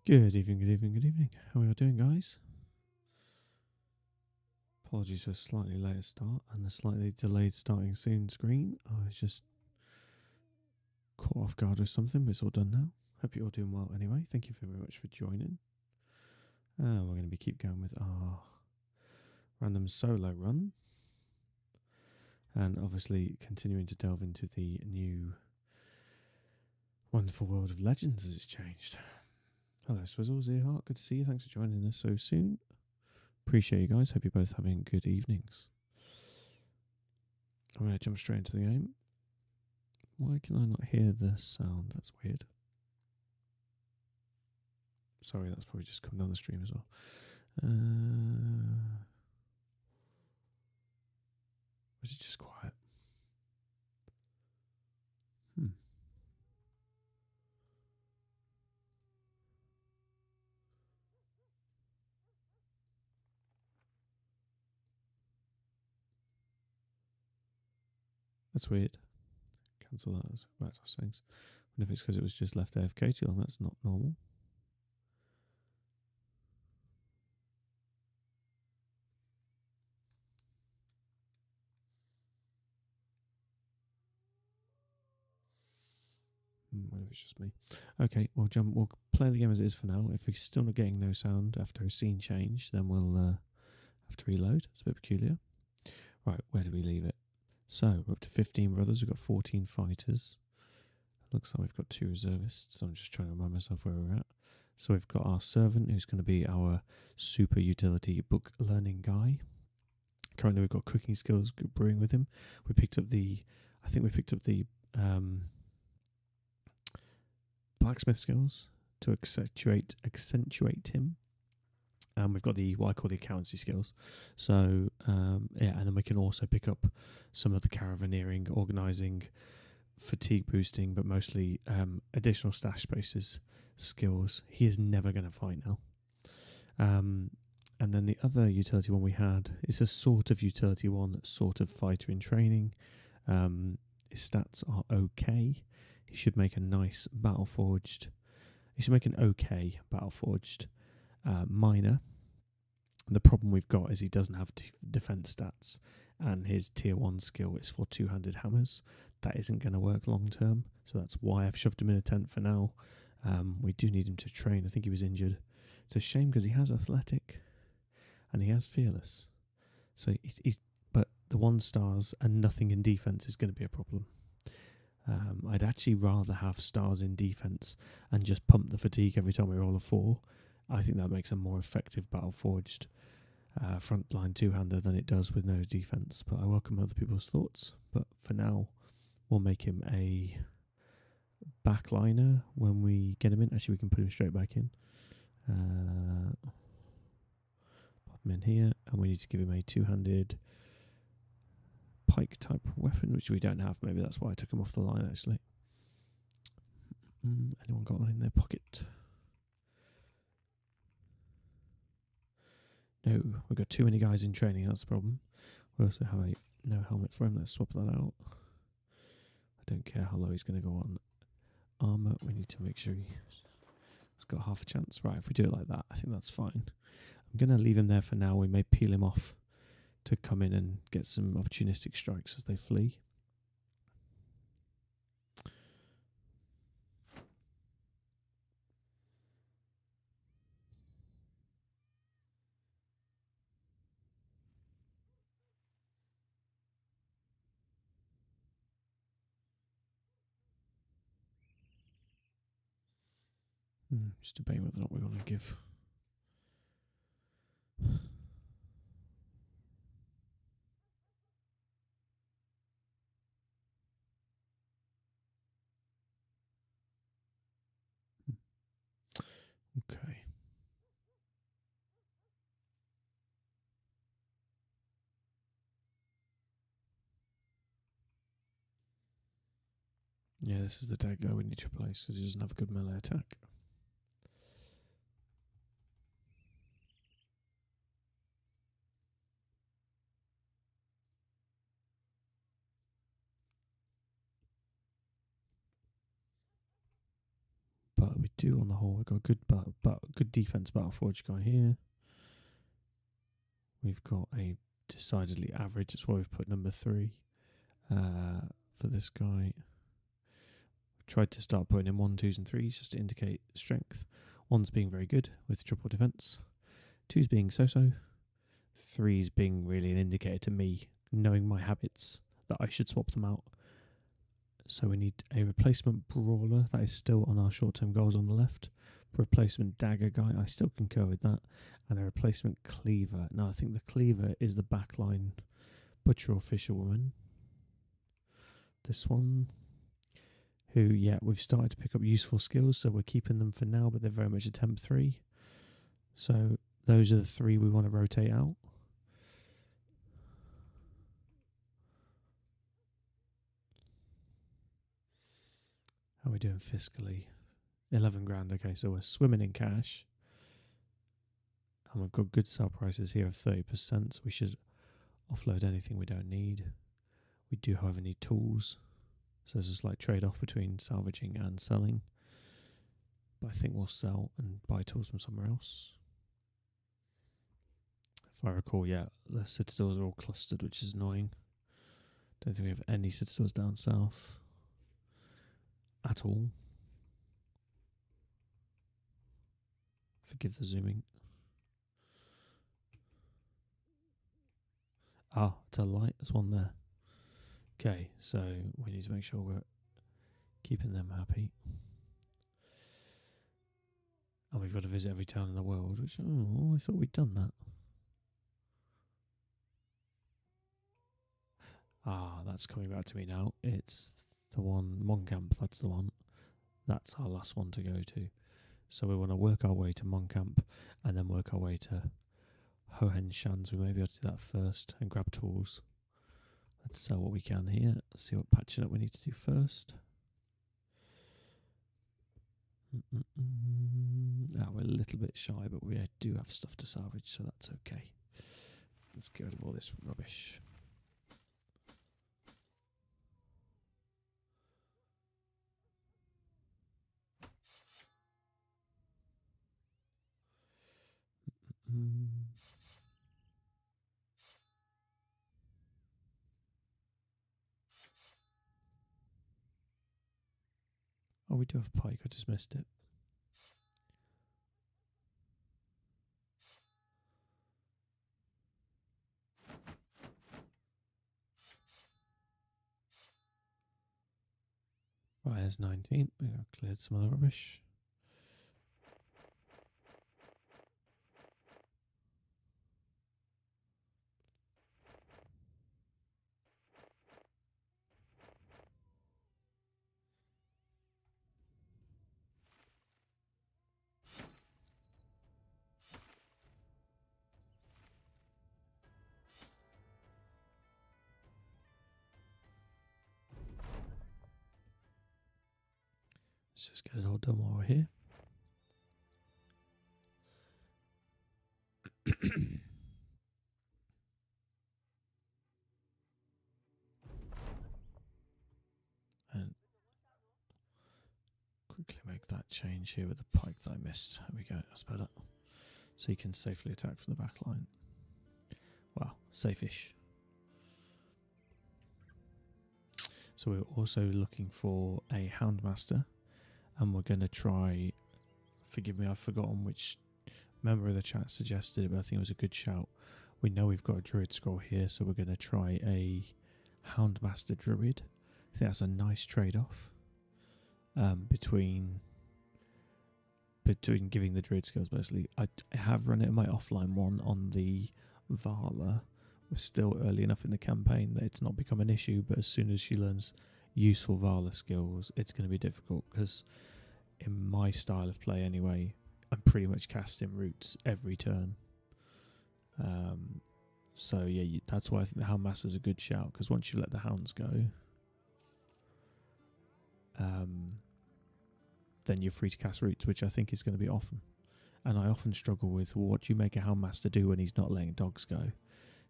Good evening, good evening, good evening. How are you doing, guys? Apologies for a slightly later start and the slightly delayed starting soon screen. I was just caught off guard with something, but it's all done now. Hope you're all doing well anyway. Thank you very much for joining. We're going to keep going with our random solo run. And obviously continuing to delve into the new wonderful world of Legends as it's changed. Hello, Swizzles, Earhart. Good to see you. Thanks for joining us so soon. Appreciate you guys. Hope you're both having good evenings. I'm going to jump straight into the game. Why can I not hear the sound? That's weird. Sorry, that's probably just come down the stream as well. Was it just quiet? That's weird. Cancel that as back to settings. I wonder if it's because it was just left AFK too long. That's not normal. Wonder if it's just me. Okay, we'll play the game as it is for now. If we're still not getting no sound after a scene change, then we'll have to reload. It's a bit peculiar. Right, where do we leave it? So we're up to 15 brothers. We've got 14 fighters. Looks like we've got 2 reservists. So I'm just trying to remind myself where we're at. So we've got our servant, who's going to be our super utility book learning guy. Currently, we've got cooking skills brewing with him. I think we picked up the blacksmith skills to accentuate him. We've got what I call the accountancy skills. So, and then we can also pick up some of the caravaneering, organising, fatigue boosting, but mostly additional stash spaces skills. He is never going to fight now. And then the other utility one we had is a sort of utility one, sort of fighter in training. His stats are okay. He should make a nice Battleforged. He should make an okay Battleforged miner. The problem we've got is he doesn't have defense stats, and his tier 1 skill is for two-handed hammers. That isn't going to work long term, so that's why I've shoved him in a tent for now. We do need him to train. I think he was injured. It's a shame because he has athletic and he has fearless. So but the 1 stars and nothing in defense is going to be a problem. I'd actually rather have stars in defense and just pump the fatigue every time we roll a 4. I think that makes a more effective Battleforged frontline two-hander than it does with no defense. But I welcome other people's thoughts. But for now, we'll make him a backliner when we get him in. Actually, we can put him straight back in. Pop him in here, and we need to give him a two-handed pike type weapon, which we don't have. Maybe that's why I took him off the line, actually. Anyone got one in their pocket? No, we've got too many guys in training, that's the problem. We also have no helmet for him. Let's swap that out. I don't care how low he's going to go on armour. We need to make sure he's got half a chance. Right, if we do it like that, I think that's fine. I'm going to leave him there for now. We may peel him off to come in and get some opportunistic strikes as they flee. Just debating whether or not we want to give. Okay. Yeah, this is the dagger we need to replace because he doesn't have a good melee attack. But we do on the whole. We've got a good defense battle forge guy here. We've got a decidedly average. That's why we've put number 3 for this guy. Tried to start putting in 1s, 2s and 3s just to indicate strength. 1's being very good with triple defense. 2's being so-so. 3's being really an indicator to me, knowing my habits, that I should swap them out. So we need a replacement brawler. That is still on our short-term goals on the left. Replacement dagger guy. I still concur with that. And a replacement cleaver. Now I think the cleaver is the backline butcher or fisherwoman. This one. Who, yeah, we've started to pick up useful skills, so we're keeping them for now, but they're very much a temp 3. So those are the 3 we want to rotate out. How are we doing fiscally? 11 grand, okay, so we're swimming in cash. And we've got good sell prices here of 30%, so we should offload anything we don't need. We do, however, need tools. So there's a slight trade-off between salvaging and selling. But I think we'll sell and buy tools from somewhere else. If I recall, yeah, the citadels are all clustered, which is annoying. Don't think we have any citadels down south at all. Forgive the zooming. Ah, it's a light. There's one there. Okay, so we need to make sure we're keeping them happy. And we've got to visit every town in the world, which, I thought we'd done that. Ah, that's coming back to me now. It's the one, Moncamp, that's the one. That's our last one to go to. So we want to work our way to Moncamp and then work our way to Hohenschans. We may be able to do that first and grab tools. Let's sell what we can here. Let's see what patching up we need to do first. We're a little bit shy, but we do have stuff to salvage, so that's okay. Let's get rid of all this rubbish. Oh, we do have pike. I just missed it. Right, there's 19. We have cleared some other rubbish. Let's just get it all done while we're here. And quickly make that change here with the pike that I missed. There we go, that's better. So you can safely attack from the back line. Wow, safe-ish. So we're also looking for a Houndmaster. And we're going to try, forgive me, I've forgotten which member of the chat suggested it, but I think it was a good shout. We know we've got a Druid scroll here, so we're going to try a Houndmaster Druid. I think that's a nice trade-off between giving the Druid skills, basically. I have run it in my offline one on the Vala. We're still early enough in the campaign that it's not become an issue, but as soon as she learns useful Vala skills, it's going to be difficult, because in my style of play anyway, I'm pretty much casting roots every turn. So yeah, that's why I think the Houndmaster is a good shout, because once you let the hounds go, then you're free to cast roots, which I think is going to be often. And I often struggle with, well, what do you make a Houndmaster do when he's not letting dogs go?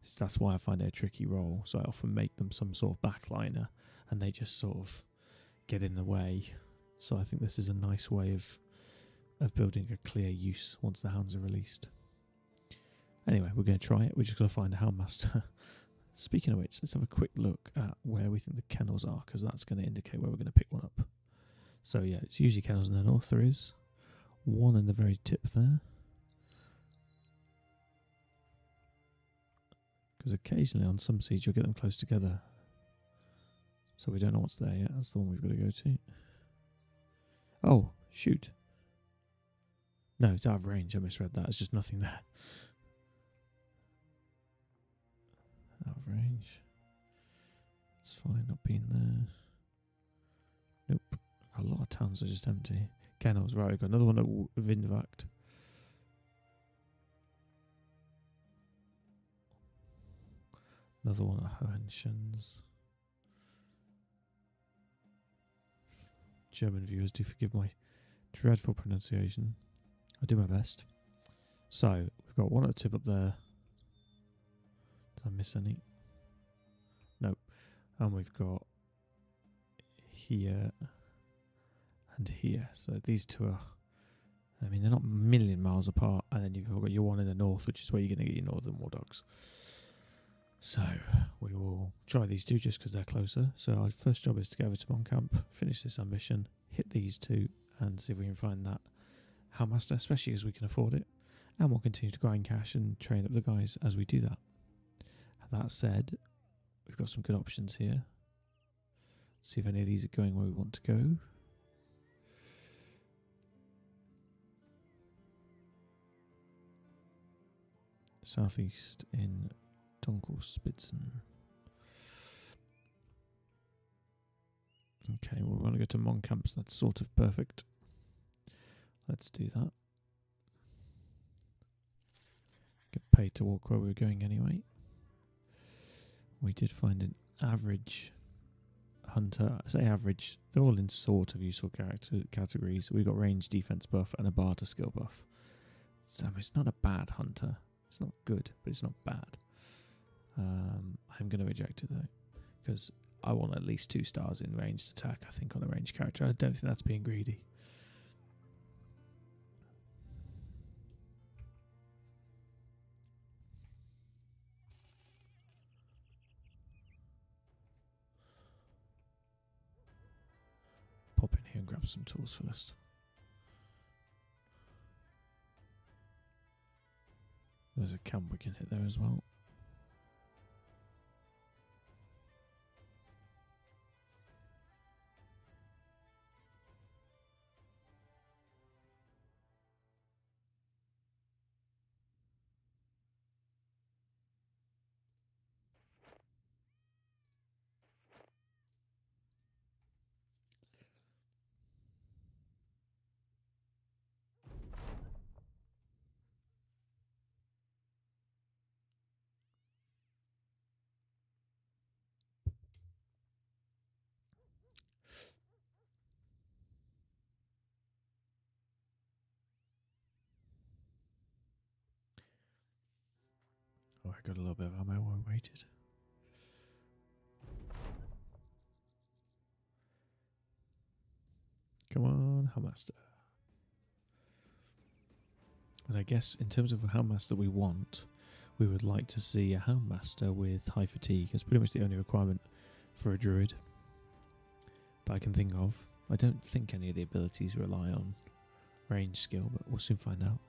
So that's why I find it a tricky role. So I often make them some sort of backliner, and they just sort of get in the way. So I think this is a nice way of of building a clear use once the hounds are released. Anyway, we're going to try it. We're just going to find a hound master. Speaking of which, let's have a quick look at where we think the kennels are, because that's going to indicate where we're going to pick one up. So yeah, it's usually kennels in the north. There is one in the very tip there. Because occasionally on some seeds you'll get them close together. So we don't know what's there yet. That's the one we've got to go to. Oh, shoot. No, it's out of range. I misread that. There's just nothing there. Out of range. It's fine not being there. Nope. A lot of towns are just empty. Kennels, right, we've got another one at Vindvact. Another one at Hohenschens. German viewers, do forgive my dreadful pronunciation. I do my best. So, we've got one at the tip up there. Did I miss any? Nope. And we've got here and here. So these two are, I mean, they're not a million miles apart. And then you've got your one in the north, which is where you're going to get your northern war dogs. So we will try these two just because they're closer. So our first job is to go over to Moncamp, finish this ambition, hit these two, and see if we can find that Houndmaster, especially as we can afford it. And we'll continue to grind cash and train up the guys as we do that. That said, we've got some good options here. See if any of these are going where we want to go. Southeast in Dunkelspitzen. Okay, well, we want to go to Moncamp, so that's sort of perfect. Let's do that. Get paid to walk where we were going anyway. We did find an average hunter. I say average, they're all in sort of useful categories. We've got range, defense buff, and a barter skill buff. So it's not a bad hunter. It's not good, but it's not bad. I'm going to reject it though, because I want at least 2 stars in ranged attack, I think, on a ranged character. I don't think that's being greedy. Pop in here and grab some tools first. There's a camp we can hit there as well. Oh, I got a little bit of ammo while I waited. Come on, Houndmaster. And I guess in terms of a Houndmaster we want, we would like to see a Houndmaster with high fatigue. It's pretty much the only requirement for a druid that I can think of. I don't think any of the abilities rely on range skill, but we'll soon find out.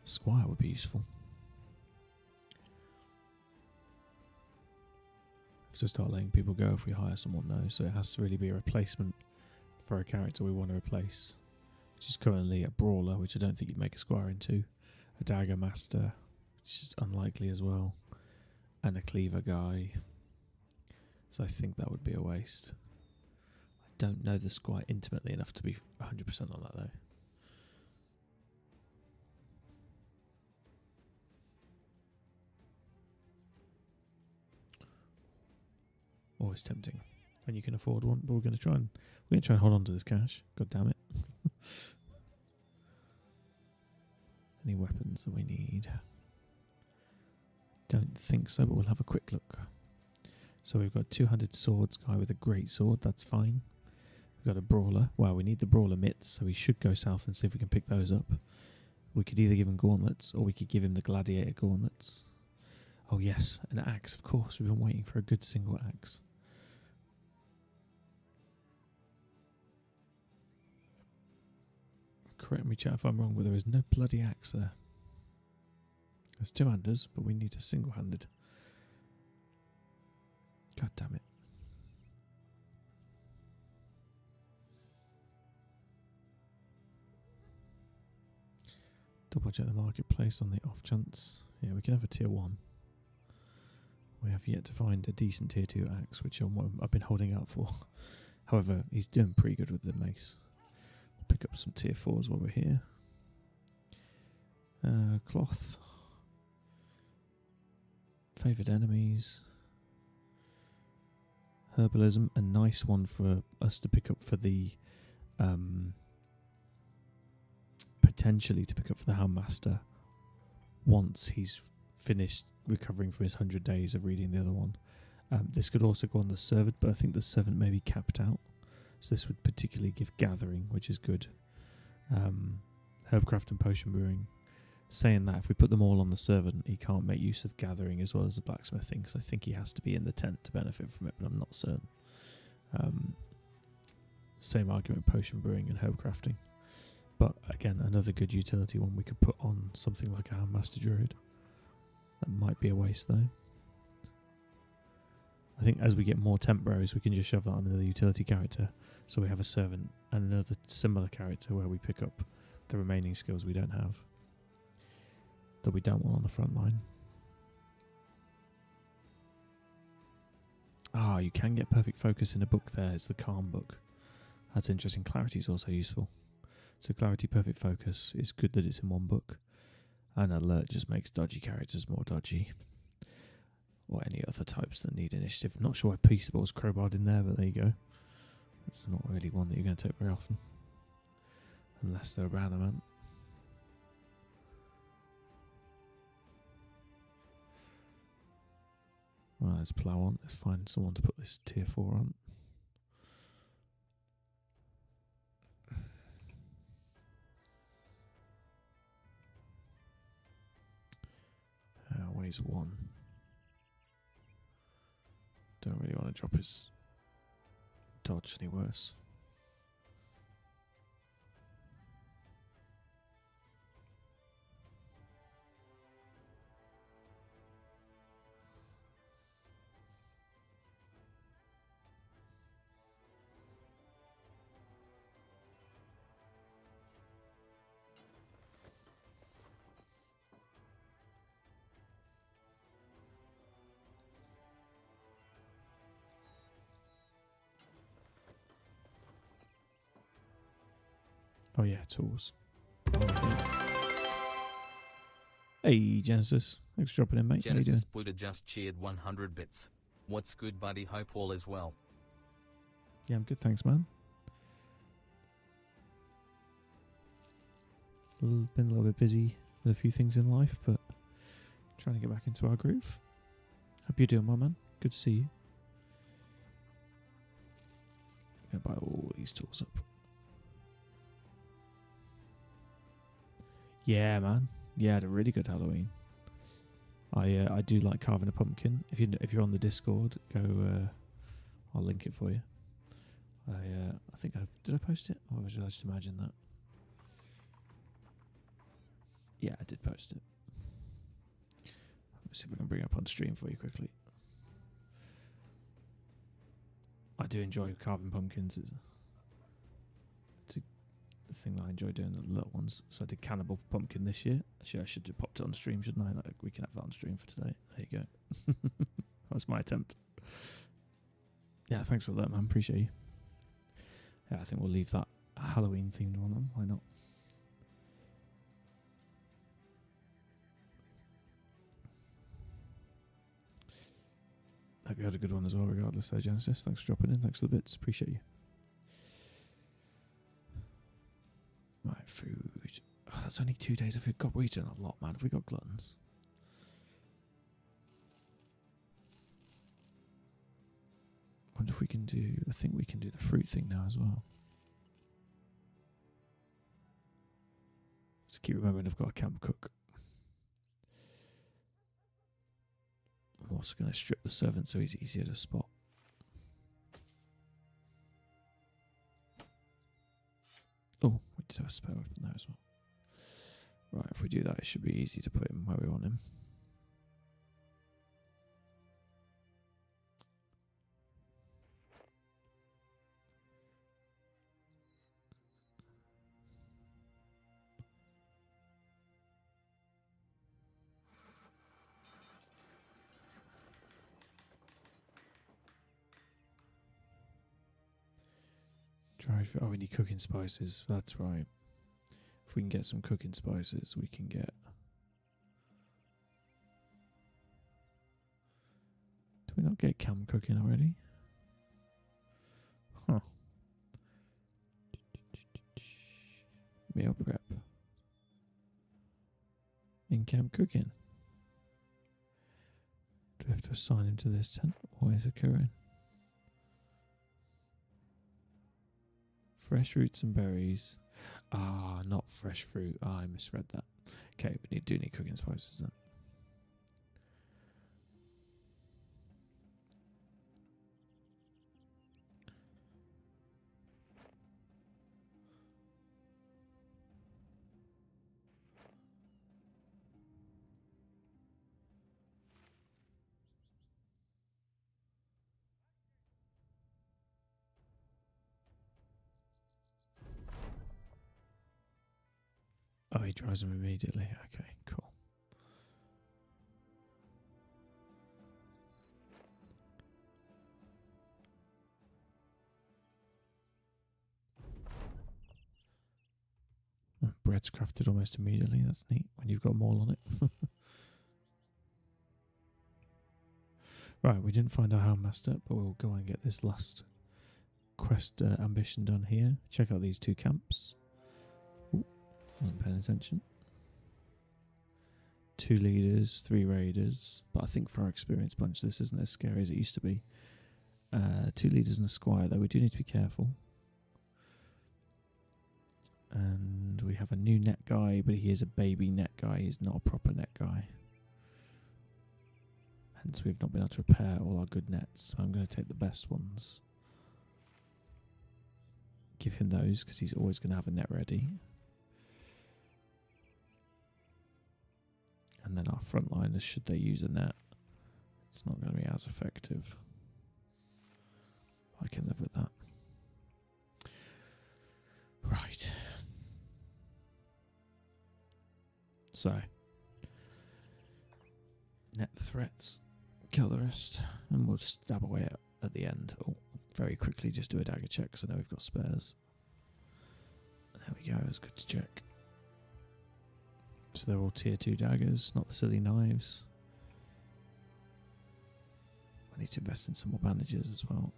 Squire would be useful. Have to start letting people go if we hire someone though, so it has to really be a replacement for a character we want to replace, which is currently a brawler, which I don't think you'd make a squire into, a dagger master, which is unlikely as well, and a cleaver guy. So I think that would be a waste. I don't know the squire intimately enough to be 100% on that though. Always tempting when you can afford one, but we're going to try and hold on to this cash. God damn it! Any weapons that we need? Don't think so, but we'll have a quick look. So we've got 200 swords guy with a great sword. That's fine. We've got a brawler. Well, we need the brawler mitts, so we should go south and see if we can pick those up. We could either give him gauntlets, or we could give him the gladiator gauntlets. Oh yes, an axe, of course. We've been waiting for a good single axe. Correct me, chat, if I'm wrong, but there is no bloody axe there. There's two-handers, but we need a single-handed. God damn it. Double check the marketplace on the off chance. Yeah, we can have a tier 1. We have yet to find a decent tier 2 axe, which I've been holding out for. However, he's doing pretty good with the mace. We'll pick up some tier 4s while we're here. Cloth. Favoured enemies. Herbalism, a nice one for us to pick up for the... potentially to pick up for the Houndmaster once he's finished recovering from his 100 days of reading the other one. This could also go on the servant, but I think the servant may be capped out. So this would particularly give gathering, which is good. Herbcraft and potion brewing. Saying that, if we put them all on the servant, he can't make use of gathering as well as the blacksmithing, because I think he has to be in the tent to benefit from it, but I'm not certain. Same argument, potion brewing and herbcrafting. But again, another good utility one we could put on something like our Master Druid. That might be a waste though. I think as we get more temp bros, we can just shove that on another utility character. So we have a servant and another similar character where we pick up the remaining skills we don't have, that we don't want on the front line. Ah, you can get perfect focus in a book there. It's the Calm book. That's interesting. Clarity is also useful. So Clarity, Perfect Focus, is good that it's in one book. And Alert just makes dodgy characters more dodgy. Or any other types that need initiative. Not sure why Peaceable's crowbarred in there, but there you go. That's not really one that you're going to take very often. Unless they're a banner man. Right, let's plough on. Let's find someone to put this tier 4 on. Weighs 1. Don't really want to drop his dodge any worse. Oh yeah, tools. Hey Genesis, thanks for dropping in, mate. Genesis Buddha just cheered 100 bits. What's good, buddy? Hope all is well. Yeah, I'm good, thanks, man. Been a little bit busy with a few things in life, but trying to get back into our groove. Hope you're doing well, man. Good to see you. I'm gonna buy all these tools up. Yeah, man. Yeah, I had a really good Halloween. I do like carving a pumpkin. If you're on the Discord, go. I'll link it for you. I think did I post it? Or should I just imagine that? Yeah, I did post it. Let's see if we can bring it up on stream for you quickly. I do enjoy carving pumpkins. It's a thing that I enjoy doing, the little ones. So I did Cannibal Pumpkin this year. Actually, I should have popped it on stream, shouldn't I? Like, we can have that on stream for today. There you go. That was my attempt. Yeah, thanks for that, man. Appreciate you. Yeah, I think we'll leave that Halloween themed one on. Why not? Hope you had a good one as well, regardless. So, Genesis, thanks for dropping in. Thanks for the bits. Appreciate you. Right, food. Oh, that's only 2 days of food. God, we're eating a lot, man. Have we got gluttons? wonder if we can do... I think we can do the fruit thing now as well. Just keep remembering I've got a camp cook. I'm also going to strip the servant so he's easier to spot. Oh, we did have a spare weapon there as well. Right, if we do that, it should be easy to put him where we want him. Oh, we need cooking spices. That's right. If we can get some cooking spices, we can get... Do we not get cam cooking already? Huh. Meal prep. In-camp cooking. Do we have to assign him to this tent? What is occurring? Fresh roots and berries. Ah, not fresh fruit. Ah, I misread that. Okay, we do need cooking spices then. Oh, he dries them immediately. Okay, cool. Oh, bread's crafted almost immediately. That's neat when you've got them all on it. Right, we didn't find our Houndmaster, but we'll go and get this last quest ambition done here. Check out these two camps. Ooh, wasn't paying attention. 2 leaders, 3 raiders, but I think for our experienced bunch this isn't as scary as it used to be. 2 leaders and a squire, though we do need to be careful. And we have a new net guy, but he is a baby net guy. He's not a proper net guy. Hence we've not been able to repair all our good nets. So I'm going to take the best ones. Give him those because he's always going to have a net ready. And then our frontliners, should they use a net, it's not going to be as effective. I can live with that. Right. So, net the threats, kill the rest, and we'll stab away at the end. Oh, very quickly just do a dagger check because I know we've got spares. There we go, it's good to check. So they're all tier 2 daggers, not the silly knives. I need to invest in some more bandages as well.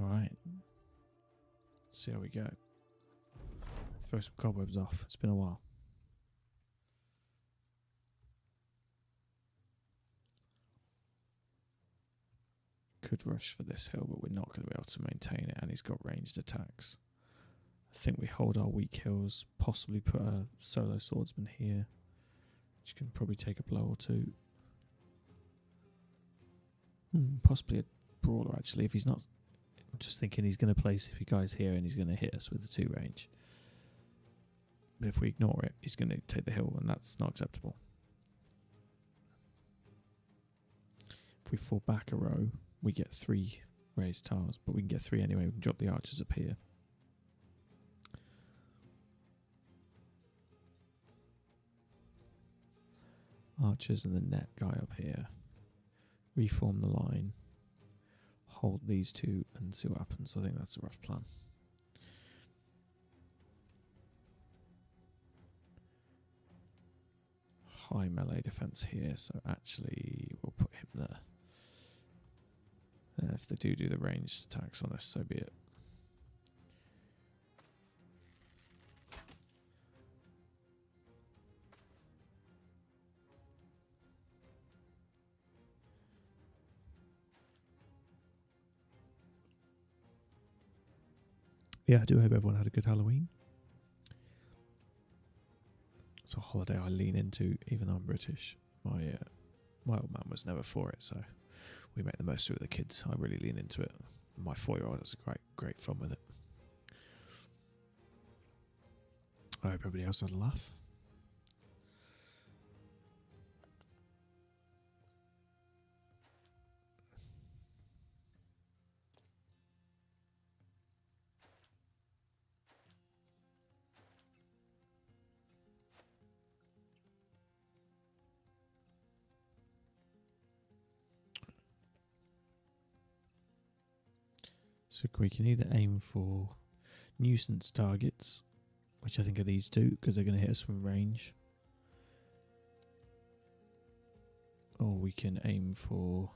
Alright. See how we go. Throw some cobwebs off. It's been a while. Could rush for this hill, but we're not going to be able to maintain it, and he's got ranged attacks. I think we hold our weak hills, possibly put a solo swordsman here, which can probably take a blow or two. Possibly a brawler, actually, if he's not... I'm just thinking he's going to place a few guys here and he's going to hit us with the 2 range. But if we ignore it, he's going to take the hill, and that's not acceptable. If we fall back a row, we get 3 raised towers, but we can get 3 anyway. We can drop the archers up here. Archers and the net guy up here. Reform the line. Hold these 2 and see what happens. I think that's a rough plan. High melee defense here, so actually we'll put him If they do the ranged attacks on us, so be it. Yeah, I do hope everyone had a good Halloween. It's a holiday I lean into, even though I'm British. My old man was never for it, so we make the most of it with the kids. I really lean into it. My 4-year-old has great fun with it. I hope everybody else had a laugh. So we can either aim for nuisance targets, which I think are these two, because they're going to hit us from range. Or we can aim for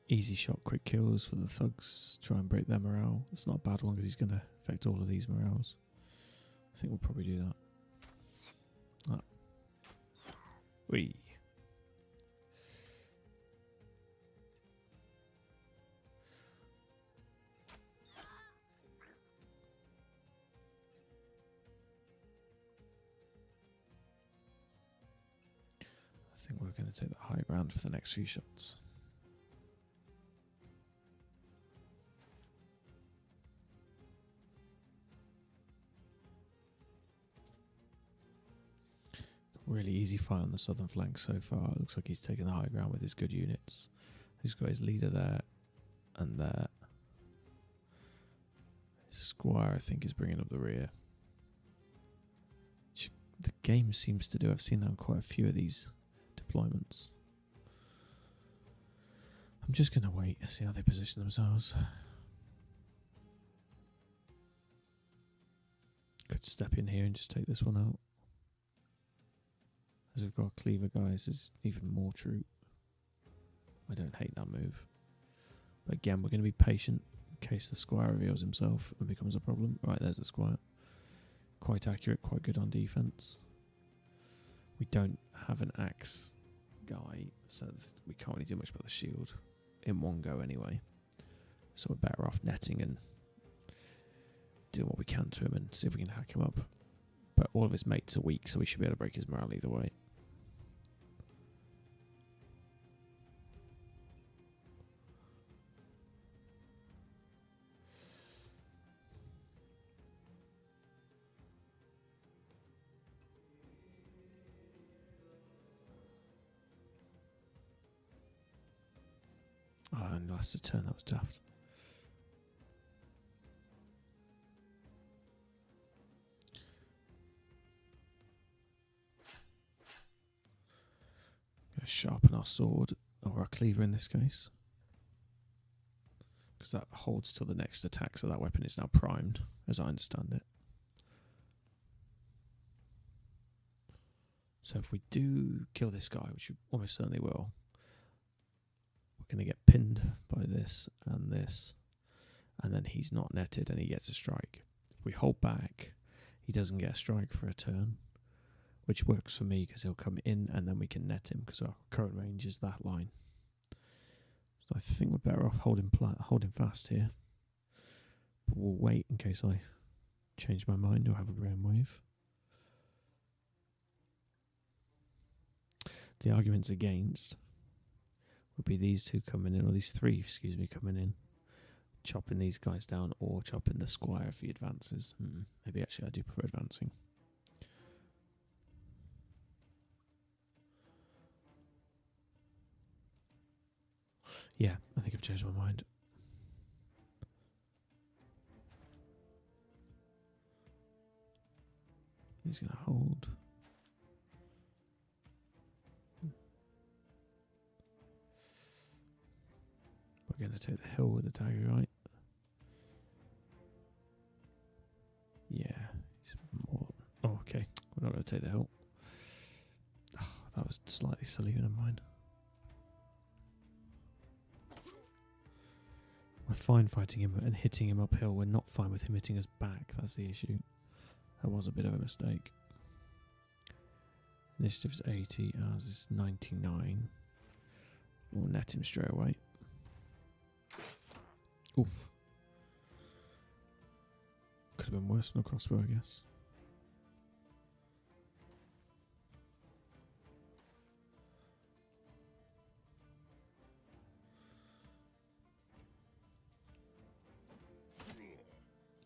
easy shot, quick kills for the thugs, try and break their morale. It's not a bad one because he's going to affect all of these morales. I think we'll probably do that. Ah. Whee. I think we're going to take the high ground for the next few shots. Really easy fight on the southern flank so far. It looks like he's taken the high ground with his good units. He's got his leader there and there. His squire, I think, is bringing up the rear. Which the game seems to do. I've seen that on quite a few of these deployments. I'm just going to wait and see how they position themselves. Could step in here and just take this one out. As we've got a cleaver, guys, is even more true. I don't hate that move. But again, we're going to be patient in case the squire reveals himself and becomes a problem. Right, there's the squire. Quite accurate, quite good on defense. We don't have an axe guy, so we can't really do much about the shield in one go anyway. So we're better off netting and doing what we can to him and see if we can hack him up. But all of his mates are weak, so we should be able to break his morale either way. Oh, and that's a turn, that was daft. Gonna sharpen our sword, or our cleaver in this case. Because that holds till the next attack, so that weapon is now primed, as I understand it. So if we do kill this guy, which we almost certainly will, we're going to get pinned by this, and then he's not netted and he gets a strike. If we hold back, he doesn't get a strike for a turn, which works for me because he'll come in and then we can net him because our current range is that line. So I think we're better off holding fast here. But we'll wait in case I change my mind or have a brainwave. The arguments against would be these two coming in, or these three, excuse me, coming in, chopping these guys down, or chopping the squire if he advances. Maybe actually I do prefer advancing. Yeah, I think I've changed my mind. He's going to hold. We're going to take the hill with the dagger, right? Yeah. He's more. Oh, okay. We're not going to take the hill. Oh, that was slightly silly, never mind. We're fine fighting him and hitting him uphill. We're not fine with him hitting us back. That's the issue. That was a bit of a mistake. Initiative's 80, ours is 99. We'll net him straight away. Oof. Could have been worse than a crossbow, I guess.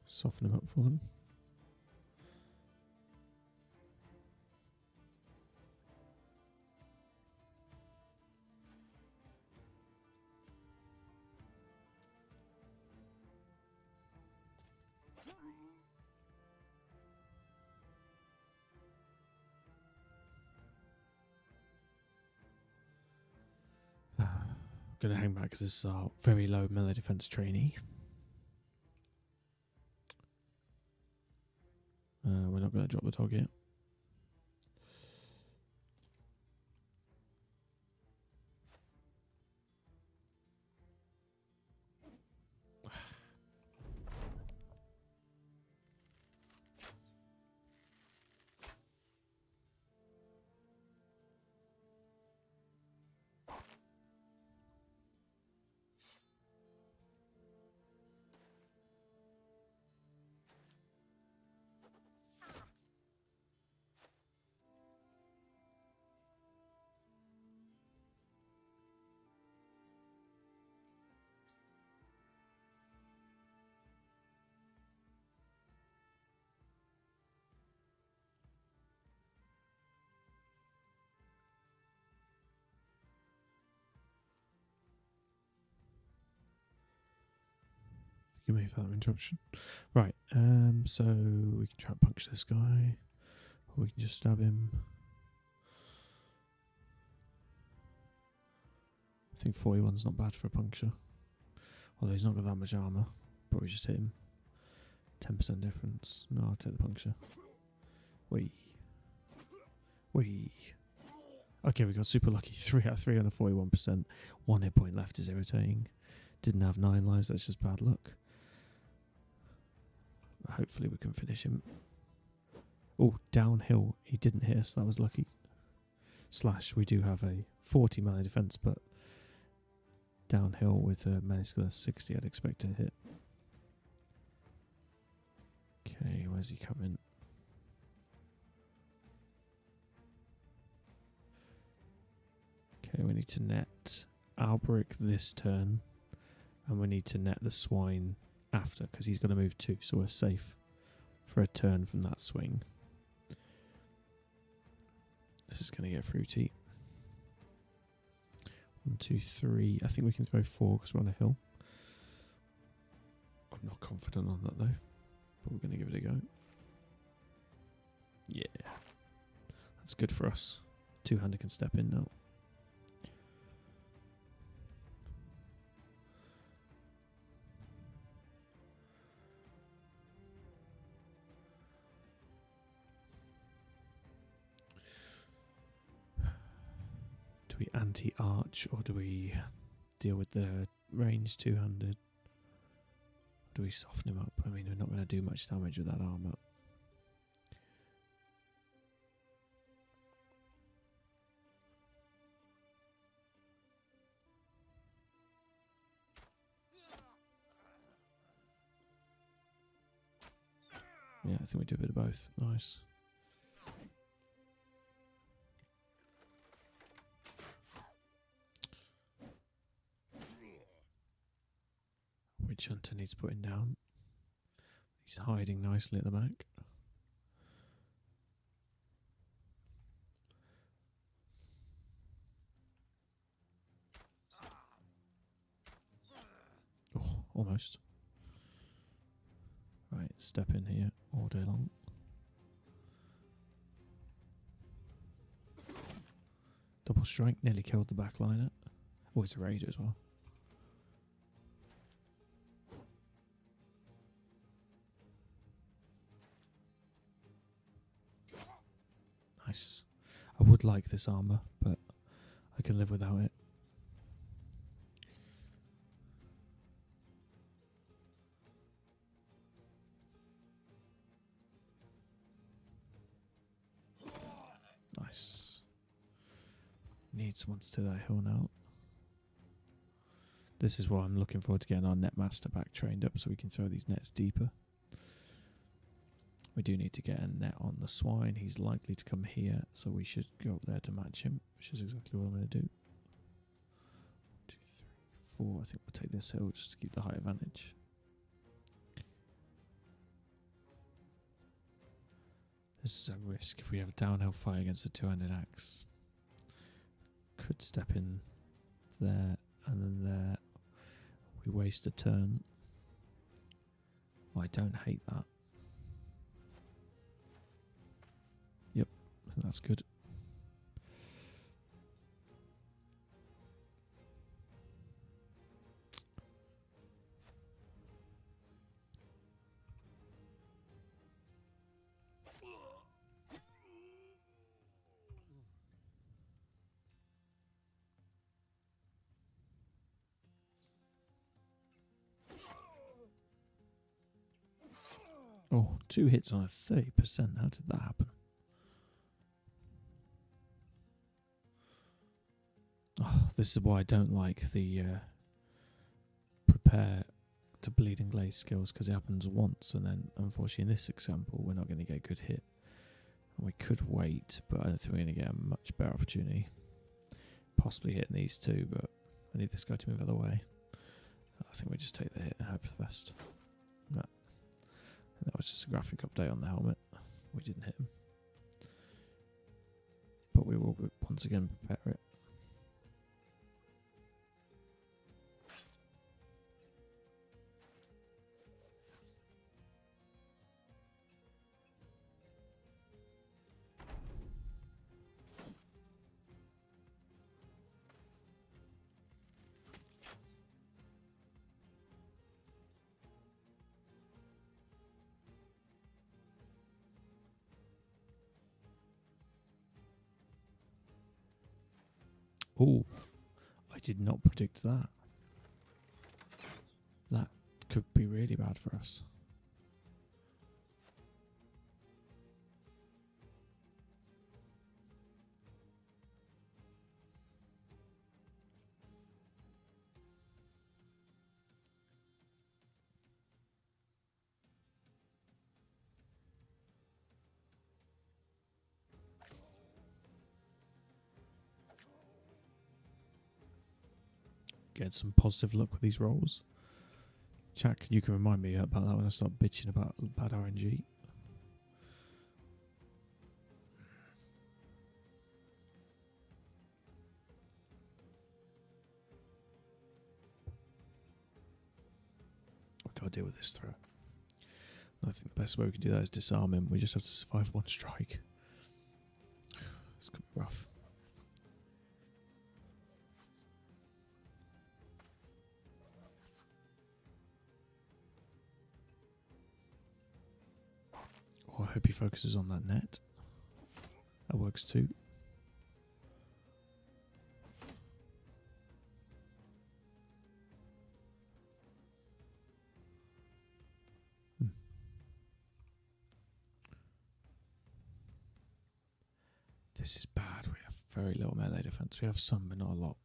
Soften him up for them. Going to hang back because this is our very low melee defense trainee. We're not going to drop the dog yet. Give me for that interruption. Right, so we can try and puncture this guy, or we can just stab him. I think 41's not bad for a puncture. Although he's not got that much armour. Probably just hit him. 10% difference. No, I'll take the puncture. Wee. Wee. Okay, we got super lucky. 3 out of 3 on a 41%. 1 hit point left is irritating. Didn't have 9 lives, that's just bad luck. Hopefully we can finish him. Oh, downhill. He didn't hit us, that was lucky. Slash, we do have a 40 melee defense, but downhill with a melee skill of 60 I'd expect to hit. Okay, where's he coming? Okay, we need to net Albrecht this turn, and we need to net the swine after, because he's going to move too, so we're safe for a turn from that swing. This is going to get fruity. 1, 2, 3. I think we can throw 4 because we're on a hill. I'm not confident on that though, but we're going to give it a go. Yeah, that's good for us. Two-hander can step in now. Do we anti-arch or do we deal with the range two-handed? Do we soften him up? I mean, we're not going to do much damage with that armor. Yeah, I think we do a bit of both. Nice. Witch Hunter needs putting down. He's hiding nicely at the back. Oh, almost. Right, step in here all day long. Double strike, nearly killed the backliner. Oh, it's a raider as well. Nice. I would like this armor, but I can live without it. Nice. Need someone to do that hill now. This is why I'm looking forward to getting our net master back trained up so we can throw these nets deeper. We do need to get a net on the swine. He's likely to come here, so we should go up there to match him, which is exactly what I'm going to do. 1, 2, 3, 4. I think we'll take this hill just to keep the height advantage. This is a risk if we have a downhill fight against a two-handed axe. Could step in there and then there. We waste a turn. Well, I don't hate that. Yep, I think that's good. Oh, 2 hits on a 30%. How did that happen? Oh, this is why I don't like the prepare to bleed and glaze skills, because it happens once, and then unfortunately in this example we're not going to get a good hit. And we could wait, but I don't think we're going to get a much better opportunity. Possibly hitting these two, but I need this guy to move out of the way. So I think we just take the hit and hope for the best. No. That was just a graphic update on the helmet. We didn't hit him. But we will once again prepare it. Oh, I did not predict that. That could be really bad for us. Get some positive luck with these rolls. Jack, you can remind me about that when I start bitching about bad RNG. We've got to deal with this threat. I think the best way we can do that is disarm him. We just have to survive one strike. This could be rough. Oh, I hope he focuses on that net. That works too. This is bad. We have very little melee defense. We have some, but not a lot.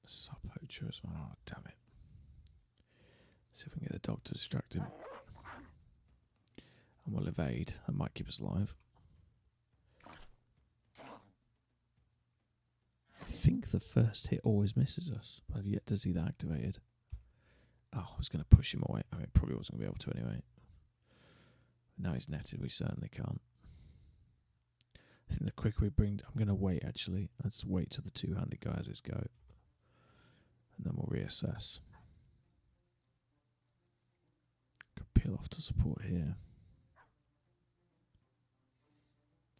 Sub-poacher as well. Oh, damn it. See if we can get the dog to distract him. And we'll evade. That might keep us alive. I think the first hit always misses us, but I've yet to see that activated. Oh, I was going to push him away. I mean, probably wasn't going to be able to anyway. Now he's netted, we certainly can't. I think the quicker we bring... I'm going to wait, actually. Let's wait till the two-handed guy has his go. And then we'll reassess. Could peel off to support here.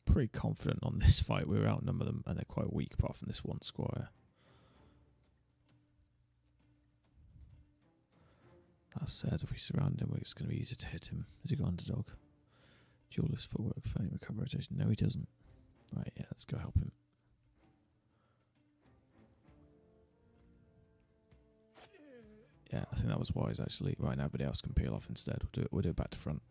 Pretty confident on this fight. We were outnumber them, and they're quite weak apart from this one squire. That said, if we surround him, it's going to be easy to hit him. Has he got underdog? Duelist footwork, feigning recover rotation. No, he doesn't. Right, yeah, let's go help him. Yeah, I think that was wise actually. Right now, everybody else can peel off instead. We'll do it back to front.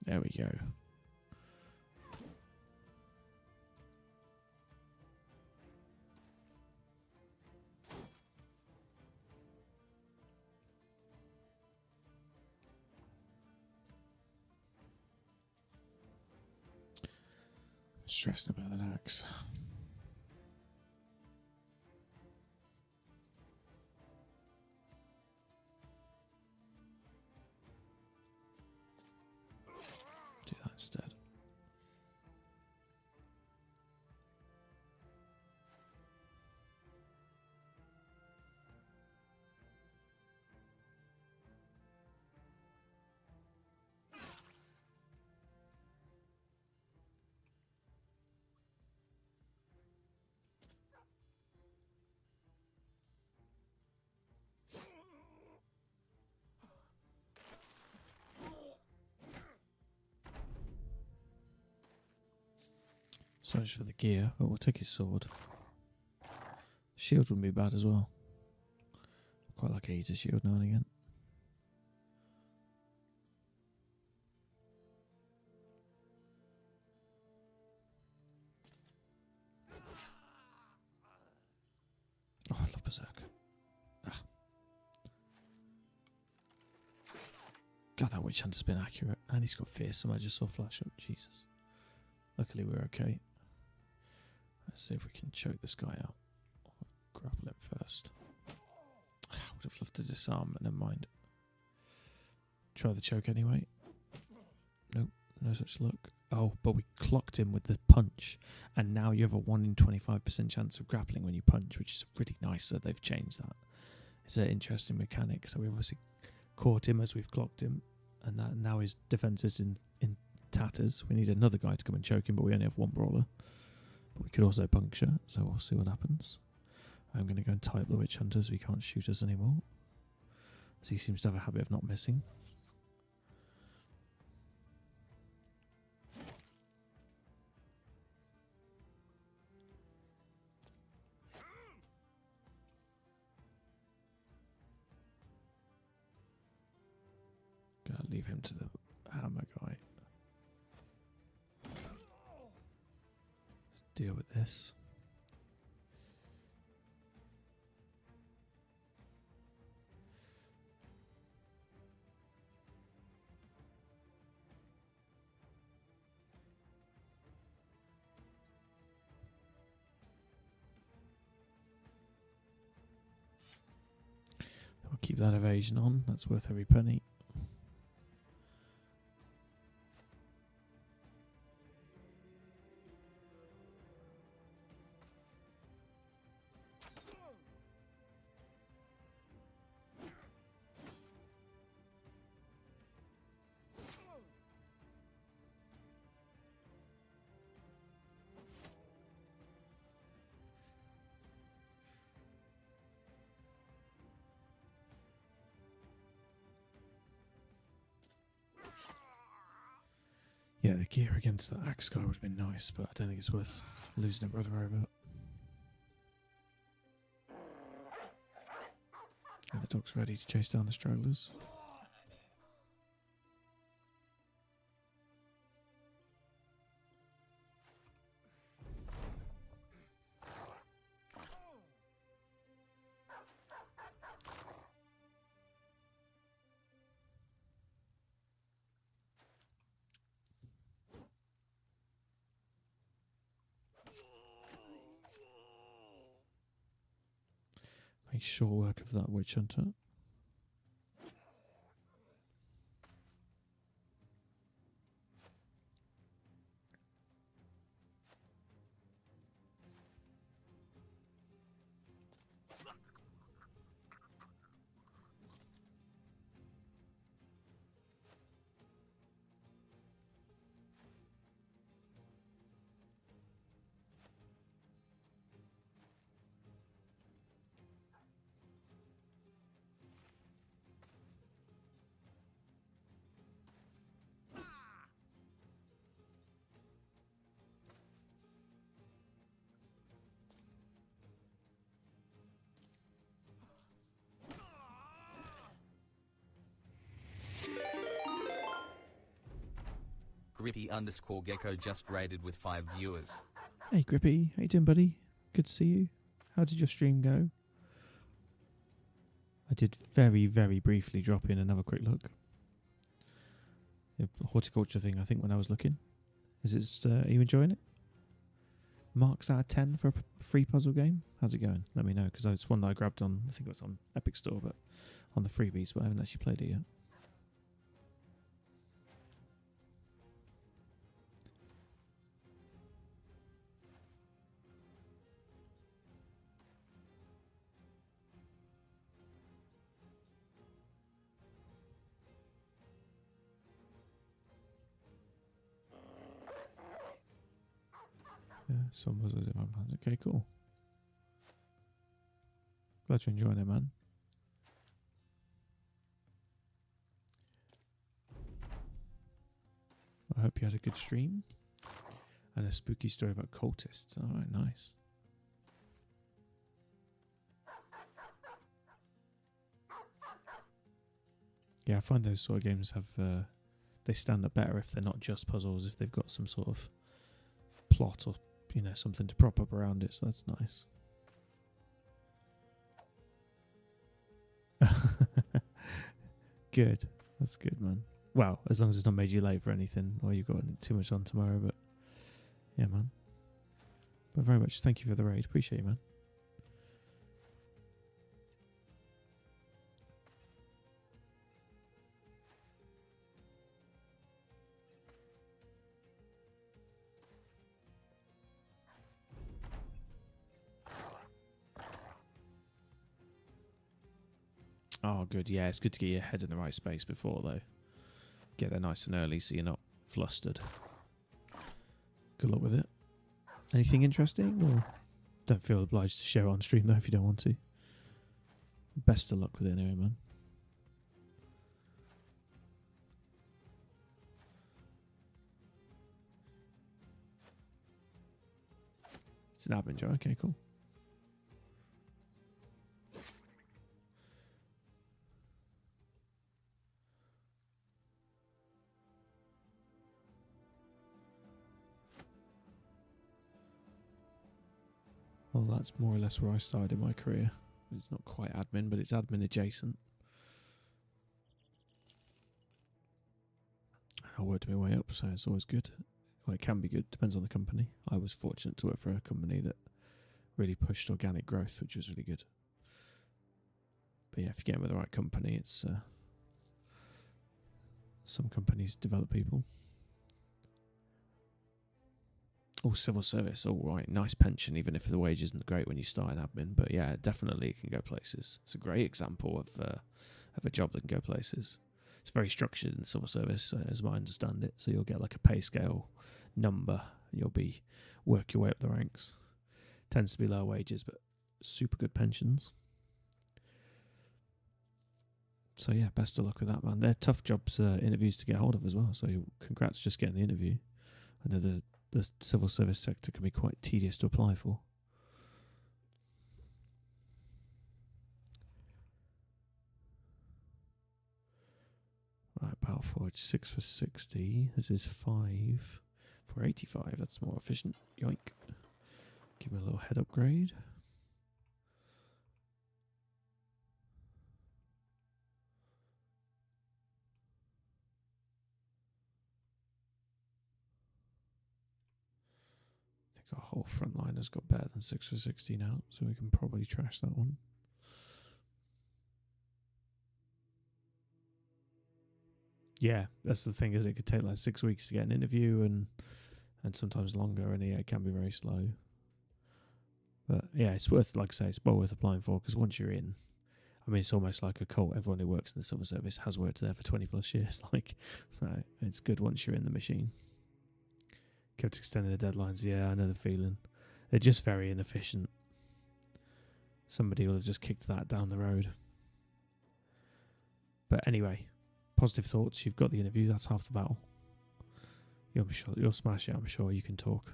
There we go. Stressing about that axe. Do that instead. So much for the gear. Oh, we'll take his sword. Shield wouldn't be bad as well. Quite like a heater shield now and again. Oh, I love Berserk. Ah. God, that witch hunter's been accurate. And he's got fearsome. I just saw flash up. Jesus. Luckily we're okay. Let's see if we can choke this guy out. Grapple him first. I would have loved to disarm, but never mind. Try the choke anyway. Nope, no such luck. Oh, but we clocked him with the punch, and now you have a 1 in 25% chance of grappling when you punch, which is really nice. So they've changed that. It's an interesting mechanic. So we obviously caught him as we've clocked him, and that now his defense is in tatters. We need another guy to come and choke him, but we only have one brawler. But we could also puncture, so we'll see what happens. I'm going to go and tie up the witch hunter so he can't shoot us anymore. So he seems to have a habit of not missing. Gotta leave him to the hammer guy. Let's deal with this. I'll keep that evasion on. That's worth every penny. Yeah, the gear against that axe guy would have been nice, but I don't think it's worth losing a brother over. And the dog's ready to chase down the stragglers. Make short work of that witch hunter. Grippy_Gecko just rated with 5 viewers. Hey Grippy, how you doing, buddy? Good to see you. How did your stream go? I did very, very briefly drop in another quick look. The horticulture thing, I think, when I was looking. Are you enjoying it? Marks out of 10 for a free puzzle game? How's it going? Let me know, because it's one that I grabbed on, I think it was on Epic Store, but on the freebies, but I haven't actually played it yet. Yeah, some puzzles in my plans. Okay, cool. Glad you're enjoying it, man. I hope you had a good stream. And a spooky story about cultists. Alright, nice. Yeah, I find those sort of games have... they stand up better if they're not just puzzles, if they've got some sort of plot or, you know, something to prop up around it, so that's nice. Good. That's good, man. Well, as long as it's not made you late for anything or you've got too much on tomorrow, but yeah, man. But very much thank you for the raid. Appreciate you, man. Oh, good. Yeah, it's good to get your head in the right space before, though. Get there nice and early so you're not flustered. Good luck with it. Anything interesting? Or don't feel obliged to share on stream, though, if you don't want to. Best of luck with it anyway, man. It's an admin job. Okay, cool. Well, that's more or less where I started in my career. It's not quite admin, but it's admin adjacent. I worked my way up, so it's always good. Well, it can be good, depends on the company. I was fortunate to work for a company that really pushed organic growth, which was really good. But yeah, if you get in with the right company, it's some companies develop people. Oh, civil service. All right, nice pension, even if the wage isn't great when you start in admin. But yeah, definitely it can go places. It's a great example of a job that can go places. It's very structured in civil service, as I understand it. So you'll get like a pay scale number. You'll work your way up the ranks. Tends to be lower wages, but super good pensions. So yeah, best of luck with that, man. They're tough jobs, interviews to get hold of as well. So congrats just getting the interview. I know the civil service sector can be quite tedious to apply for. Right, Battleforge 6 for 60. This is 5 for 85. That's more efficient. Yoink. Give me a little head upgrade. I think our whole front line has got better than 6 for 60 now, so we can probably trash that one. Yeah, that's the thing, is it could take like 6 weeks to get an interview and sometimes longer, and yeah, it can be very slow. But yeah, it's worth, like I say, it's well worth applying for, because once you're in, I mean, it's almost like a cult. Everyone who works in the civil service has worked there for 20 plus years. So it's good once you're in the machine. Kept extending the deadlines. Yeah, I know the feeling. They're just very inefficient. Somebody will have just kicked that down the road. But anyway, positive thoughts. You've got the interview. That's half the battle. You'll smash it. I'm sure you can talk.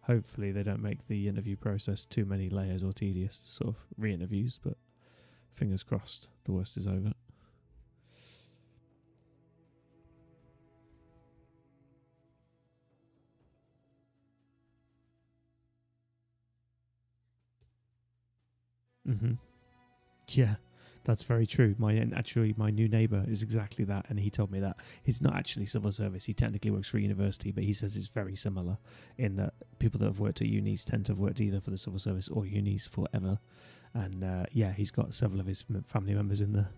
Hopefully they don't make the interview process too many layers or tedious sort of re-interviews, but fingers crossed the worst is over. Mm-hmm. Yeah, that's very true. My new neighbour is exactly that, and he told me that he's not actually civil service. He technically works for a university, but he says it's very similar in that people that have worked at unis tend to have worked either for the civil service or unis forever. And he's got several of his family members in there.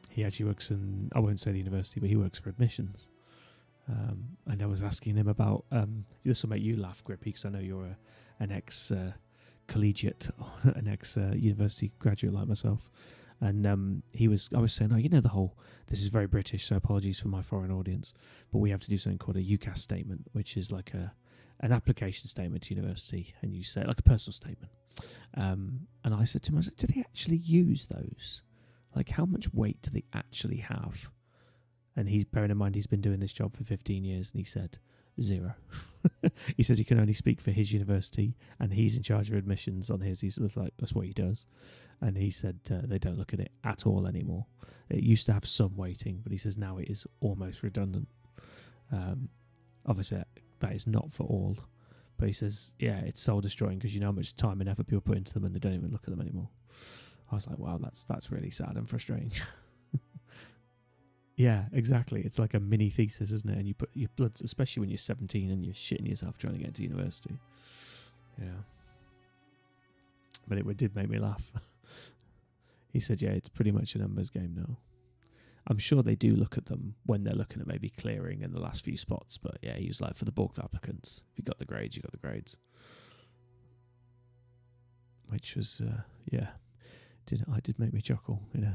He actually works in, I won't say the university, but he works for admissions. And I was asking him about, this will make you laugh, Grippy, because I know you're an ex-collegiate, an ex-university graduate like myself. And I was saying, the whole, this is very British, so apologies for my foreign audience, but we have to do something called a UCAS statement, which is like an application statement to university, and you say, like a personal statement. And I said to him, do they actually use those? Like, how much weight do they actually have? And he's bearing in mind he's been doing this job for 15 years, and he said 0. He says he can only speak for his university, and he's in charge of admissions on his. That's what he does. And he said they don't look at it at all anymore. It used to have some weighting, but he says now it is almost redundant. Obviously, that is not for all. But he says, yeah, it's soul destroying because you know how much time and effort people put into them, and they don't even look at them anymore. I was like, wow, that's really sad and frustrating. Yeah, exactly. It's like a mini thesis, isn't it? And you put your blood, especially when you're 17 and you're shitting yourself trying to get into university. Yeah. But it did make me laugh. He said, yeah, it's pretty much a numbers game now. I'm sure they do look at them when they're looking at maybe clearing in the last few spots. But yeah, he was like, for the bulk applicants, if you got the grades, you got the grades. Which was, it did make me chuckle. Yeah.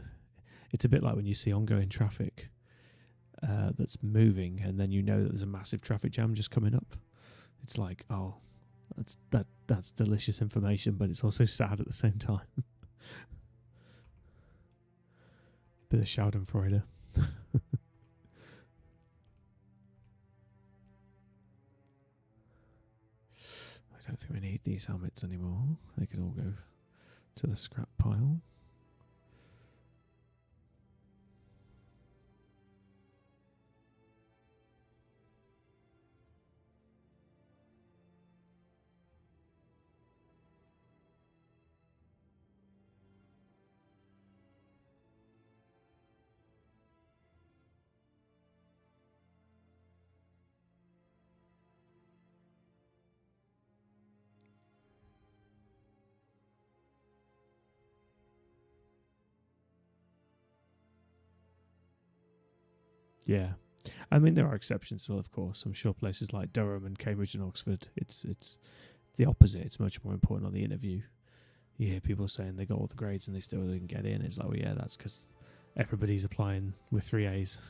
It's a bit like when you see ongoing traffic that's moving, and then you know that there's a massive traffic jam just coming up. It's like, oh, that's delicious information, but it's also sad at the same time. Bit of Schadenfreude. I don't think we need these helmets anymore. They can all go to the scrap pile. Yeah. I mean, there are exceptions to it, of course. I'm sure places like Durham and Cambridge and Oxford, it's the opposite. It's much more important on the interview. You hear people saying they got all the grades and they still didn't get in. It's like, well, yeah, that's because everybody's applying with 3 A's.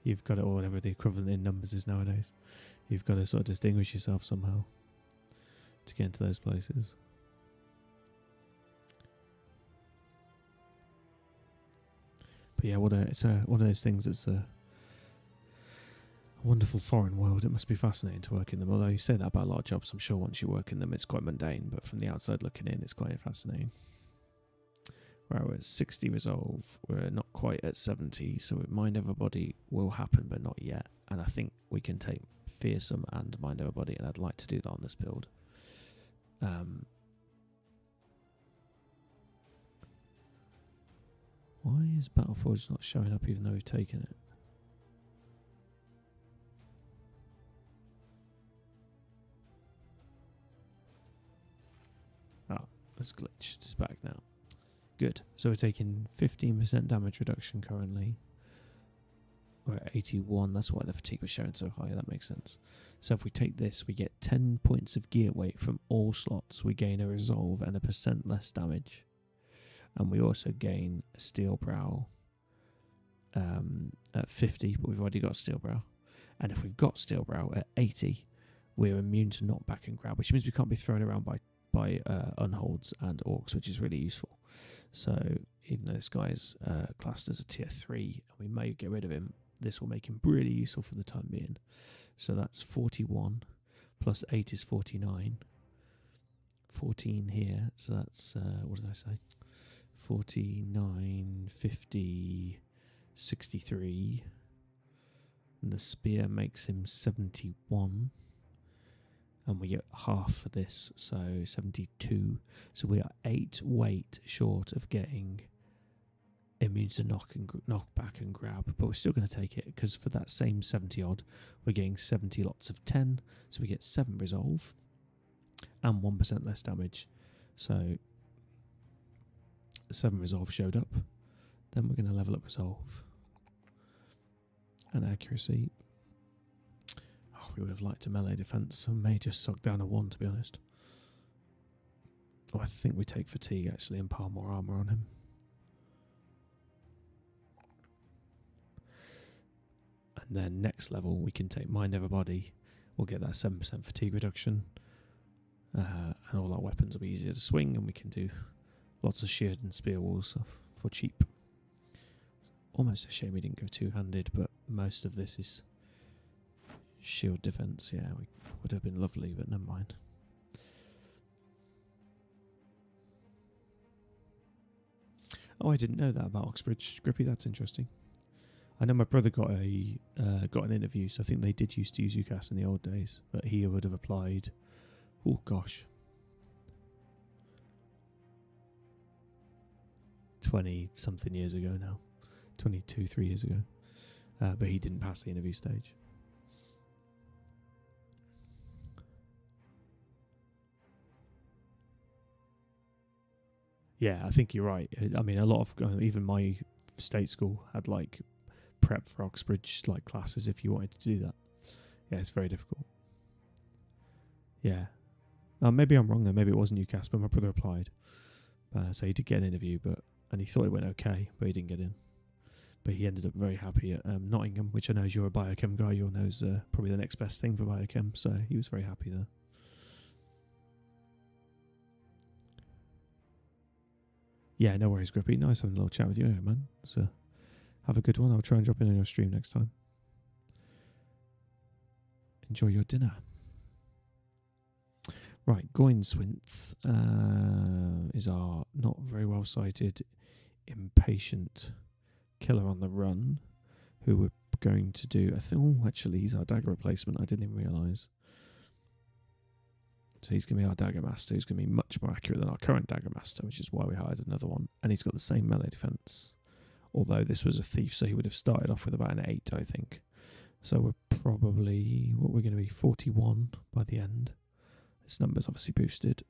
You've got it, or whatever the equivalent in numbers is nowadays. You've got to sort of distinguish yourself somehow to get into those places. But yeah, it's one of those things that's a wonderful foreign world. It must be fascinating to work in them. Although you say that about a lot of jobs, I'm sure once you work in them, it's quite mundane. But from the outside looking in, it's quite fascinating. We're at 60 resolve. We're not quite at 70, so Mind Over Body will happen, but not yet. And I think we can take Fearsome and Mind Over Body, and I'd like to do that on this build. Why is Battleforge not showing up even though we've taken it? Oh, it's glitched. It's back now. Good. So we're taking 15% damage reduction currently. We're at 81. That's why the fatigue was showing so high. That makes sense. So if we take this, we get 10 points of gear weight from all slots. We gain a resolve and 1% less damage. And we also gain a steel brow at 50, but we've already got steel brow. And if we've got steel brow at 80, we're immune to knockback and grab, which means we can't be thrown around by unholds and orcs, which is really useful. So even though this guy's classed as a tier 3, and we may get rid of him, this will make him really useful for the time being. So that's 41 plus 8 is 49. 14 here, so that's what did I say? 49, 50, 63. And the spear makes him 71. and we get half for this, so 72. So we are 8 weight short of getting immune to knock back and grab, but we're still going to take it because for that same 70 odd, we're getting 70 lots of 10, so we get 7 resolve and 1% less damage. So 7 resolve showed up. Then we're going to level up resolve and accuracy. Oh, we would have liked a melee defense. I may just suck down a 1, to be honest. Oh, I think we take fatigue actually and pile more armor on him. And then next level we can take Mind Over Body. We'll get that 7% fatigue reduction. And all our weapons will be easier to swing, and we can do lots of shield and spear wall stuff for cheap. Almost a shame we didn't go two-handed, but most of this is shield defense. Yeah, we would have been lovely, but never mind. Oh, I didn't know that about Oxbridge Grippy. That's interesting. I know my brother got an interview, so I think they did used to use UCAS in the old days, but he would have applied. Oh gosh, 20-something years ago now, 22, 3 years ago, but he didn't pass the interview stage. Yeah, I think you're right. I mean, a lot of even my state school had like prep for Oxbridge like classes if you wanted to do that. Yeah, it's very difficult. Yeah. Maybe I'm wrong though. Maybe it wasn't UCAS, but my brother applied. So he did get an interview, and he thought it went okay, but he didn't get in. But he ended up very happy at Nottingham, which I know as you're a biochem guy, you'll know is probably the next best thing for biochem. So he was very happy there. Yeah, no worries, Grippy. Nice having a little chat with you, anyway, man. So have a good one. I'll try and drop in on your stream next time. Enjoy your dinner. Right, Goinswinth is our not very well sighted, impatient killer on the run, who we're going to do. Actually, he's our dagger replacement. I didn't even realise. So he's going to be our dagger master. He's going to be much more accurate than our current dagger master, which is why we hired another one. And he's got the same melee defense. Although this was a thief, so he would have started off with about an 8, I think. So we're probably, we're going to be 41 by the end. This number's obviously boosted.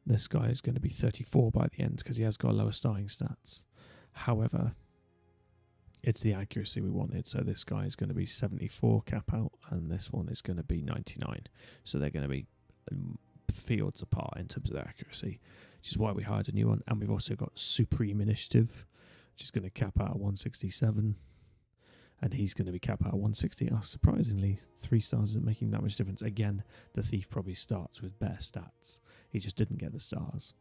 This guy is going to be 34 by the end because he has got lower starting stats. However, it's the accuracy we wanted. So this guy is going to be 74 cap out, and this one is going to be 99. So they're going to be fields apart in terms of their accuracy, which is why we hired a new one. And we've also got Supreme Initiative, which is going to cap out at 167. And he's going to be capped out at 160. Oh, surprisingly, 3 stars isn't making that much difference. Again, the thief probably starts with better stats. He just didn't get the stars.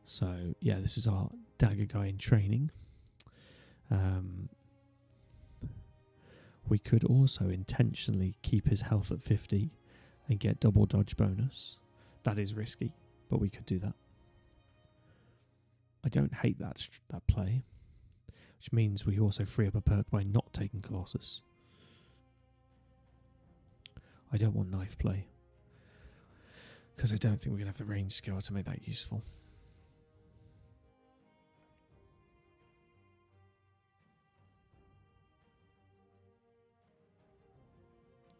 So, yeah, this is our dagger guy in training. We could also intentionally keep his health at 50 and get double dodge bonus. That is risky, but we could do that. I don't hate that play. Which means we also free up a perk by not taking Colossus. I don't want knife play, because I don't think we're going to have the range skill to make that useful.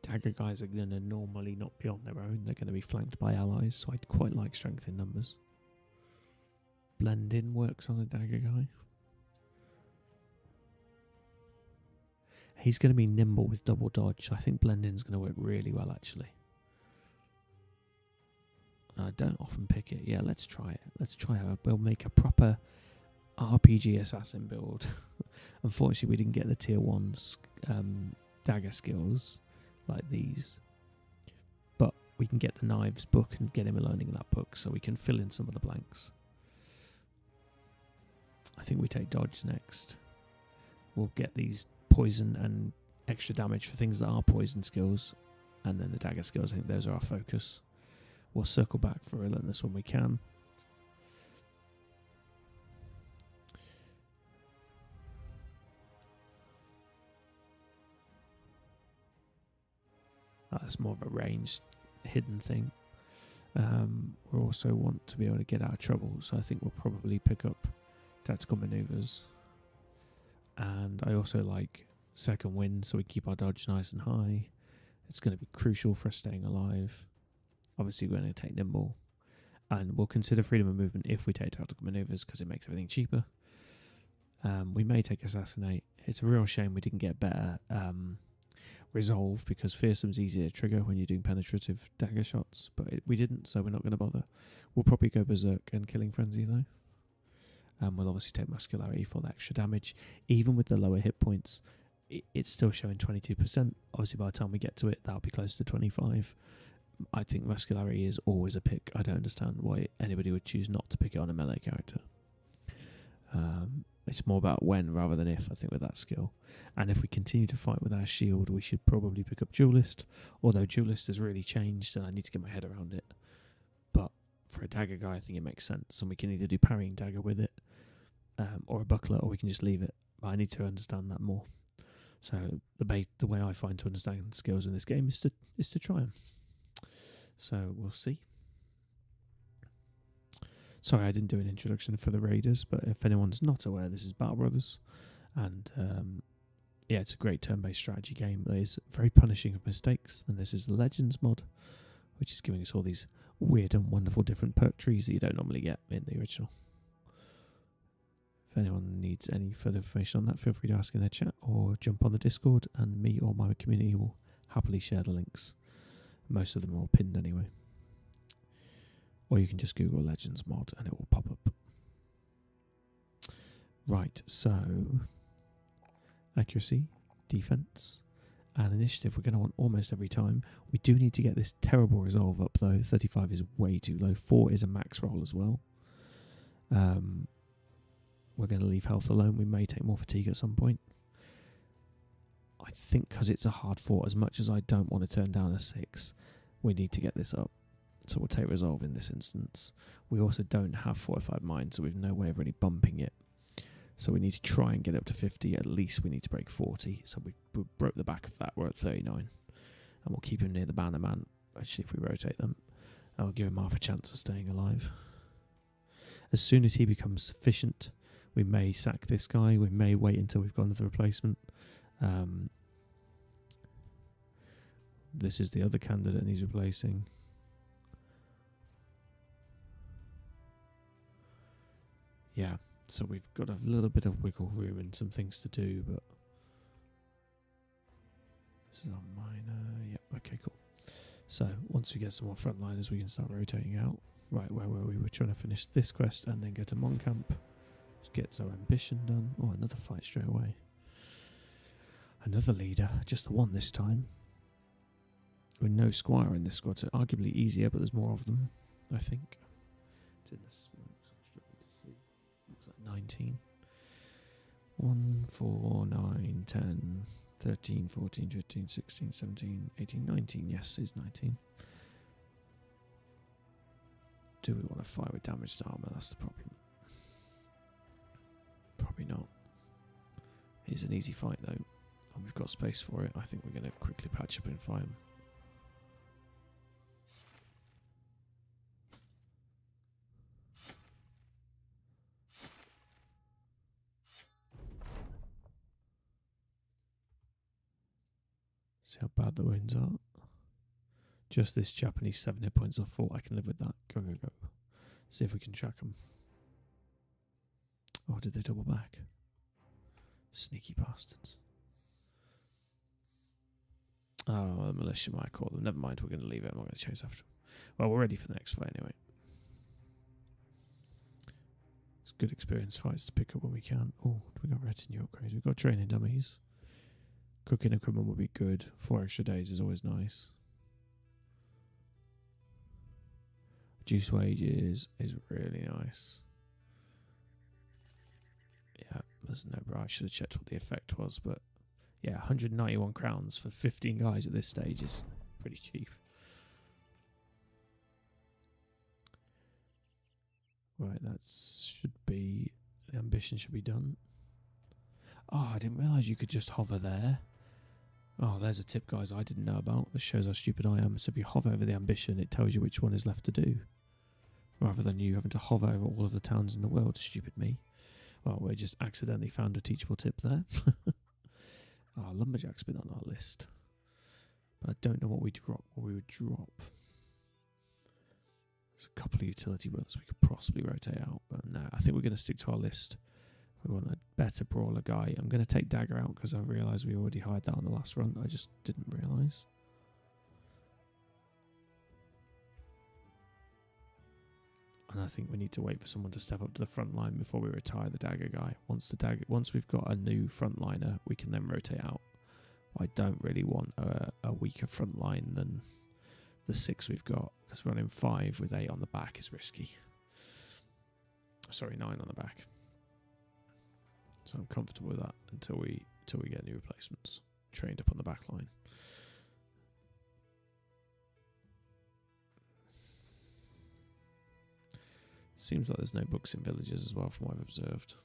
Dagger guys are going to normally not be on their own. They're going to be flanked by allies, so I'd quite like strength in numbers. Blend in works on a dagger guy. He's going to be nimble with double dodge. I think blend in is going to work really well, actually. I don't often pick it. Yeah, let's try it. Let's try it. We'll make a proper RPG assassin build. Unfortunately, we didn't get the tier 1 dagger skills like these. But we can get the knives book and get him learning that book, so we can fill in some of the blanks. I think we take dodge next. We'll get these poison and extra damage for things that are poison skills, and then the dagger skills, I think those are our focus. We'll circle back for relentless when we can. That's more of a ranged hidden thing. We also want to be able to get out of trouble, so I think we'll probably pick up tactical maneuvers. And I also like second wind, so we keep our dodge nice and high. It's going to be crucial for us staying alive. Obviously, we're going to take nimble, and we'll consider freedom of movement if we take tactical maneuvers because it makes everything cheaper. We may take assassinate. It's a real shame we didn't get better resolve, because fearsome's easier to trigger when you're doing penetrative dagger shots, but we didn't, so we're not going to bother. We'll probably go berserk and killing frenzy though. We'll obviously take muscularity for the extra damage. Even with the lower hit points, it's still showing 22%. Obviously by the time we get to it, that'll be close to 25. I think muscularity is always a pick. I don't understand why anybody would choose not to pick it on a melee character. It's more about when rather than if, I think, with that skill. And if we continue to fight with our shield, we should probably pick up Duelist, although Duelist has really changed and I need to get my head around it. But for a dagger guy, I think it makes sense, and we can either do parrying dagger with it, or a buckler, or we can just leave it. But I need to understand that more. So the way I find to understand skills in this game is to try them. So we'll see. Sorry, I didn't do an introduction for the Raiders, but if anyone's not aware, this is Battle Brothers, and yeah, it's a great turn-based strategy game that is very punishing of mistakes, and this is the Legends mod, which is giving us all these weird and wonderful different perk trees that you don't normally get in the original. If anyone needs any further information on that, feel free to ask in their chat or jump on the Discord, and me or my community will happily share the links. Most of them are all pinned anyway. Or you can just Google Legends mod and it will pop up. Right, so accuracy, defense, and initiative we're going to want almost every time. We do need to get this terrible resolve up though. 35 is way too low. 4 is a max roll as well. We're going to leave health alone. We may take more fatigue at some point. I think because it's a hard fought, as much as I don't want to turn down a 6, we need to get this up. So we'll take resolve in this instance. We also don't have fortified mind, so we've no way of really bumping it. So we need to try and get up to 50. At least we need to break 40. So we broke the back of that. We're at 39. And we'll keep him near the banner man, actually, if we rotate them. I'll give him half a chance of staying alive. As soon as he becomes sufficient, we may sack this guy. We may wait until we've gone to the replacement. This is the other candidate and he's replacing. Yeah, so we've got a little bit of wiggle room and some things to do, but this is our minor. Yep, okay, cool. So once we get some more frontliners, we can start rotating out. Right, where were we? We're trying to finish this quest and then go to Moncamp. Gets our ambition done. Oh, another fight straight away. Another leader, just the one this time. With no squire in this squad, so arguably easier, but there's more of them, I think. It's in the smoke, so I'm struggling to see. Looks like 19. 1, 4, 9, 10, 13, 14, 15, 16, 17, 18, 19. Yes, it's 19. Do we want to fight with damaged armour? That's the problem. Probably not. It's an easy fight though, and we've got space for it. I think we're going to quickly patch up and fight him. See how bad the wounds are. Just this Japanese 7 hit points off 4. I can live with that. Go, go, go. See if we can track them. Oh, did they double back? Sneaky bastards. Oh, the militia might call them. Never mind, we're going to leave it. I'm not going to chase after them. Well, we're ready for the next fight anyway. It's good experience fights to pick up when we can. Oh, we got retinue upgrades. We've got training dummies. Cooking equipment would be good. 4 extra days is always nice. Reduced wages is really nice. Yeah, there's no bra. I should have checked what the effect was, but yeah, 191 crowns for 15 guys at this stage is pretty cheap. Right, that should be, the ambition should be done. Oh, I didn't realise you could just hover there. Oh, there's a tip, guys, I didn't know about. This shows how stupid I am. So if you hover over the ambition, it tells you which one is left to do. Rather than you having to hover over all of the towns in the world. Stupid me. Well, we just accidentally found a teachable tip there. Oh, Lumberjack's been on our list. But I don't know what we would drop. There's a couple of utility brothers we could possibly rotate out. But no, I think we're going to stick to our list. We want a better brawler guy. I'm going to take Dagger out because I realised we already hired that on the last run. I just didn't realise. And I think we need to wait for someone to step up to the front line before we retire the Dagger guy. Once we've got a new frontliner, we can then rotate out. I don't really want a weaker front line than the 6 we've got, because running 5 with 8 on the back is risky. Sorry, 9 on the back. So I'm comfortable with that until we get new replacements trained up on the back line. Seems like there's no books in villages as well, from what I've observed.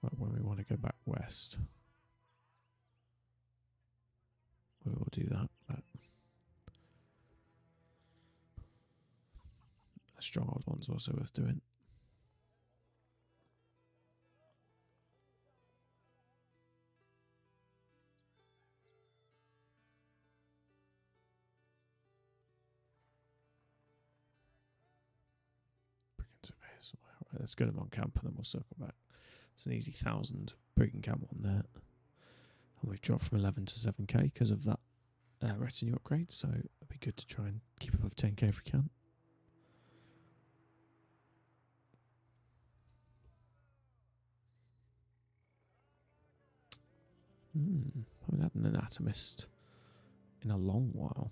But when we want to go back west, we will do that. But a stronghold one's also worth doing. Right, let's get them on camp and then we'll circle back. It's an easy 1,000 brigand camp on there. And we've dropped from 11 to 7k because of that retinue upgrade, so it'd be good to try and keep above 10k if we can. I haven't had an anatomist in a long while.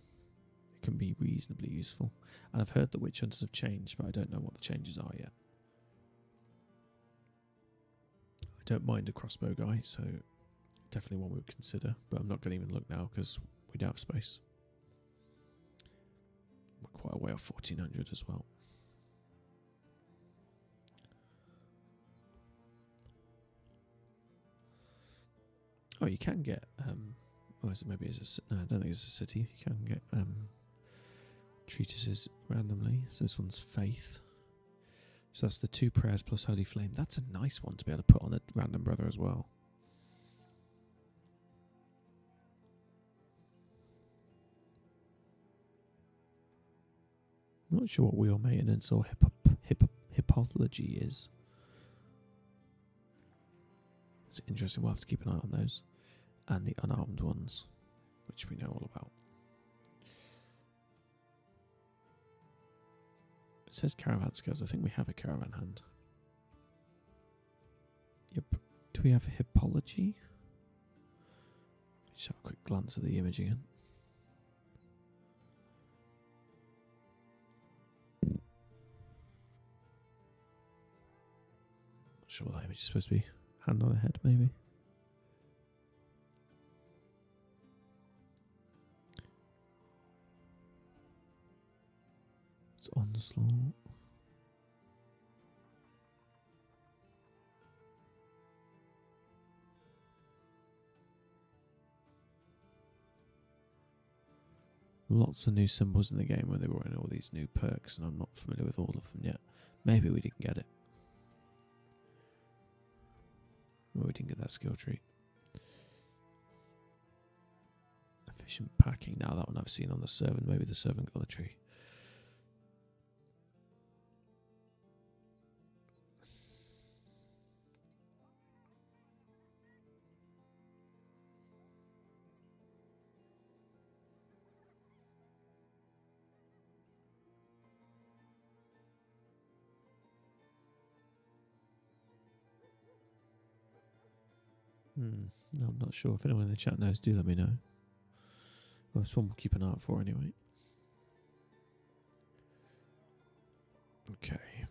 It can be reasonably useful. And I've heard that witch hunters have changed, but I don't know what the changes are yet. I don't mind a crossbow guy, so definitely one we would consider, but I'm not going to even look now because we don't have space. We're quite a way off 1400 as well. Oh, you can get, oh, is it maybe it's a, no, I don't think it's a city. You can get treatises randomly. So this one's Faith. So that's the 2 prayers plus Holy Flame. That's a nice one to be able to put on a random brother as well. I'm not sure what wheel maintenance or hippology is. It's interesting, we'll have to keep an eye on those. And the unarmed ones, which we know all about. It says caravan skills. I think we have a caravan hand. Yep. Do we have hippology? Just have a quick glance at the image again. Not sure what that image is supposed to be. Hand on a head, maybe. It's onslaught. Lots of new symbols in the game where they were in all these new perks, and I'm not familiar with all of them yet. Maybe we didn't get it. We didn't get that skill tree. Efficient packing. Now that one I've seen on the servant. Maybe the servant got the tree. No, I'm not sure. If anyone in the chat knows, do let me know. Well, it's one we'll keep an eye out for anyway. Okay.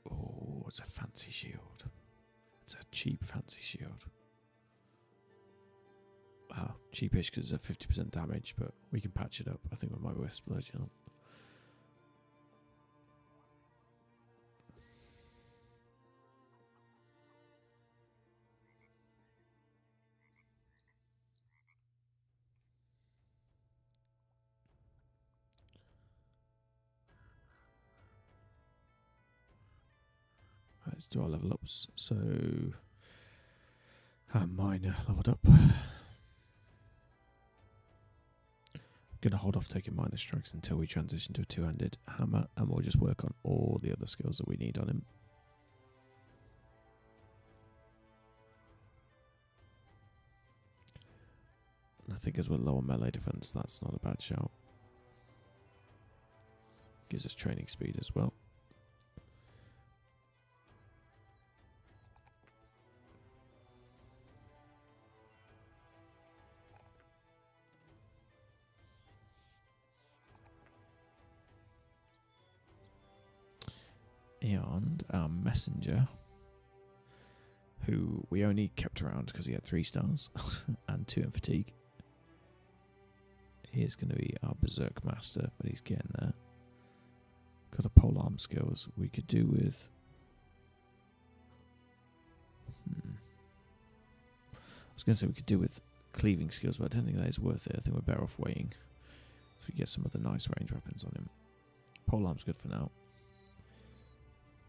Oh, it's a fancy shield. It's a cheap fancy shield. Wow, cheapish because it's a 50% damage, but we can patch it up. I think we might be worth splurging on. Let's do our level ups. So, mine leveled up. Gonna hold off taking minor strikes until we transition to a two-handed hammer, and we'll just work on all the other skills that we need on him. And I think as we're low on melee defense, that's not a bad shout. Gives us training speed as well. And our messenger, who we only kept around because he had 3 stars and 2 in fatigue. He is going to be our berserk master, but he's getting there. Got a pole arm skills we could do with. I was going to say we could do with cleaving skills, but I don't think that is worth it. I think we're better off waiting if we get some of the nice range weapons on him. Pole arm's good for now.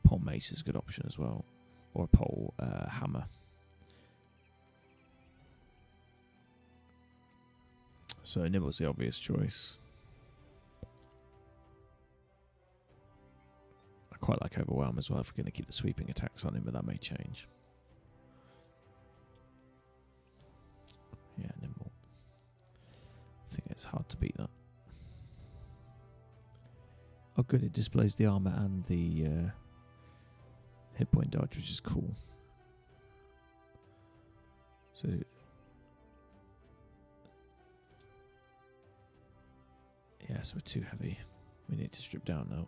Pole mace is a good option as well, or a pole hammer. So Nimble's the obvious choice. I quite like Overwhelm as well if we're going to keep the sweeping attacks on him, but that may change. Yeah, Nimble. I think it's hard to beat that. Oh good, it displays the armor and the hit point dodge, which is cool. So yeah, so we're too heavy. We need to strip down now.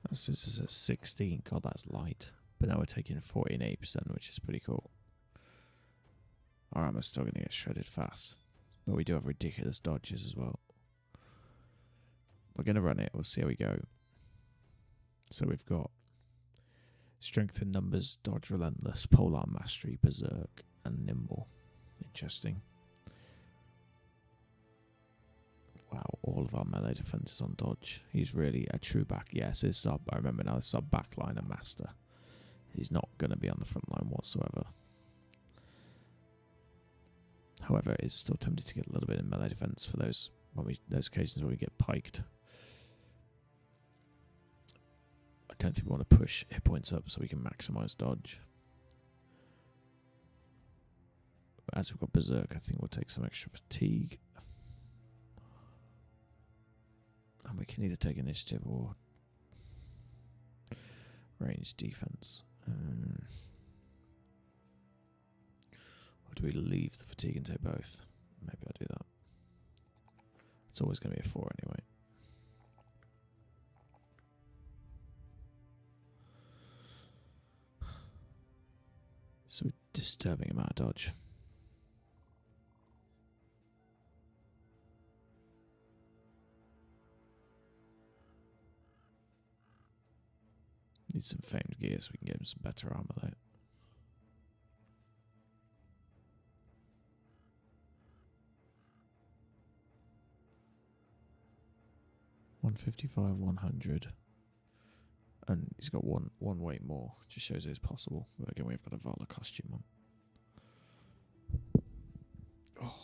This is a 16. God, that's light. But now we're taking 48%, which is pretty cool. Our armor's still going to get shredded fast. But we do have ridiculous dodges as well. We're going to run it. We'll see how we go. So we've got strength in numbers, dodge relentless, polearm mastery, berserk, and nimble. Interesting. Wow, all of our melee defense is on dodge. He's really a true back. Yes, his sub. I remember now, his sub backliner master. He's not going to be on the front line whatsoever. However, it's still tempted to get a little bit in melee defense for those occasions where we get piked. I don't think we want to push hit points up so we can maximize dodge. As we've got berserk, I think we'll take some extra fatigue. And we can either take initiative or range defense. Or do we leave the fatigue and take both? Maybe I'll do that. It's always going to be a 4 anyway. So a disturbing amount of dodge. Need some famed gear so we can get him some better armor though. $155, 100. And he's got one weight more. Just shows it's possible. But again, we've got a Vala costume on. Oh.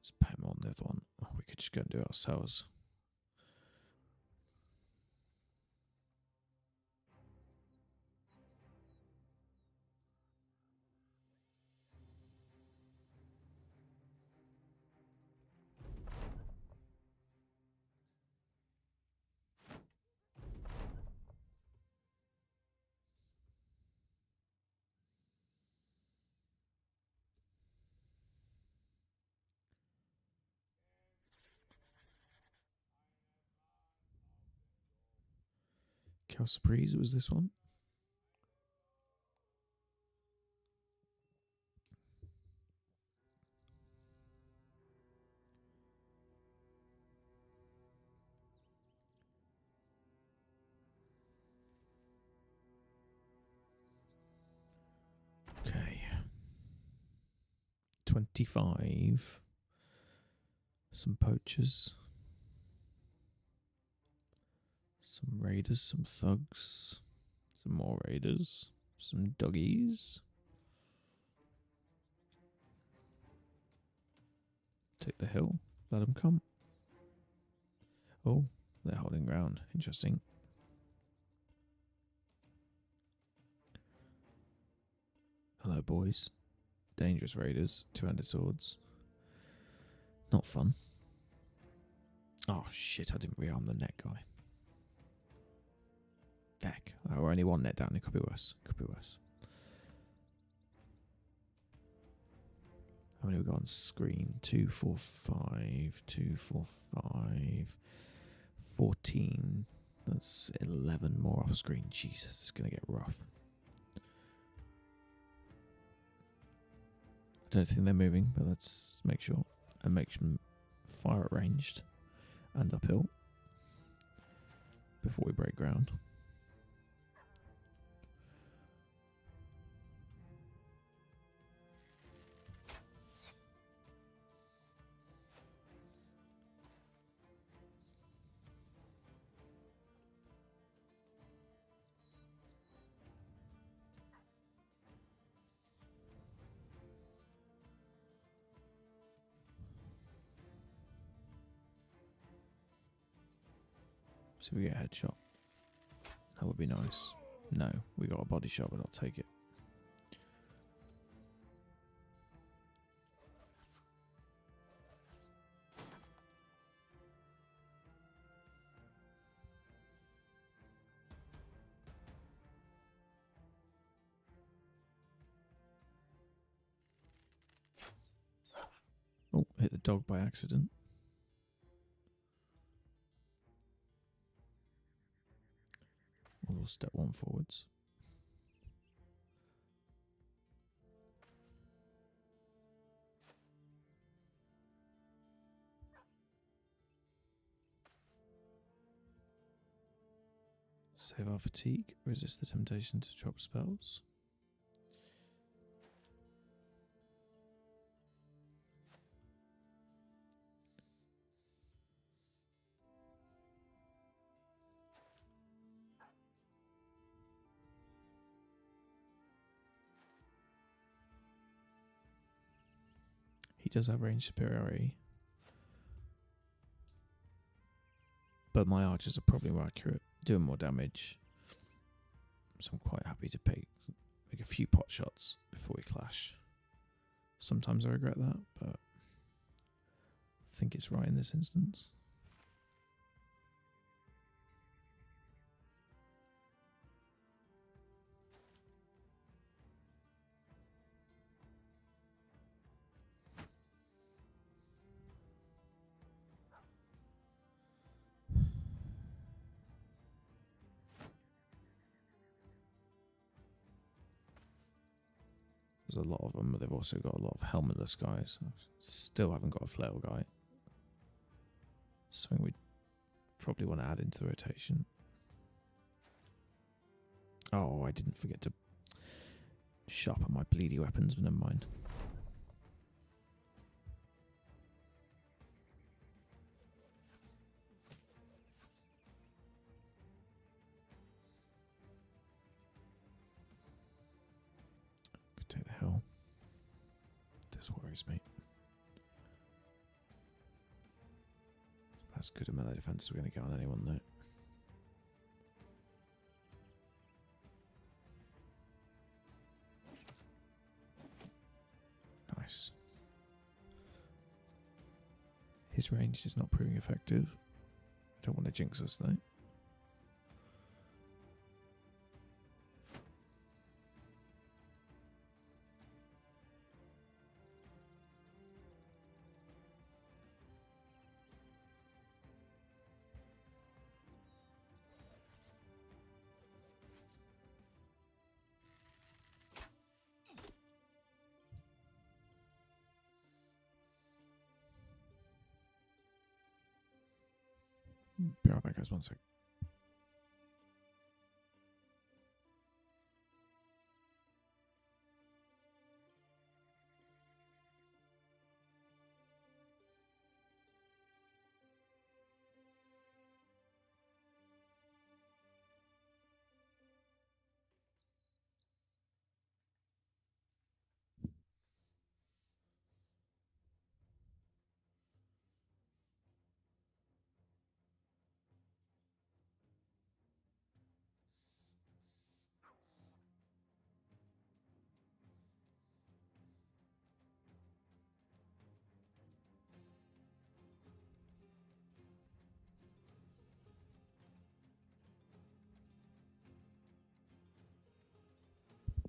Let's pay him on the other one. Oh, we could just go and do it ourselves. Cal Surprise was this one. Okay. 25. Some poachers. Some raiders, some thugs. Some more raiders. Some doggies. Take the hill. Let them come. Oh, they're holding ground. Interesting. Hello, boys. Dangerous raiders. Two-handed swords. Not fun. Oh, shit. I didn't rearm the net guy. Heck. We're only one net down. It could be worse. Could be worse. How many we got on screen? 2, 4, 5. 2, 4, 5. 14. That's 11 more off screen. Jesus, it's going to get rough. I don't think they're moving, but let's make sure. And make sure fire at ranged and uphill before we break ground. See if we get a headshot. That would be nice. No, we got a body shot, but I'll take it. Oh, hit the dog by accident. We'll step one forwards. Save our fatigue. Resist the temptation to drop spells. He does have range superiority. But my archers are probably more accurate, doing more damage. So I'm quite happy to make a few pot shots before we clash. Sometimes I regret that, but I think it's right in this instance. There's a lot of them, but they've also got a lot of helmetless guys. Still haven't got a flail guy. Something we probably want to add into the rotation. Oh, I didn't forget to sharpen my bleedy weapons, but never mind. Could take the hill. This worries me. as good a melee defense as we're going to get on anyone, though. Nice. His range is not proving effective. I don't want to jinx us, though. Be right back, guys. One sec.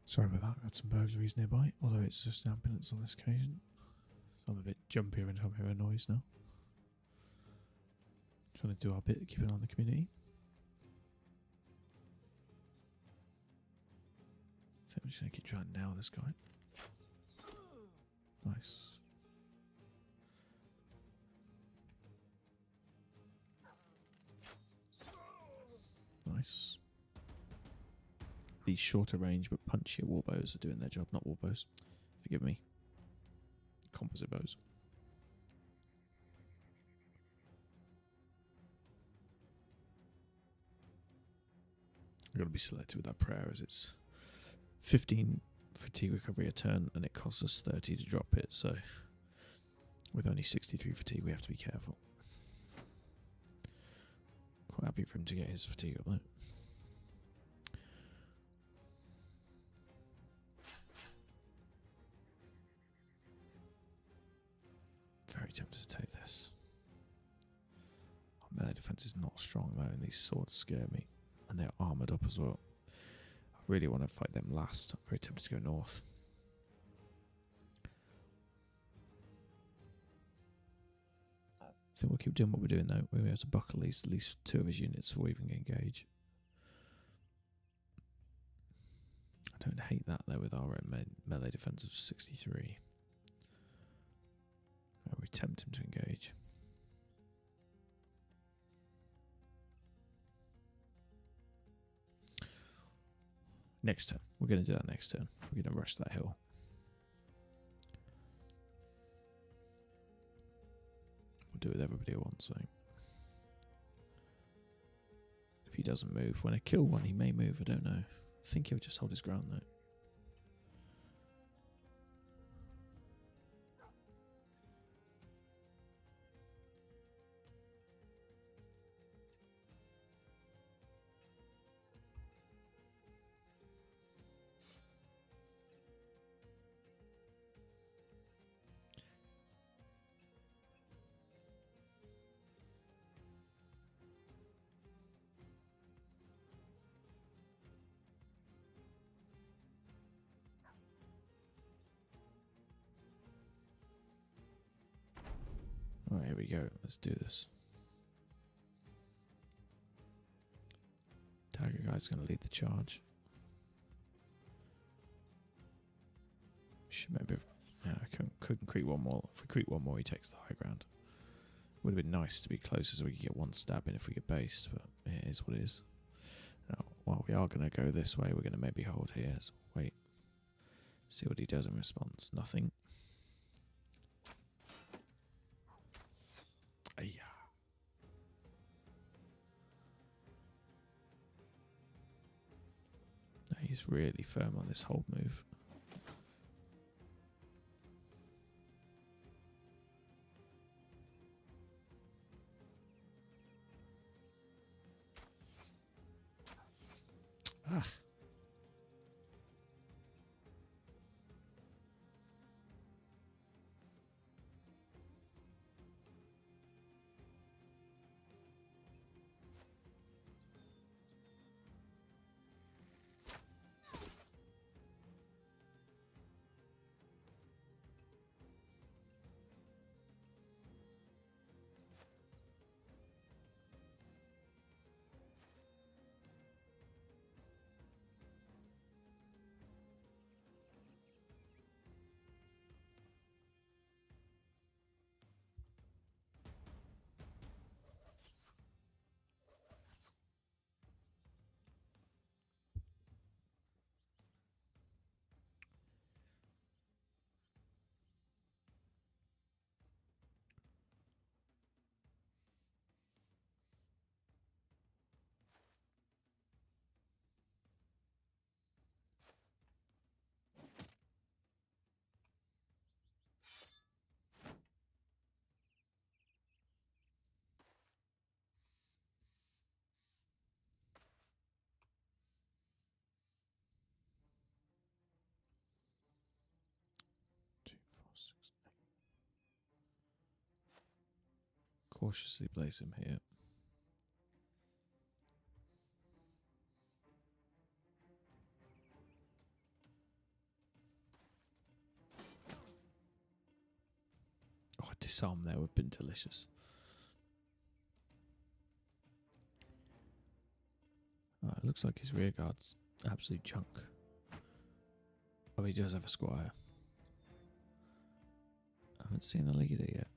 Sorry about that. Got some burglaries nearby, although it's just an ambulance on this occasion. So I'm a bit jumpier and I hear a noise now. Trying to do our bit, keep an eye on the community. I think I'm just going to keep trying to nail this guy. Nice. Nice. These shorter range but punchier warbows are doing their job, not warbows. Forgive me. Composite bows. I've got to be selective with that prayer as it's 15 fatigue recovery a turn and it costs us 30 to drop it, so with only 63 fatigue we have to be careful. Quite happy for him to get his fatigue up though. Very tempted to take this. Our melee defense is not strong though, and these swords scare me. And they're armoured up as well. I really want to fight them last. I'm very tempted to go north. I think we'll keep doing what we're doing though. We'll be able to buckle at least 2 of his units before we even engage. I don't hate that though with our melee defense of 63. We tempt him to engage. Next turn. We're going to do that next turn. We're going to rush that hill. We'll do it with everybody at once, so. If he doesn't move, when I kill one, he may move. I don't know. I think he'll just hold his ground, though. Alright, here we go. Let's do this. Tiger guy's going to lead the charge. Should maybe have, yeah, I couldn't creep one more. If we creep one more, he takes the high ground. Would have been nice to be closer so we could get one stab in if we get based, but it is what it is. Now, while we are going to go this way, we're going to maybe hold here. So wait. See what he does in response. Nothing. Yeah. He's really firm on this hold move. Ah. Cautiously place him here. Oh, a disarm there would have been delicious. It looks like his rear guard's absolute junk. Oh, he does have a squire. I haven't seen a leader yet.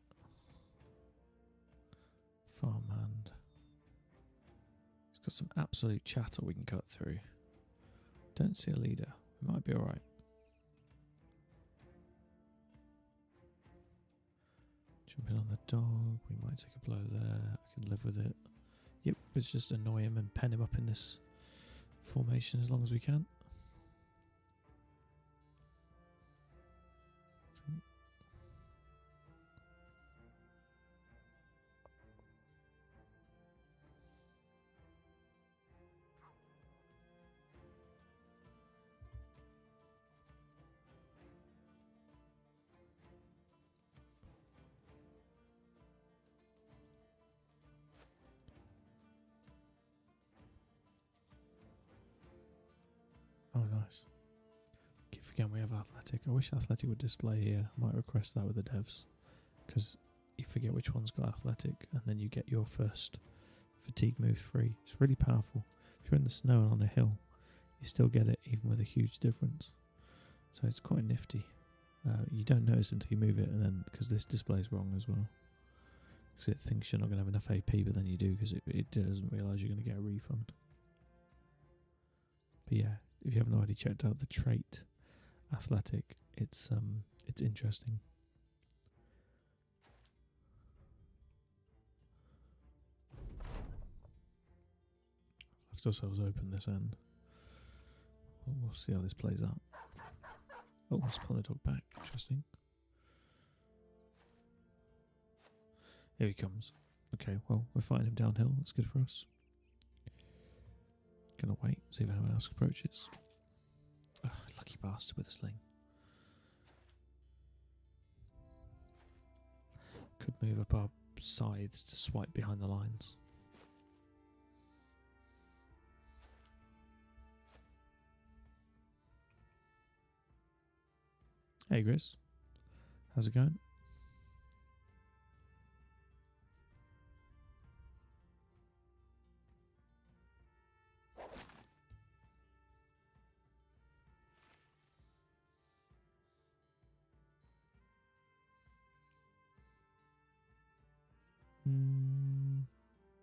Farmhand. He's got some absolute chatter we can cut through. Don't see a leader. We might be alright. Jumping on the dog. We might take a blow there. I can live with it. Yep, let's just annoy him and pen him up in this formation as long as we can. Oh, nice. Keep forgetting we have athletic. I wish athletic would display here. I might request that with the devs. Because you forget which one's got athletic and then you get your first fatigue move free. It's really powerful. If you're in the snow and on a hill, you still get it even with a huge difference. So it's quite nifty. You don't notice until you move it, and then because this display's wrong as well. Because it thinks you're not going to have enough AP, but then you do because it doesn't realise you're going to get a refund. But yeah, if you haven't already checked out the trait athletic, it's interesting. Left ourselves open this end. We'll see how this plays out. Oh, let's pull the dog back. Interesting. Here he comes. Okay, well, we're fighting him downhill. That's good for us. Gonna wait, see if anyone else approaches. Ugh, lucky bastard with a sling. Could move up our sides to swipe behind the lines. Hey, Chris. How's it going?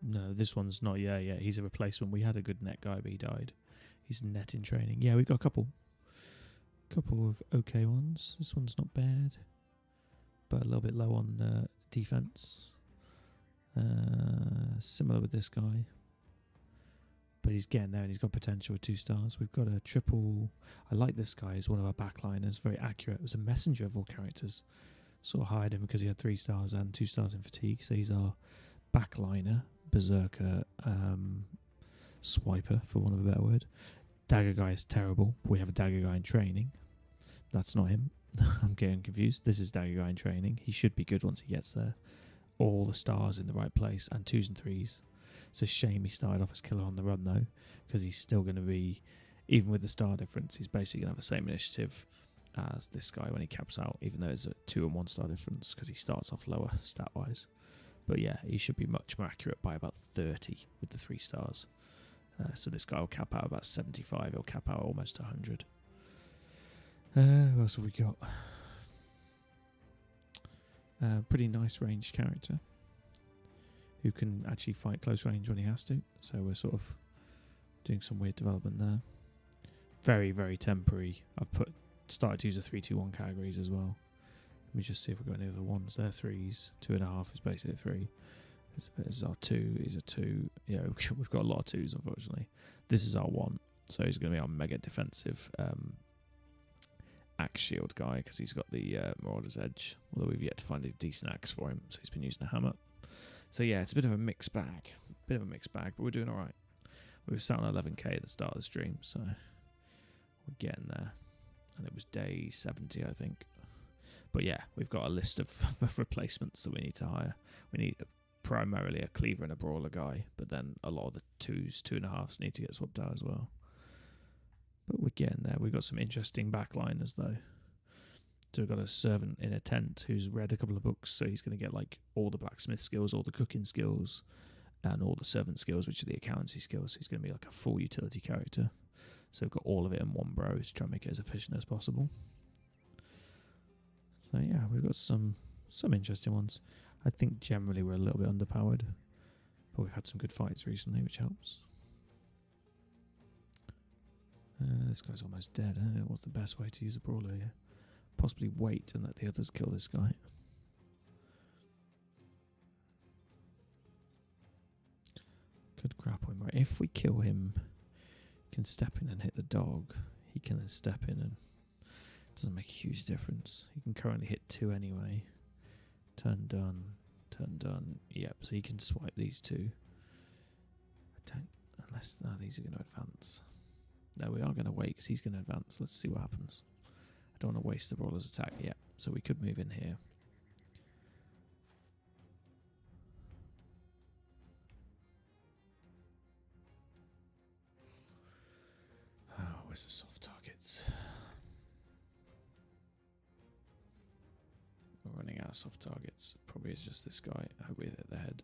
No, this one's not. Yeah, he's a replacement. We had a good net guy, but he died. He's net in training. Yeah, we've got a couple of okay ones. This one's not bad, but a little bit low on defense. Similar with this guy, but he's getting there and he's got potential with 2 stars. We've got a triple. I like this guy. He's one of our backliners. Very accurate. It was a messenger of all characters. Sort of hired him because he had 3 stars and 2 stars in fatigue. So he's our backliner, berserker, swiper, for want of a better word. Dagger guy is terrible. We have a dagger guy in training. That's not him. I'm getting confused. This is dagger guy in training. He should be good once he gets there. All the stars in the right place and 2s and 3s. It's a shame he started off as killer on the run though, because he's still going to be, even with the star difference, he's basically going to have the same initiative as this guy when he caps out, even though it's a 2 and 1 star difference because he starts off lower stat wise. But yeah, he should be much more accurate by about 30 with the 3 stars. So this guy will cap out about 75. He'll cap out almost 100. What else have we got? Pretty nice ranged character who can actually fight close range when he has to. So we're sort of doing some weird development there. Very, very temporary. I've started to use the 3-2-1 categories as well. Let me just see if we've got any other ones. They're 3s. 2.5 is basically a 3. This is our 2. Is a 2. Yeah, we've got a lot of 2s, unfortunately. This is our 1. So he's going to be our mega defensive axe shield guy because he's got the Marauder's Edge. Although we've yet to find a decent axe for him. So he's been using a hammer. So yeah, it's a bit of a mixed bag. But we're doing alright. We were sat on 11k at the start of the stream, so we're getting there. And it was day 70, I think. But yeah, we've got a list of replacements that we need to hire. We need primarily a cleaver and a brawler guy, but then a lot of the 2s, 2.5s need to get swapped out as well. But we're getting there. We've got some interesting backliners though. So we've got a servant in a tent who's read a couple of books, so he's going to get like all the blacksmith skills, all the cooking skills, and all the servant skills, which are the accountancy skills. So he's going to be like a full utility character. So we've got all of it in one bro to try and make it as efficient as possible. So yeah, we've got some interesting ones. I think generally we're a little bit underpowered, but we've had some good fights recently, which helps. This guy's almost dead. What's the best way to use a brawler here? Possibly wait and let the others kill this guy. Could grapple him. Right, if we kill him, he can step in and hit the dog. He can then step in and it doesn't make a huge difference. He can currently hit 2 anyway. Turn done. Yep, so he can swipe these 2. Unless these are going to advance. No, we are going to wait because he's going to advance. Let's see what happens. I don't want to waste the brawler's attack yet, so we could move in here. Oh, where's the soft targets? We're running out of soft targets. Probably is just this guy. I hope we hit the head.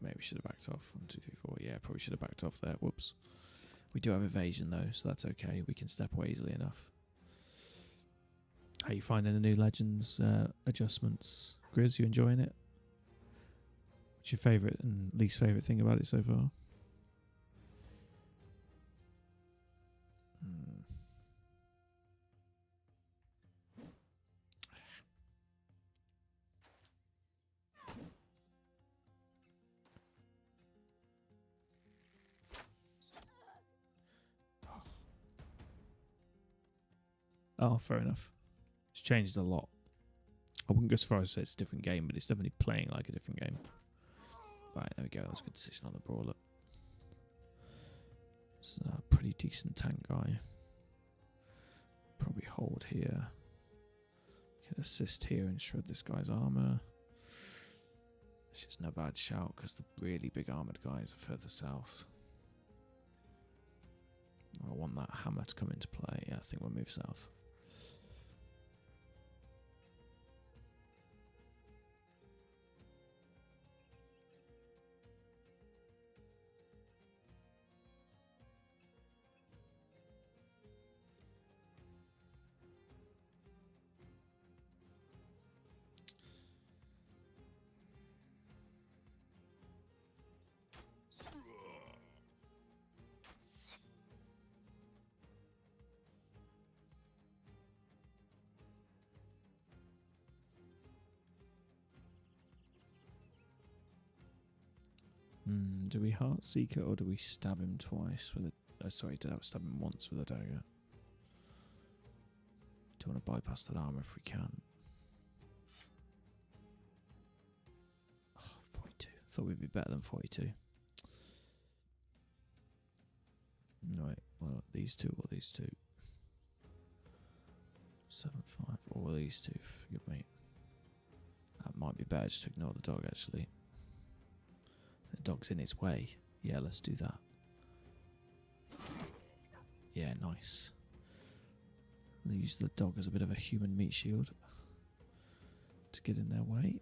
Maybe we should have backed off. 1, 2, 3, 4. Yeah, probably should have backed off there. Whoops. We do have evasion though, so that's okay. We can step away easily enough. How you finding the new Legends adjustments? Grizz, you enjoying it? What's your favourite and least favourite thing about it so far? Oh, fair enough. It's changed a lot. I wouldn't go as far as say it's a different game, but it's definitely playing like a different game. Right, there we go. That was a good decision on the brawler. It's a pretty decent tank guy. Probably hold here. Can assist here and shred this guy's armor. It's just no bad shout because the really big armored guys are further south. I want that hammer to come into play. Yeah, I think we'll move south. Do we Heart Seeker or do we stab him twice with a... sorry, stab him once with a dagger. Do you want to bypass that armor if we can? Oh, 42. Thought we'd be better than 42. Right, well, these two or these two. 7-5 or these two, forgive me. That might be better just to ignore the dog, actually. The dog's in its way. Yeah, let's do that. Yeah, nice. Use the dog as a bit of a human meat shield to get in their way.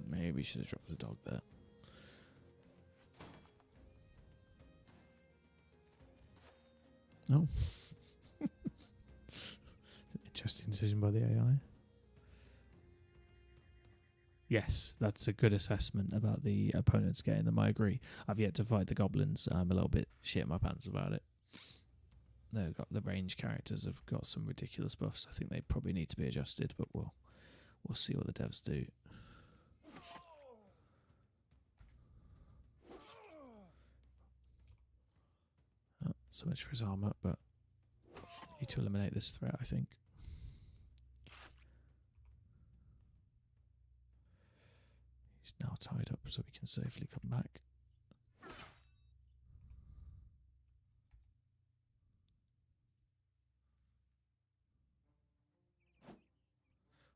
Maybe we should have dropped the dog there. No. Interesting decision by the AI. Yes, that's a good assessment about the opponents getting them. I agree. I've yet to fight the goblins. I'm a little bit shit in my pants about it. They've got the range characters have got some ridiculous buffs. I think they probably need to be adjusted, but we'll see what the devs do. Oh, so much for his armor, but need to eliminate this threat, I think. He's now tied up, so we can safely come back.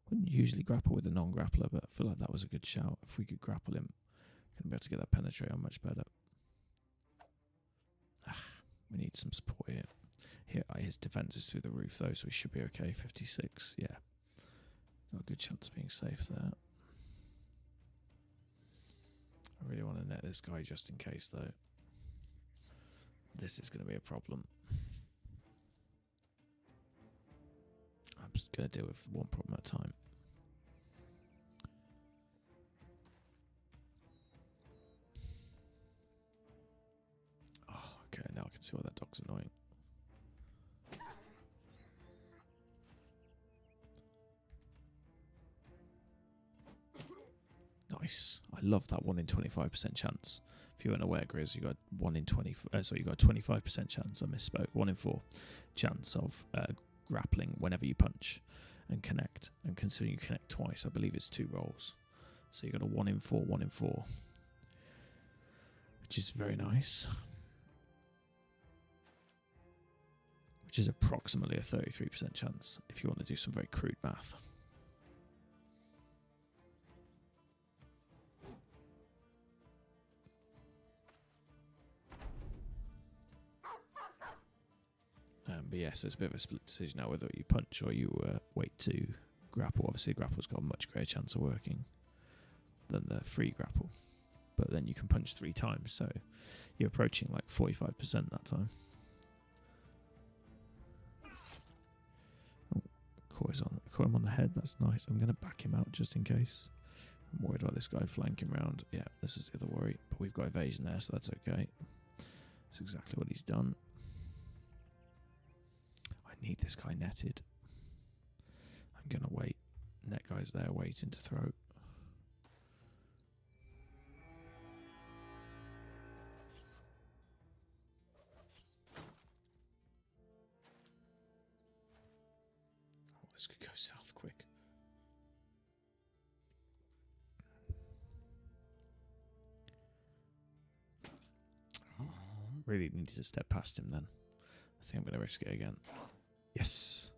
Wouldn't usually grapple with a non-grappler, but I feel like that was a good shout. If we could grapple him, we're going to be able to get that penetrate on much better. We need some support here. His defense is through the roof, though, so we should be okay. 56, yeah. Got a good chance of being safe there. I really want to net this guy just in case, though. This is going to be a problem. I'm just going to deal with one problem at a time. Oh, okay, now I can see why that dog's annoying. Nice. I love that 1 in 25% chance. If you weren't aware, Grizz, you got 1 in 20. So you got a 25% chance. I misspoke. 1 in 4 chance of grappling whenever you punch and connect. And considering you connect twice, I believe it's 2 rolls. So you got a 1 in 4, 1 in 4, which is very nice. Which is approximately a 33% chance if you want to do some very crude math. But yes, it's a bit of a split decision now whether you punch or you wait to grapple. Obviously, grapple's got a much greater chance of working than the free grapple. But then you can punch 3 times, so you're approaching like 45% that time. Oh, caught him on the head, that's nice. I'm going to back him out just in case. I'm worried about this guy flanking round. Yeah, this is the other worry. But we've got evasion there, so that's okay. That's exactly what he's done. Need this guy netted. I'm going to wait. Net guy's there waiting to throw. Oh, this could go south quick. Oh, really needed to step past him then. I think I'm going to risk it again. Yes.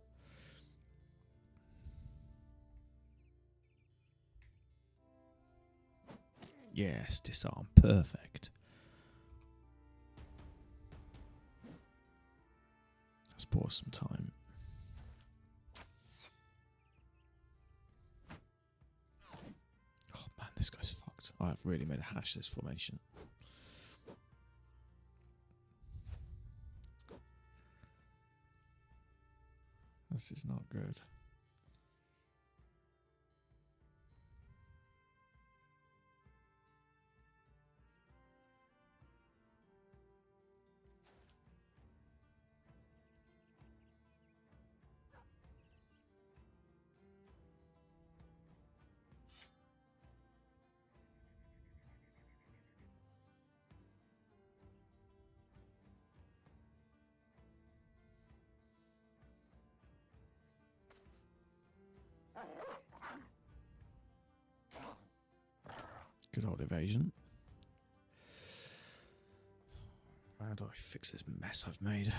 Yes, disarm. Perfect. Let's pause some time. Oh man, this guy's fucked. I've really made a hash this formation. This is not good. Good old evasion. How do I fix this mess I've made?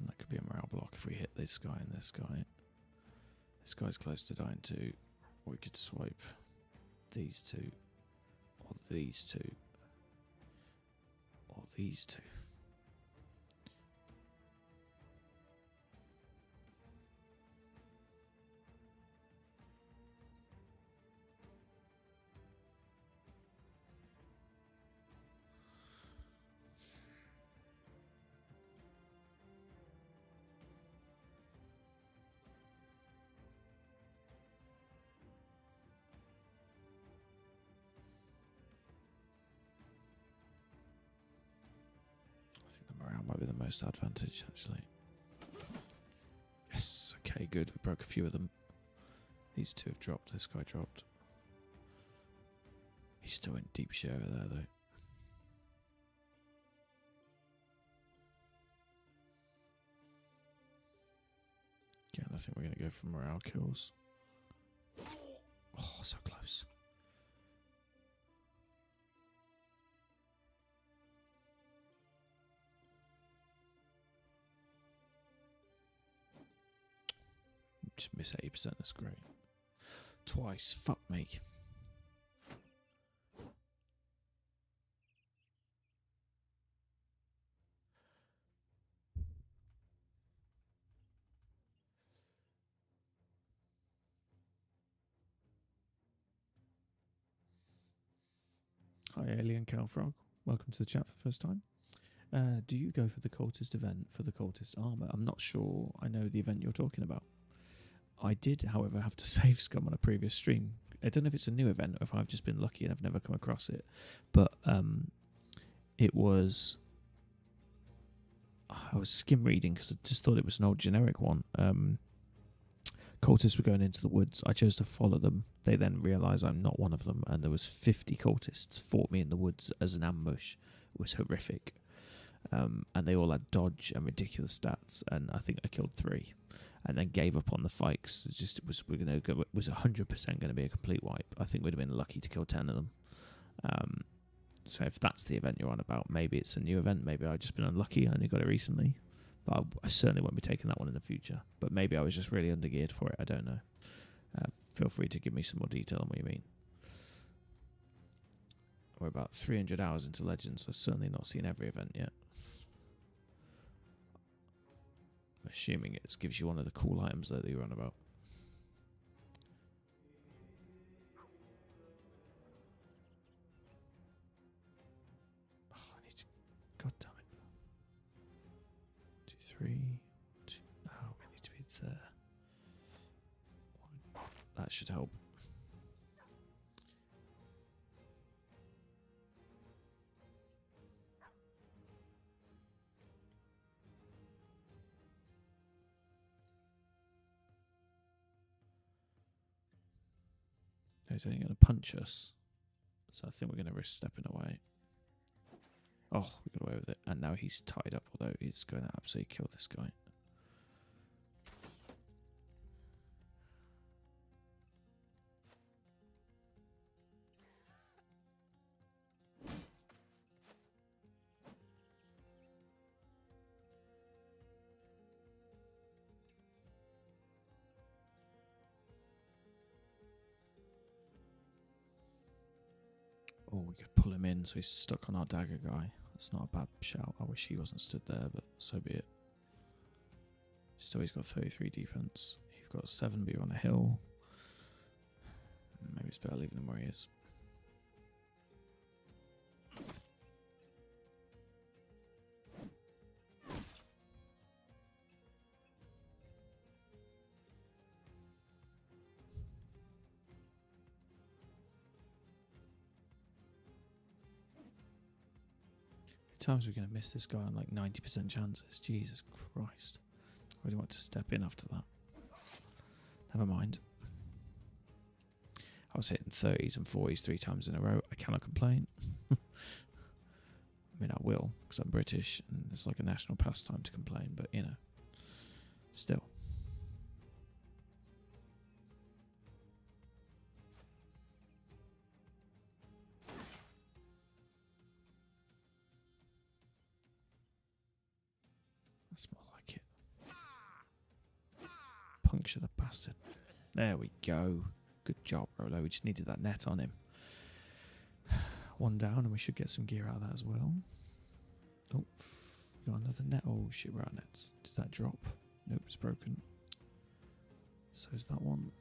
That could be a morale block if we hit this guy and this guy. This guy's close to dying too. Or we could swipe these two. Or these two. Or these two. I think the morale might be the most advantage, actually. Yes, okay, good. We broke a few of them. These two have dropped. This guy dropped. He's still in deep shit over there, though. Again, I think we're going to go for morale kills. Oh, so close. Just miss 80%, that's great. Twice, fuck me. Hi, Alien Calfrog. Welcome to the chat for the first time. Do you go for the cultist event for the cultist armor? I'm not sure I know the event you're talking about. I did, however, have to save scum on a previous stream. I don't know if it's a new event or if I've just been lucky and I've never come across it. But it was... I was skim reading because I just thought it was an old generic one. Cultists were going into the woods. I chose to follow them. They then realised I'm not one of them, and there was 50 cultists fought me in the woods as an ambush. It was horrific. And they all had dodge and ridiculous stats, and I think I killed 3. And then gave up on the fight because it was 100% going to be a complete wipe. I think we'd have been lucky to kill 10 of them. So if that's the event you're on about, maybe it's a new event. Maybe I've just been unlucky. I only got it recently. But I certainly won't be taking that one in the future. But maybe I was just really undergeared for it. I don't know. Feel free to give me some more detail on what you mean. We're about 300 hours into Legends. I've certainly not seen every event yet. I'm assuming it gives you one of the cool items that you're on about. Oh, I need to... God damn it. 2, 3... 2... Oh, we need to be there. That should help. He's only going to punch us. So I think we're going to risk stepping away. Oh, we got away with it. And now he's tied up, although he's going to absolutely kill this guy. Oh, we could pull him in so he's stuck on our dagger guy. That's not a bad shout. I wish he wasn't stood there, but so be it. Still, he's got 33 defense. You've got 7, but you're on a hill. Maybe it's better leaving him where he is. Times we're going to miss this guy on like 90% chances. Jesus Christ. I really want to step in after that. Never mind. I was hitting 30s and 40s 3 times in a row. I cannot complain. I mean, I will, because I'm British and it's like a national pastime to complain, but you know, still. That's more like it. Puncture the bastard. There we go. Good job, Rolo. We just needed that net on him. One down, and we should get some gear out of that as well. Oh, we got another net. Oh shit, we're out of nets. Did that drop? Nope, it's broken. So is that one?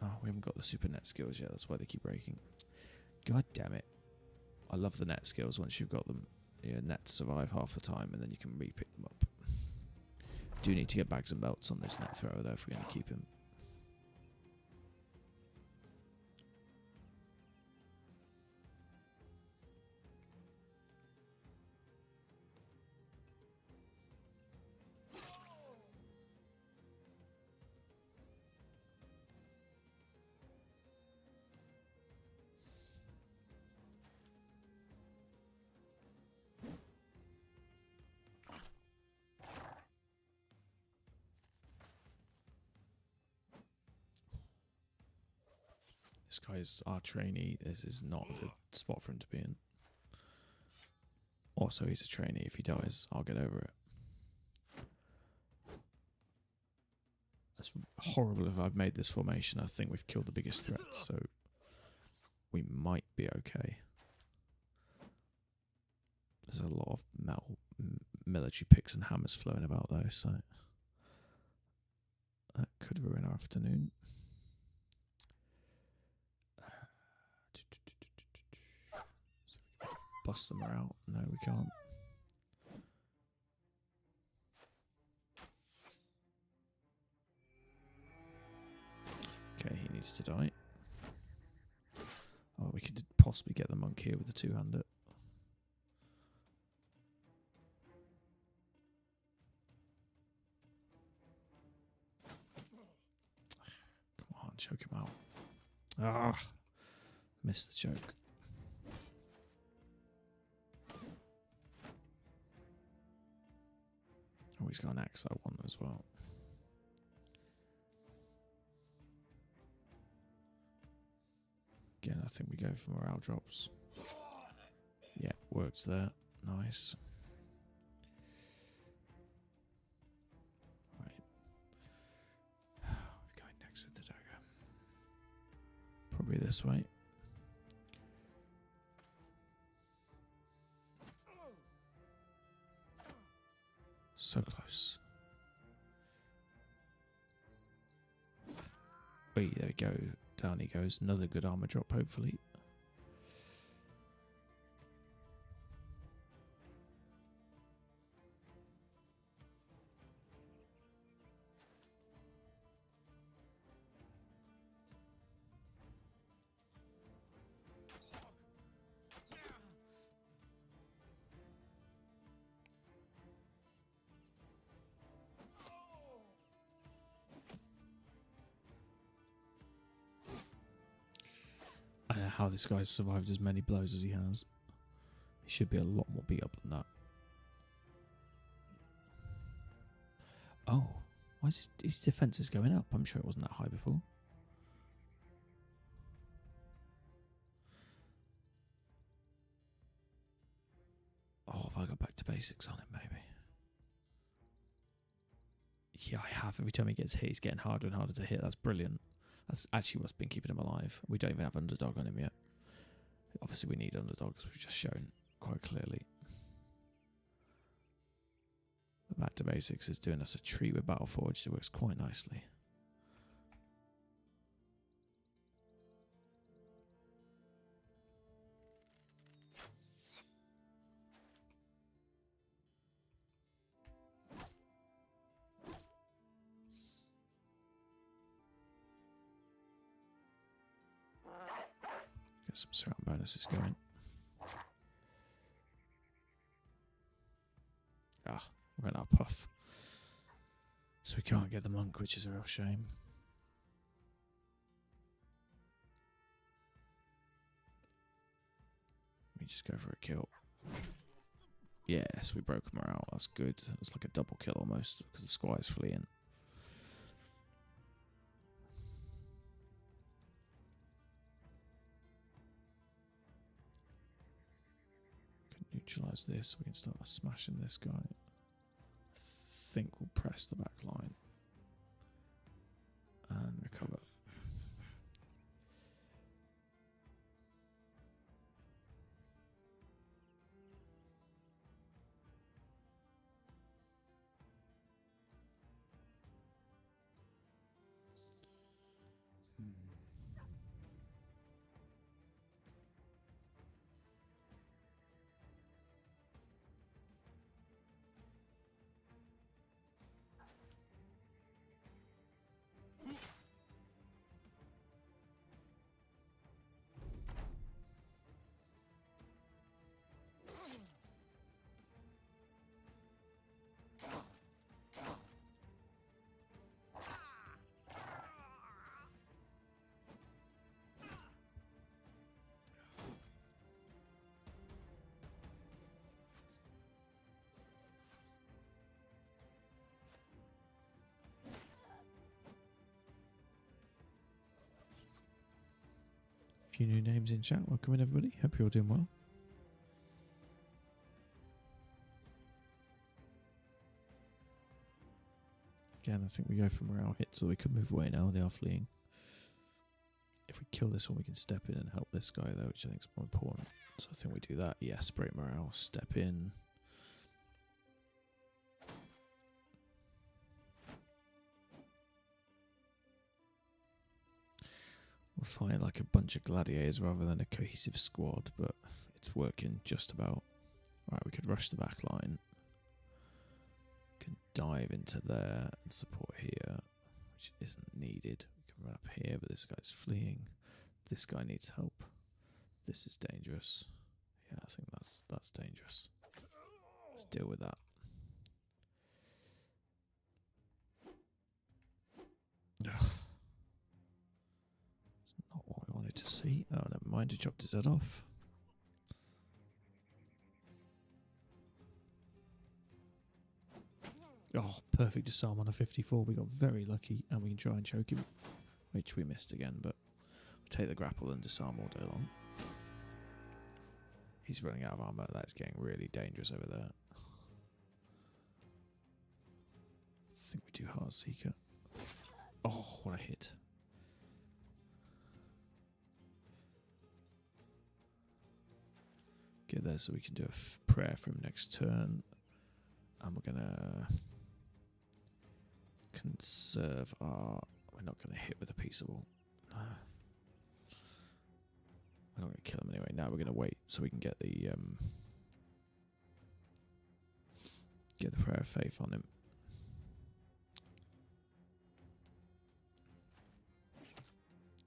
Oh, we haven't got the super net skills yet. That's why they keep breaking. God damn it. I love the net skills once you've got them. Yeah, nets survive half the time and then you can re-pick them up. Do need to get bags and belts on this net thrower though if we're going to keep him. This guy's our trainee. This is not a good spot for him to be in. Also, he's a trainee. If he dies, I'll get over it. That's horrible if I've made this formation. I think we've killed the biggest threat, so we might be okay. There's a lot of military picks and hammers flowing about though, so that could ruin our afternoon. Bust them out. No, we can't. Okay, he needs to die. Oh, we could possibly get the monk here with the two-hander. Come on, choke him out. Ah, missed the choke. Oh, he's got an axe I want as well. Again, I think we go for morale drops. Yeah, works there. Nice. Right. We're going next with the dagger. Probably this way. So close. Wait, there we go. Down he goes. Another good armor drop, hopefully. I don't know how this guy's survived as many blows as he has. He should be a lot more beat up than that. Oh, why is his defenses going up? I'm sure it wasn't that high before. Oh, have I got back to basics on him, maybe? Yeah, I have. Every time he gets hit, he's getting harder and harder to hit. That's brilliant. That's actually what's been keeping him alive. We don't even have underdog on him yet. Obviously, we need underdog, as we've just shown quite clearly. But back to basics is doing us a treat with Battleforged. It works quite nicely. Get some surround bonuses going. Ah, we went out puff. So we can't get the monk, which is a real shame. We just go for a kill. Yes, we broke morale. That's good. It's like a double kill almost, because the squire's fleeing. Neutralize this. We can start smashing this guy. think we'll press the back line and recover. Few new names in chat. Welcome in, everybody. Hope you're all doing well. Again, I think we go for morale hit, so we could move away now. They are fleeing. If we kill this one, we can step in and help this guy, though, which I think is more important. So I think we do that. Yes, break morale. Step in. We'll fight like a bunch of gladiators rather than a cohesive squad, but it's working just about. Right, we could rush the back line. Can dive into there and support here, which isn't needed. We can run up here, but this guy's fleeing. This guy needs help. This is dangerous. Yeah, I think that's dangerous. Let's deal with that. Ugh. Not what I wanted to see. Oh, never mind. He chopped his head off. Oh, perfect disarm on a 54. We got very lucky, and we can try and choke him, which we missed again, but we'll take the grapple and disarm all day long. He's running out of armor. That's getting really dangerous over there. I think we do Heart Seeker. Oh, what a hit. Get there so we can do a prayer for him next turn. And we're going to conserve our... We're not going to hit with a peaceable. We're not going to kill him anyway. Now we're going to wait so we can get the prayer of faith on him.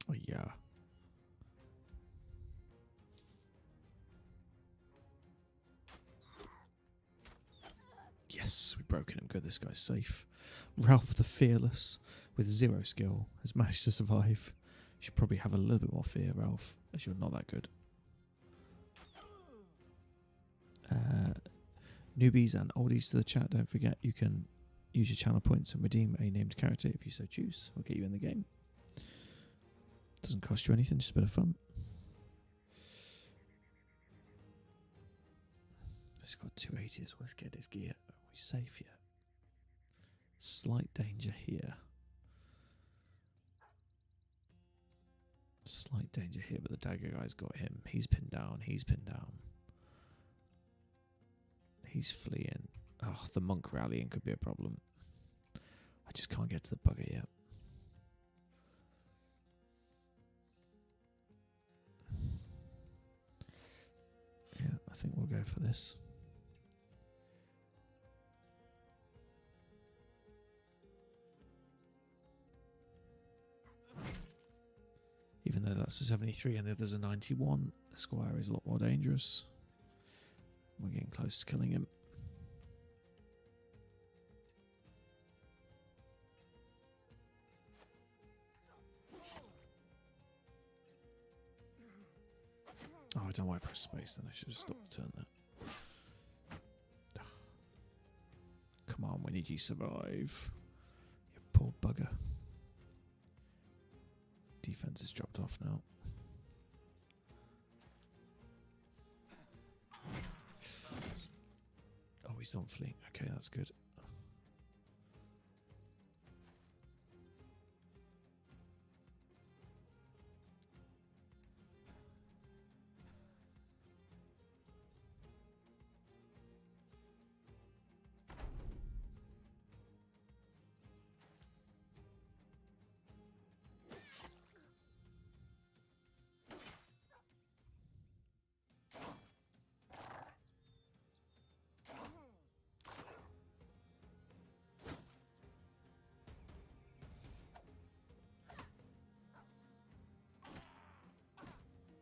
Oh yeah. Yes, we've broken him. Good, this guy's safe. Ralph the Fearless, with 0 skill, has managed to survive. You should probably have a little bit more fear, Ralph, as you're not that good. Newbies and oldies to the chat, don't forget you can use your channel points and redeem a named character if you so choose. I'll get you in the game. Doesn't cost you anything, just a bit of fun. He's got 280s. Let's get his gear. Are we safe yet? Slight danger here. Slight danger here, but the dagger guy's got him. He's pinned down. He's pinned down. He's fleeing. Oh, the monk rallying could be a problem. I just can't get to the bugger yet. Yeah, I think we'll go for this. Even though that's a 73 and the other's a 91, the Squire is a lot more dangerous. We're getting close to killing him. Oh, I don't know why I pressed space then. I should have stopped the turn there. Come on, we need you to survive. You poor bugger. Defense has dropped off now. Oh, he's not fleeing. Okay, that's good.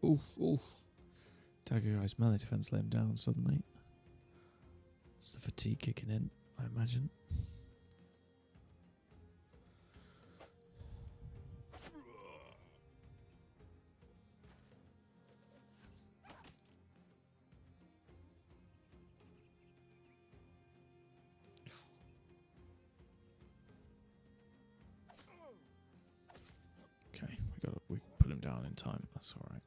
Oof, oof. Dagger guy's melee defense let him down suddenly. It's the fatigue kicking in, I imagine. Okay, we can put him down in time. That's all right.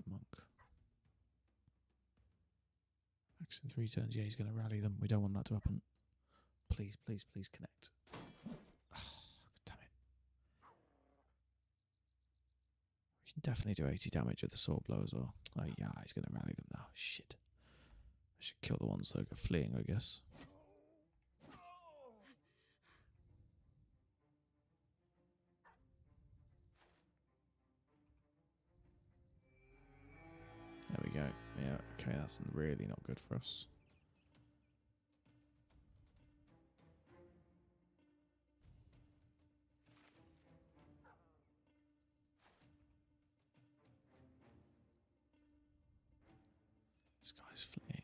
The monk. Max in 3 turns. Yeah, he's going to rally them. We don't want that to happen. Please, please, please connect. Oh, damn it. We can definitely do 80 damage with the sword blow as well. Oh, yeah, he's going to rally them now. Shit. I should kill the ones that are fleeing, I guess. There we go. Yeah, okay, that's really not good for us. This guy's fleeing.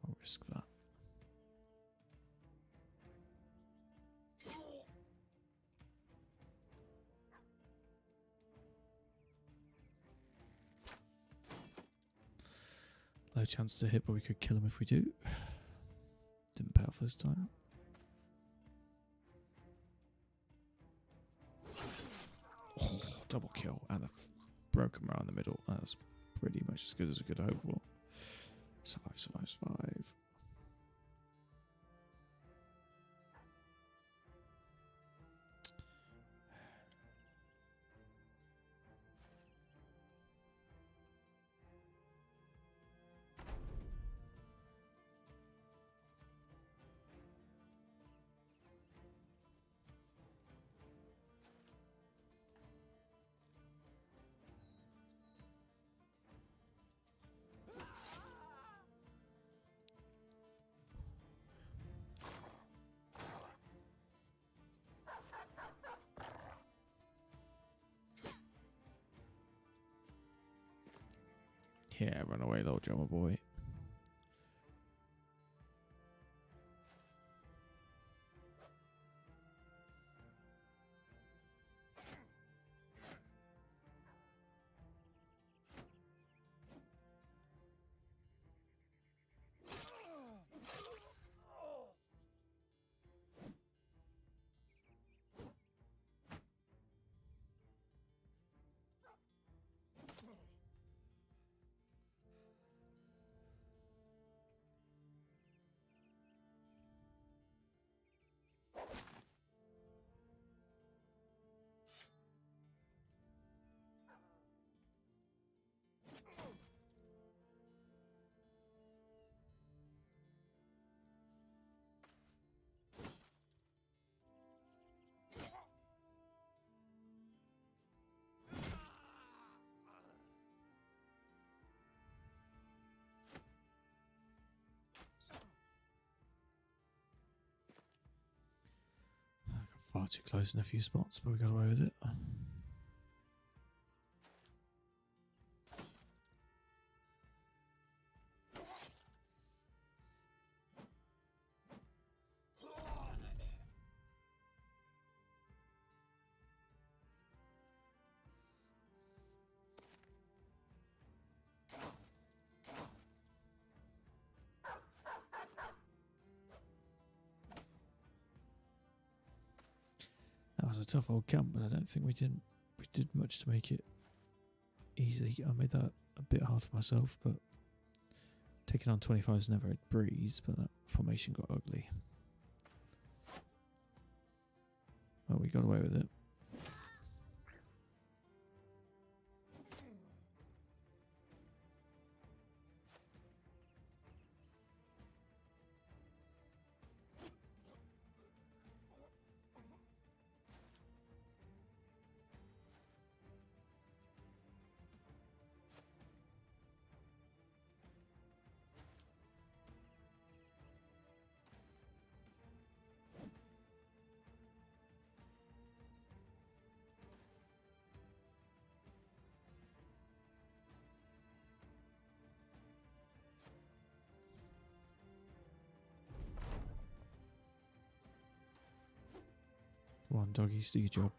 I'll risk that. Low chance to hit, but we could kill him if we do. Didn't pay off this time. Oh, double kill and a broken around the middle. That's pretty much as good as we could hope for. Survive, survive, survive. Yeah, run away, little drummer boy. Far too close in a few spots, but we got away with it. That was a tough old camp, but I don't think we did much to make it easy. I made that a bit hard for myself, but taking on 25 is never a breeze, but that formation got ugly. Oh, we got away with it. Come on, doggies, do your job.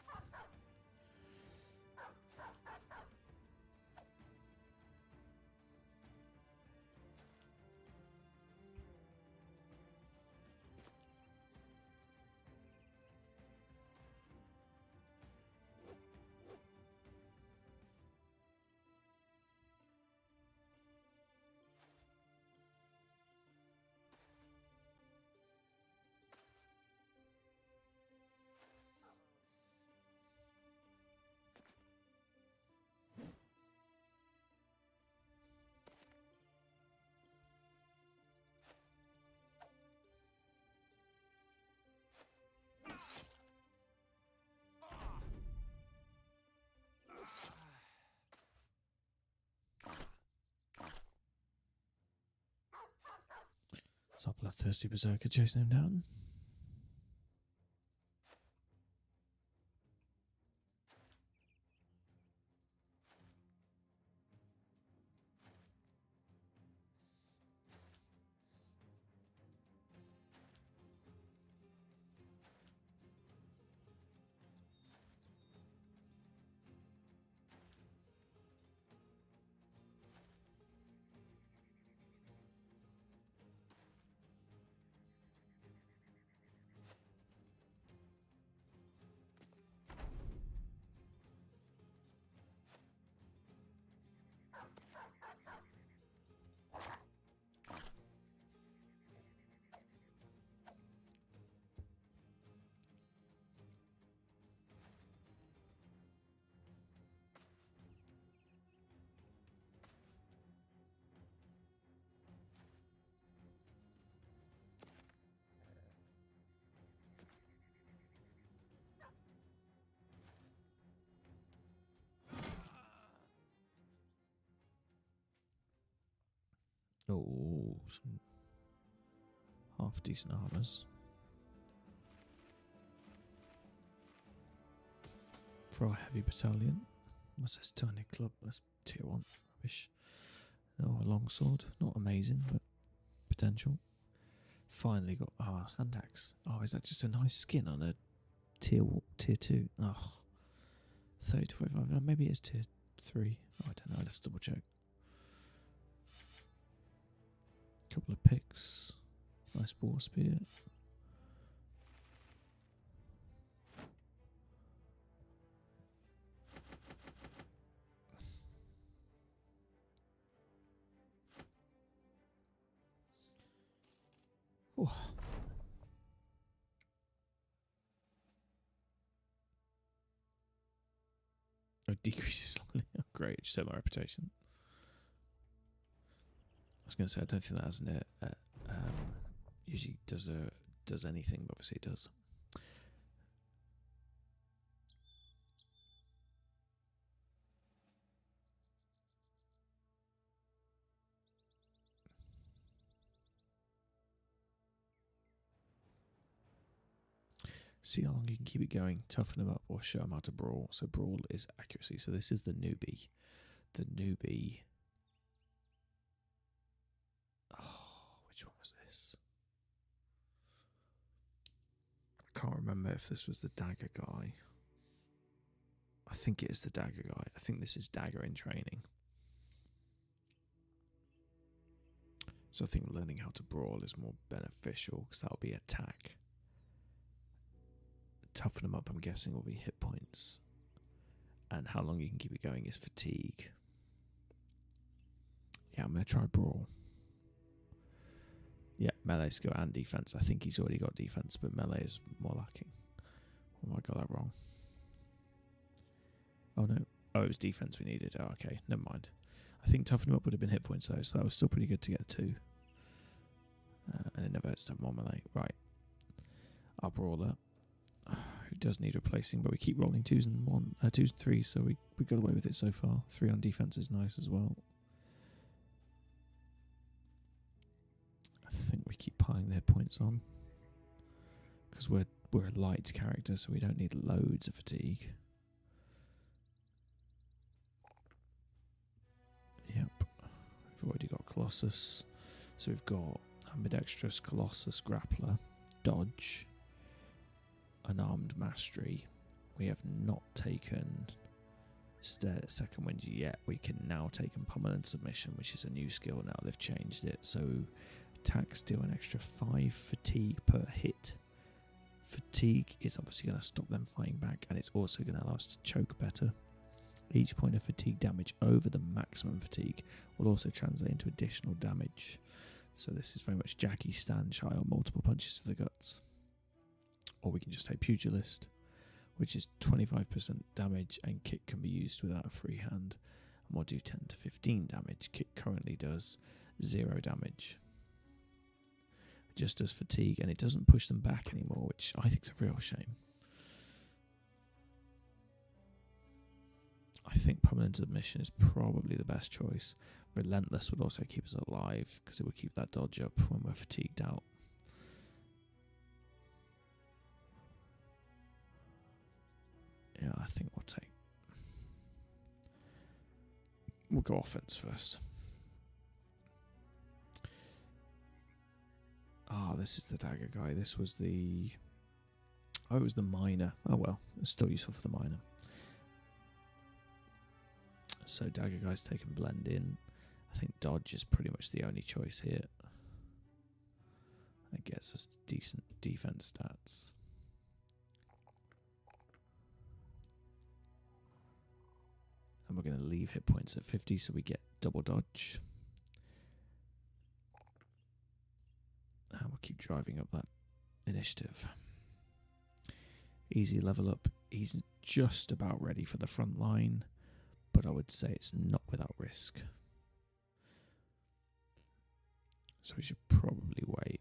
It's our bloodthirsty berserker chasing him down. Oh, some half decent armors. For our heavy battalion. What's this tiny club? That's tier 1. Rubbish. Oh, a longsword. Not amazing, but potential. Finally got hand axe. Oh, is that just a nice skin on a tier 2? Oh, 30 to 45. No, maybe it's tier 3. Oh, I don't know. Let's double check. Couple of picks. Nice boar spear. Oh. Oh, decreases slightly. Oh, great, just hurt my reputation. I was going to say, I don't think that has usually does anything, but obviously it does. See how long you can keep it going, toughen them up, or show them how to brawl. So brawl is accuracy. So this is the newbie. The newbie. Oh, which one was this? I can't remember if this was the dagger guy. I think it is the dagger guy. I think this is dagger in training. So I think learning how to brawl is more beneficial because that'll be attack. Toughen them up, I'm guessing, will be hit points. And how long you can keep it going is fatigue. Yeah, I'm going to try brawl. Yeah, melee skill and defense. I think he's already got defense, but melee is more lacking. Oh, I got that wrong. Oh no. Oh, it was defense we needed. Oh, okay. Never mind. I think toughen him up would have been hit points though, so that was still pretty good to get 2. And it never hurts to have Marmalade. Right. Our brawler, who does need replacing, but we keep rolling 2s and 2s and 3s, so we got away with it so far. 3 on defense is nice as well. I think we keep piling the hit points on because we're a light character, so we don't need loads of fatigue. Yep, we've already got Colossus, so we've got Ambidextrous, Colossus, Grappler, Dodge, Unarmed Mastery. We have not taken Second Wind yet. We can now take Pummeling Submission, which is a new skill now. They've changed it, so attacks deal an extra 5 fatigue per hit. Fatigue is obviously going to stop them fighting back, and it's also going to allow us to choke better. Each point of fatigue damage over the maximum fatigue will also translate into additional damage. So this is very much Jackie stand shy on multiple punches to the guts. Or we can just take Pugilist, which is 25% damage, and Kick can be used without a free hand. And we'll do 10 to 15 damage. Kick currently does 0 damage. It just does fatigue, and it doesn't push them back anymore, which I think is a real shame. I think Permanent Submission is probably the best choice. Relentless would also keep us alive, because it would keep that dodge up when we're fatigued out. Yeah, I think we'll go offense first. Ah, this is the dagger guy. This was the... Oh, it was the miner. Oh well, it's still useful for the miner. So dagger guy's taken blend in. I think dodge is pretty much the only choice here. It gets us decent defense stats. And we're going to leave hit points at 50, so we get double dodge. And we'll keep driving up that initiative. Easy level up. He's just about ready for the front line, but I would say it's not without risk. So we should probably wait.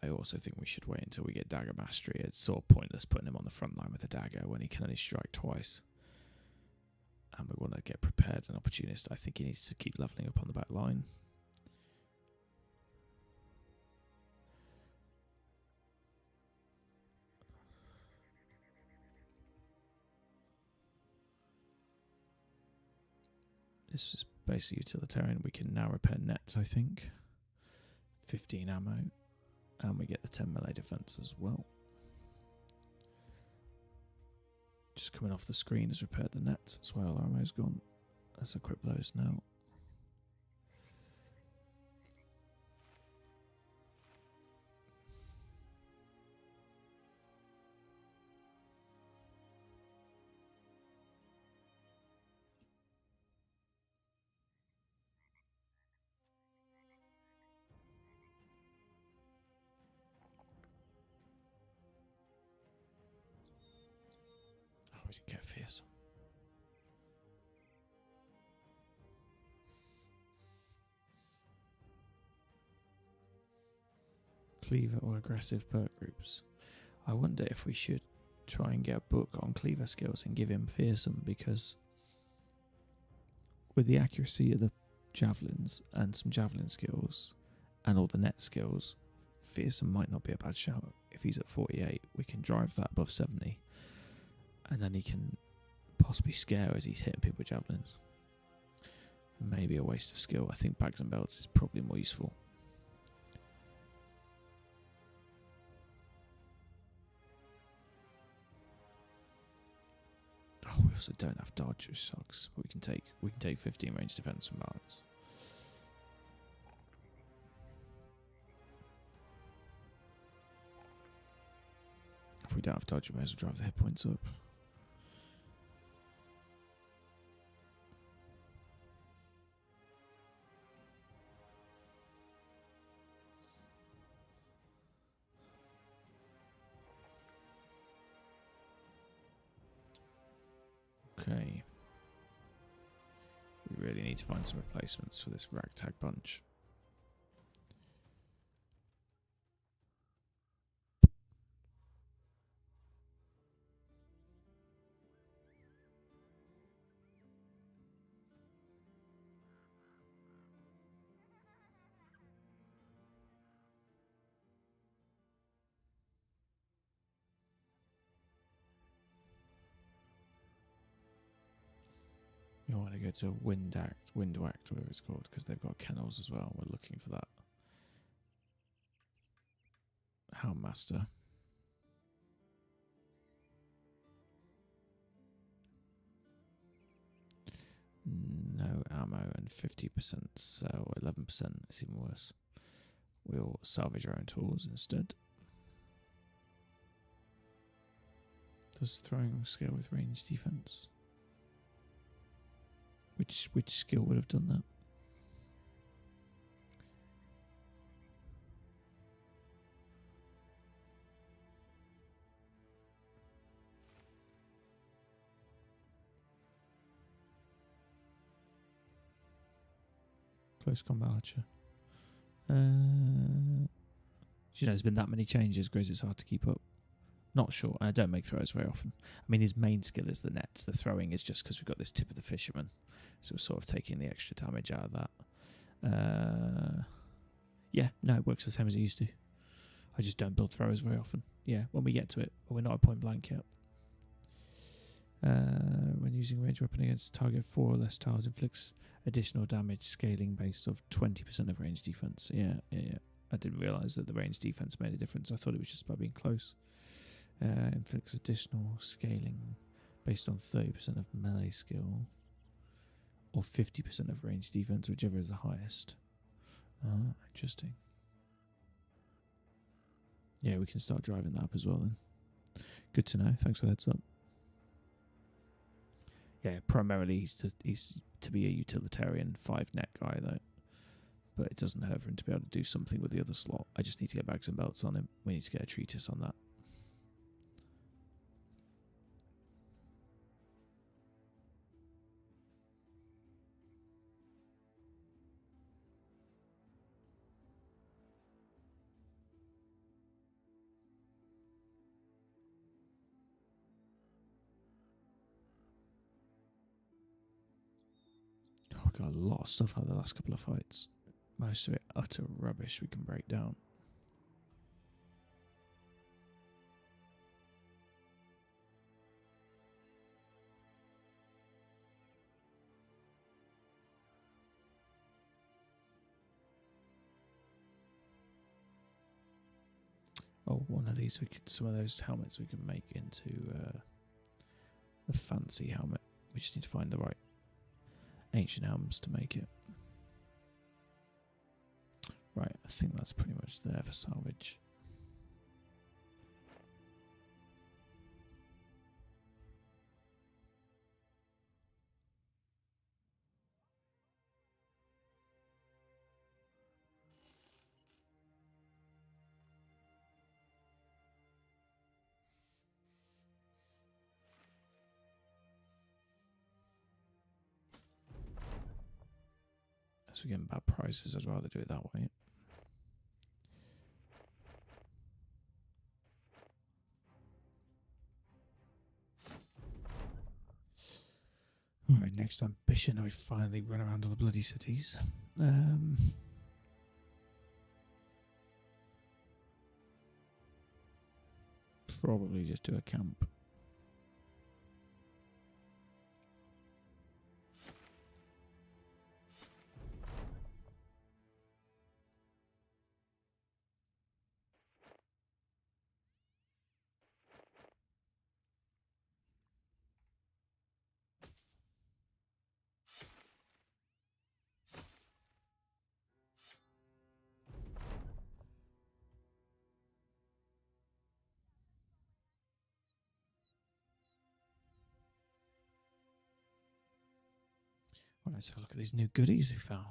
I also think we should wait until we get Dagger Mastery. It's sort of pointless putting him on the front line with a dagger when he can only strike twice. And we want to get prepared and opportunist. I think he needs to keep leveling up on the back line. This is basically utilitarian. We can now repair nets, I think. 15 ammo. And we get the 10 melee defense as well. Just coming off the screen has repaired the nets. That's why all our ammo's gone. Let's equip those now. We didn't get fierce. Cleaver or aggressive perk groups. I wonder if we should try and get a book on cleaver skills and give him fearsome, because with the accuracy of the javelins and some javelin skills and all the net skills, fearsome might not be a bad shout. If he's at 48, we can drive that above 70. And then he can possibly scare as he's hitting people with javelins. Maybe a waste of skill. I think bags and belts is probably more useful. Oh, we also don't have dodge, which sucks. But we can take 15 range defense from balance. If we don't have dodge, we may as well drive the hit points up. Okay. We really need to find some replacements for this ragtag bunch. We want to go to Window Act, whatever it's called, because they've got kennels as well. We're looking for that. Houndmaster. No ammo and 50%, so 11% is even worse. We'll salvage our own tools instead. Does throwing scale with range defense? Which skill would have done that? Close combat archer. Do you know there's been that many changes, Grizz, it's hard to keep up. Not sure. I don't make throws very often. I mean, his main skill is the nets. The throwing is just because we've got this tip of the fisherman. So we're sort of taking the extra damage out of that. Yeah, no, it works the same as it used to. I just don't build throwers very often. Yeah, when we get to it. But we're not at point blank yet. When using a ranged weapon against a target 4 or less tiles, inflicts additional damage, scaling base of 20% of range defense. Yeah. I didn't realise that the range defense made a difference. I thought it was just by being close. Inflicts additional scaling based on 30% of melee skill or 50% of range defense, whichever is the highest. Interesting. Yeah, we can start driving that up as well then. Good to know. Thanks for the heads up. Yeah, primarily he's to be a utilitarian 5-net guy though. But it doesn't hurt for him to be able to do something with the other slot. I just need to get bags and belts on him. We need to get a treatise on that. Oh, we've got a lot of stuff out of the last couple of fights. Most of it utter rubbish we can break down. Oh, one of these some of those helmets we can make into the fancy helmet. We just need to find the right ancient helms to make it. Right, I think that's pretty much there for salvage. As we're getting bad prices, I'd rather do it that way. Alright, next ambition, I finally run around all the bloody cities. Probably just do a camp. Right, let's have a look at these new goodies we found.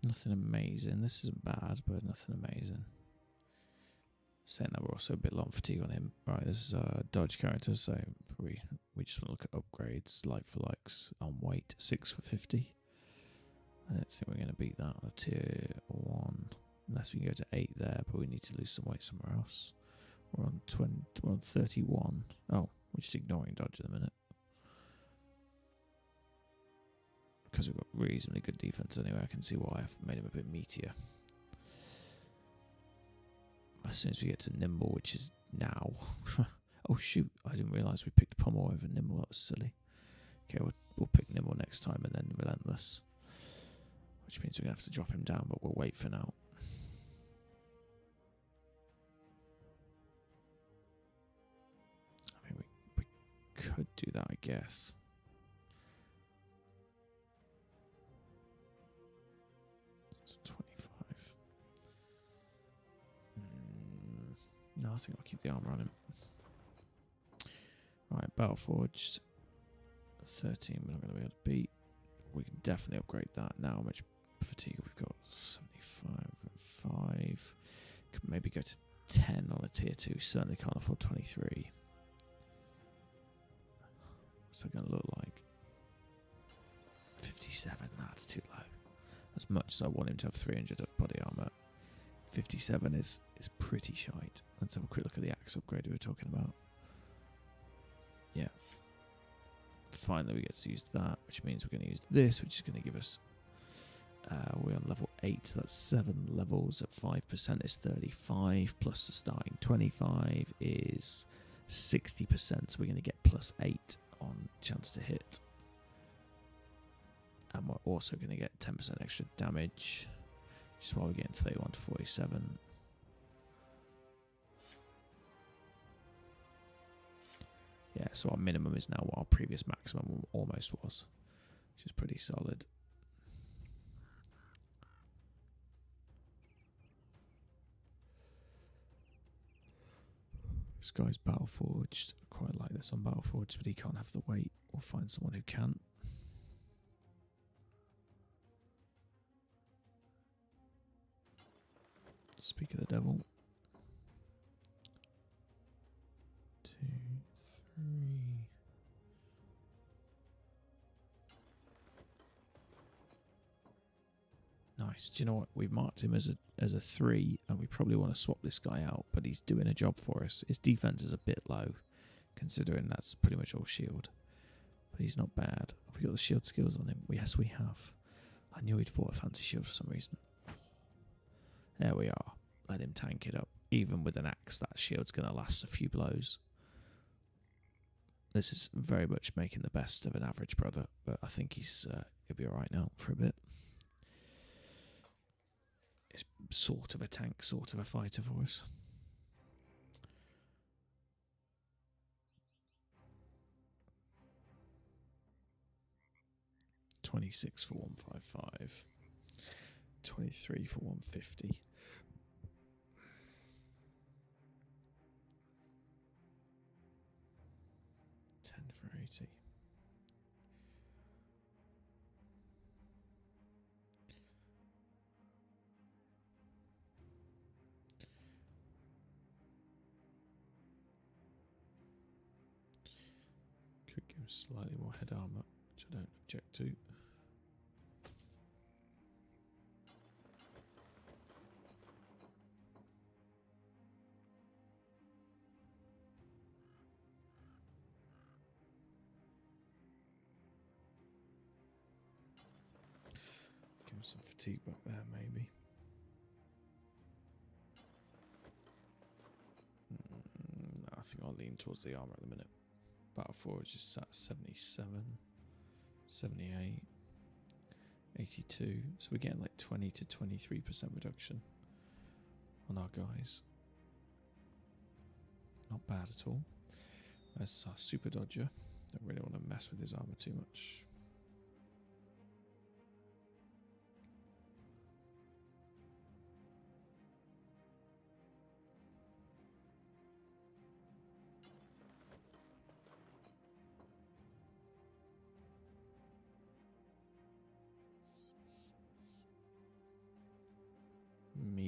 Nothing amazing. This isn't bad, but nothing amazing. Saying that, we're also a bit low on fatigue on him. Right, this is a dodge character, so probably we just want to look at upgrades, like for likes, on weight, 6 for 50. I don't think we're going to beat that on a tier 1, unless we can go to 8 there, but we need to lose some weight somewhere else. We're on 20, we're on 31. Oh, we're just ignoring dodge at the minute. Because we've got reasonably good defense anyway, I can see why I've made him a bit meatier. As soon as we get to nimble, which is now. Oh shoot, I didn't realise we picked pommel over nimble, that was silly. Okay, we'll pick nimble next time and then relentless. Which means we're going to have to drop him down, but we'll wait for now. I mean, we could do that, I guess. It's 25. No, I think I'll keep the armor on him. Right, Battle Forged. 13, we're not going to be able to beat. We can definitely upgrade that now. How much fatigue we've got? 75 and 5. Could maybe go to 10 on a tier 2. Certainly can't afford 23. What's that going to look like? 57. That's too low. As much as I want him to have 300 body armor, 57 is pretty shite. Let's have a quick look at the axe upgrade we were talking about. Yeah. Finally we get to use that, which means we're going to use this, which is going to give us, we're on level 8, so that's 7 levels at 5% is 35, plus the starting 25 is 60%, so we're going to get plus 8 on chance to hit. And we're also going to get 10% extra damage, which is why we're getting 31 to 47. Yeah, so our minimum is now what our previous maximum almost was, which is pretty solid. This guy's Battle Forged. I quite like this on Battle Forged, but he can't have the weight. We'll find someone who can. Speak of the devil. 2, 3. Nice. Do you know what? We've marked him as a 3, and we probably want to swap this guy out, but he's doing a job for us. His defense is a bit low, considering that's pretty much all shield. But he's not bad. Have we got the shield skills on him? Yes, we have. I knew he'd fought a fancy shield for some reason. There we are. Let him tank it up. Even with an axe, that shield's going to last a few blows. This is very much making the best of an average brother, but I think he'll be alright now for a bit. It's sort of a tank, sort of a fighter for us. $26 for 155. 23 for 150. 10 for 80. Could give him slightly more head armor, which I don't object to. Give him some fatigue back there, maybe. I think I'll lean towards the armor at the minute. Battle Forge is sat 77, 78, 82. So we're getting like 20 to 23% reduction on our guys. Not bad at all. That's our super dodger. Don't really want to mess with his armor too much.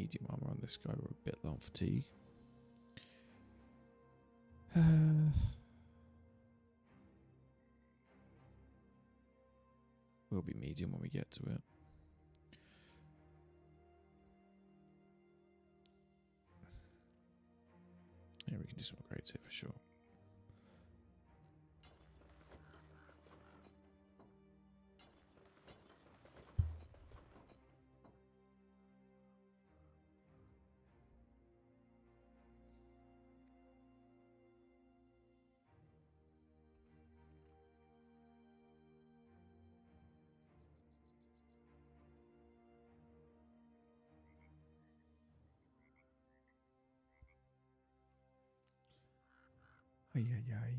medium armor on this guy. We're a bit low on fatigue. We'll be medium when we get to it. Yeah, we can do some upgrades here for sure. Ay, ay, ay.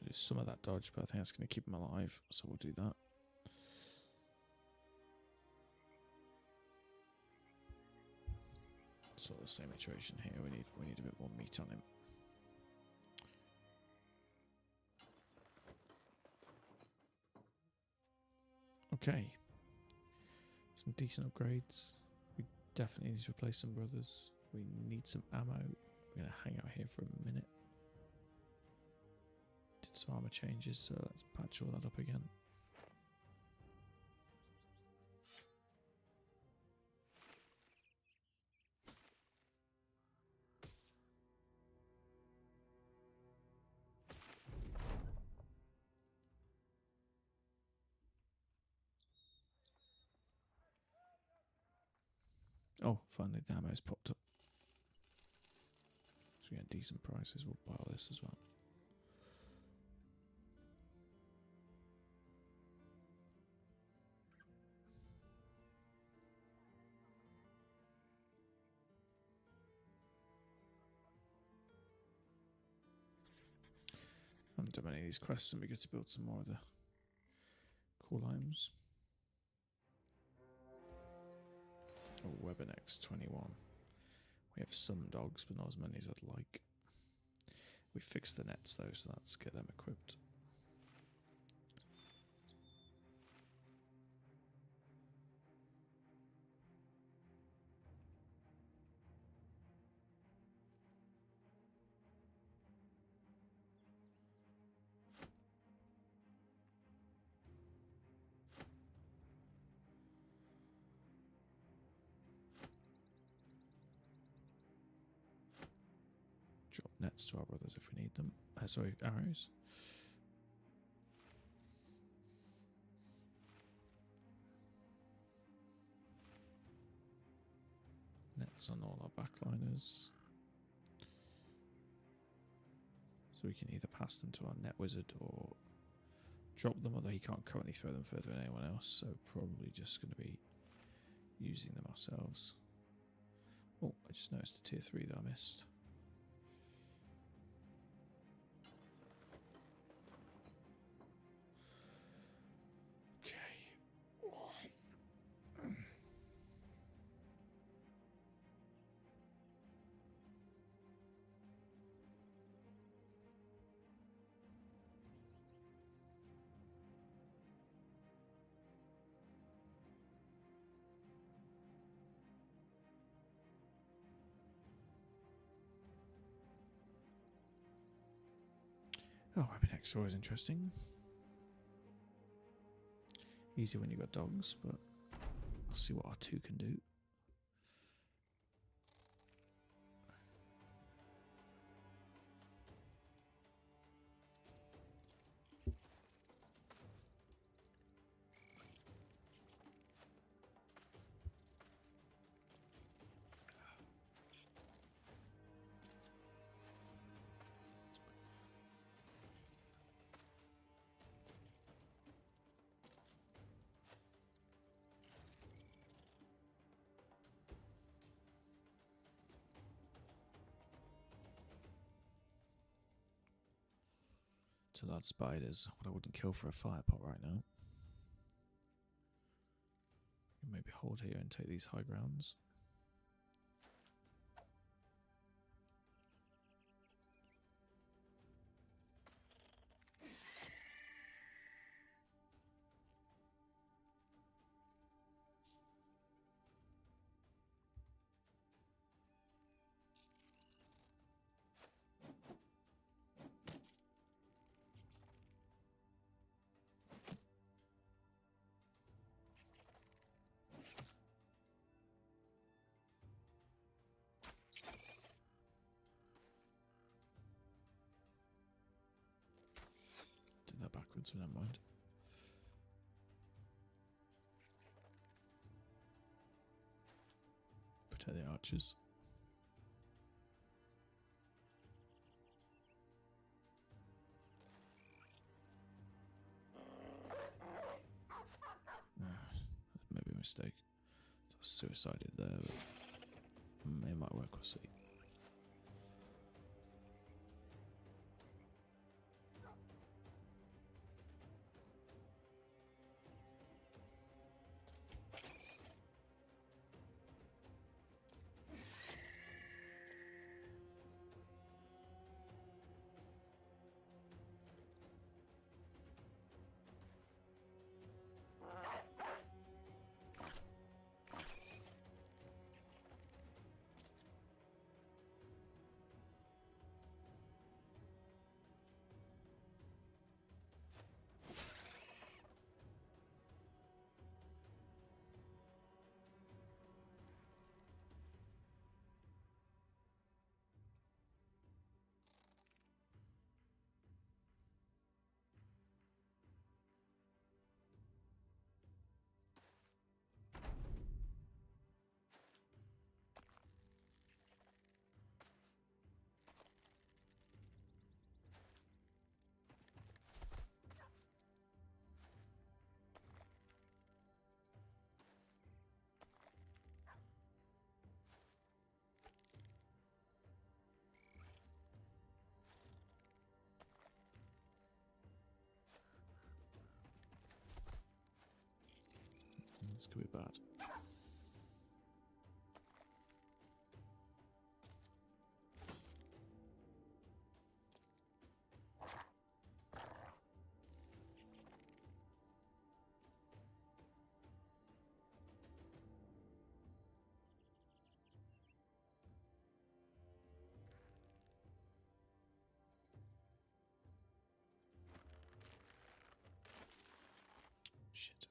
Do some of that dodge, but I think that's going to keep him alive, so we'll do that. Sort of the same iteration here. We need a bit more meat on him. Okay. Some decent upgrades. We definitely need to replace some brothers. We need some ammo. We're going to hang out here for a minute. Did some armor changes, so let's patch all that up again. Oh, finally the ammo's popped up. So we get decent prices. We'll buy all this as well. I haven't done many of these quests, and we get to build some more of the cool items. Oh, Weapon X21. We have some dogs, but not as many as I'd like. We fixed the nets though, so let's get them equipped. Drop nets to our brothers if we need them. Sorry, arrows. Nets on all our backliners. So we can either pass them to our net wizard or drop them, although he can't currently throw them further than anyone else, so probably just going to be using them ourselves. Oh, I just noticed a tier 3 that I missed. Oh, Weapon X is always interesting. Easier when you've got dogs, but I'll see what R2 can do. It's a lot of spiders. What I wouldn't kill for a fire pot right now. Maybe hold here and take these high grounds. Did that backwards, never mind. Protect the archers. Maybe a mistake. So I suicided there, but it might work, we'll see. This could be bad. Shit.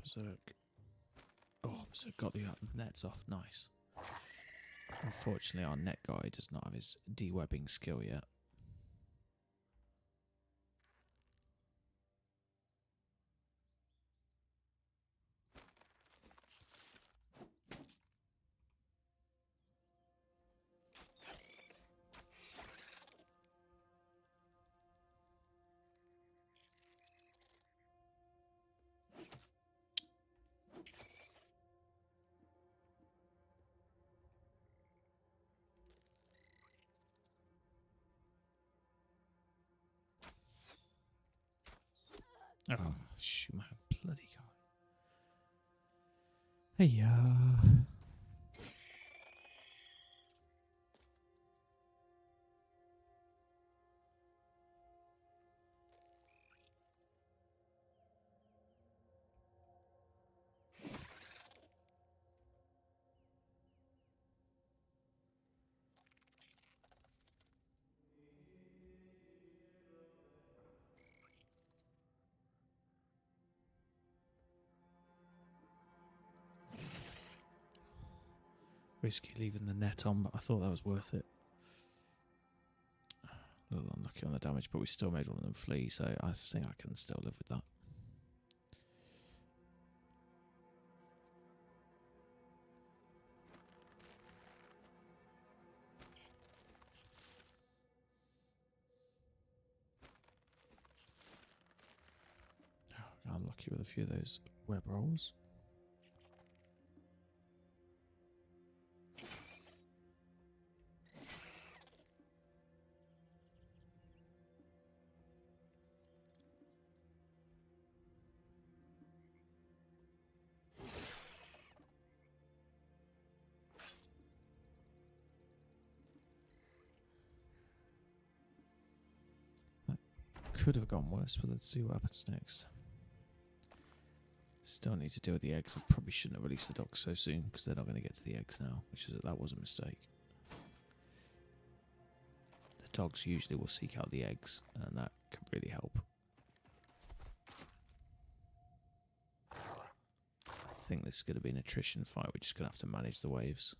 Berserk. Oh, Berserk got the nets off. Nice. Unfortunately, our net guy does not have his de-webbing skill yet. Oh, shoot, my bloody guy. Hey, risky leaving the net on, but I thought that was worth it. A little unlucky on the damage, but we still made one of them flee, so I think I can still live with that. Oh, I'm lucky with a few of those web rolls. Could have gone worse, but let's see what happens next. Still need to deal with the eggs. I probably shouldn't have released the dogs so soon because they're not going to get to the eggs now, that was a mistake. The dogs usually will seek out the eggs, and that can really help. I think this is going to be an attrition fight. We're just going to have to manage the waves.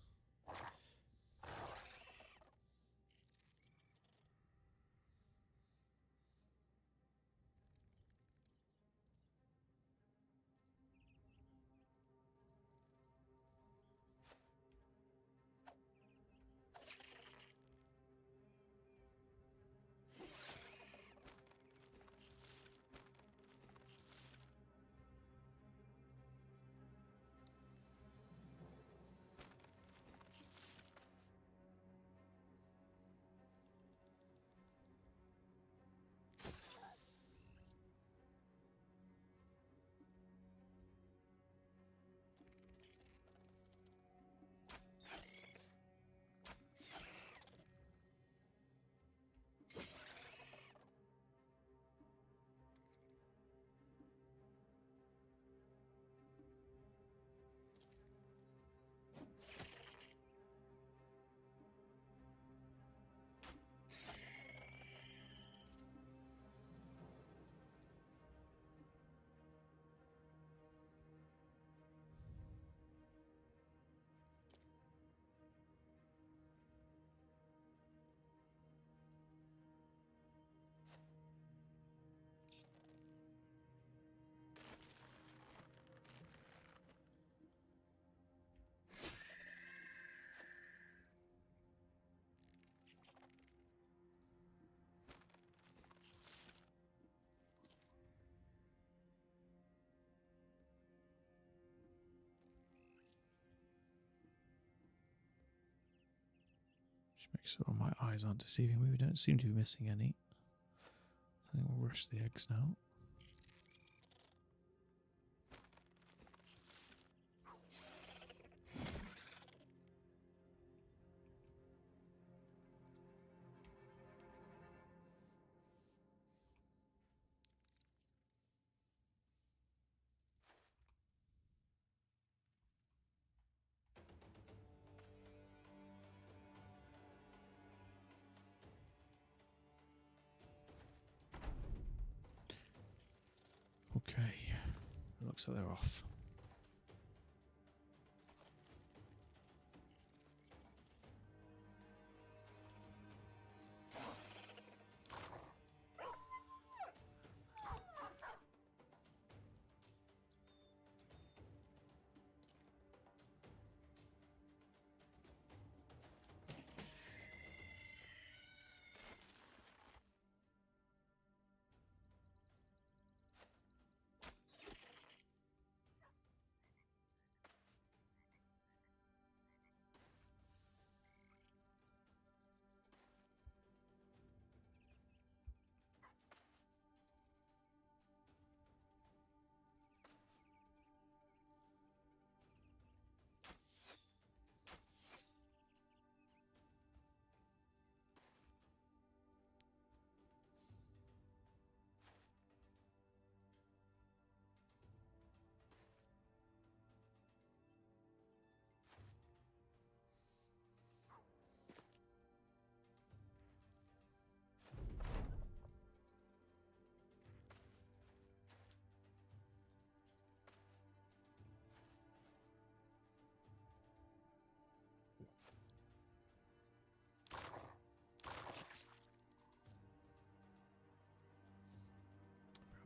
Just make sure my eyes aren't deceiving me. We don't seem to be missing any. So I think we'll rush the eggs now. Okay, it looks like they're off.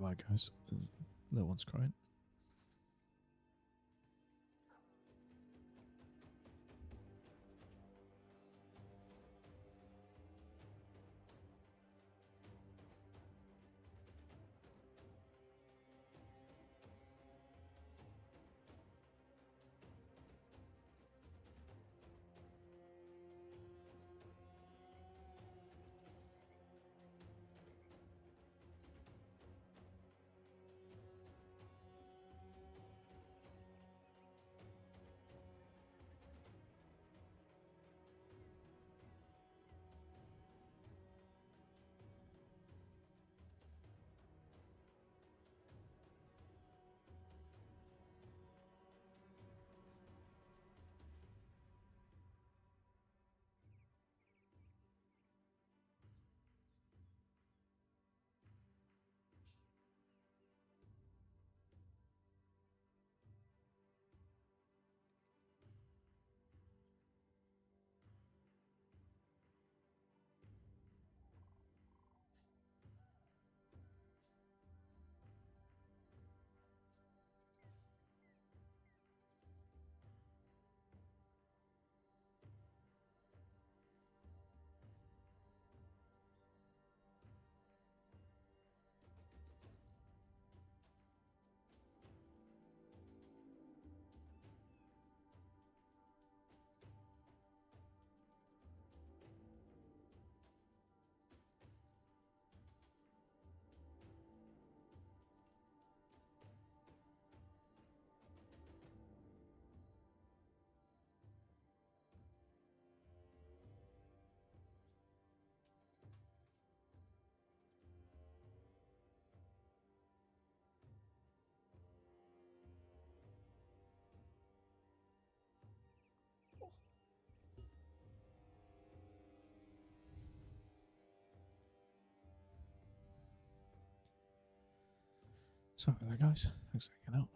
Right, guys. Little one's crying. Sorry about that, guys. Thanks for hanging out.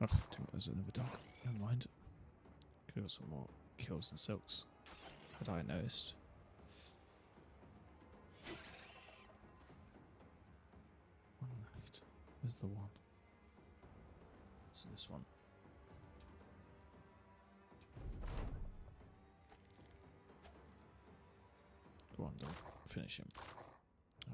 Oh, there's another dog. Never mind. Could have got some more kills and silks. Had I noticed. One left. Where's the one? So this one. Go on, dog. Finish him. Oh.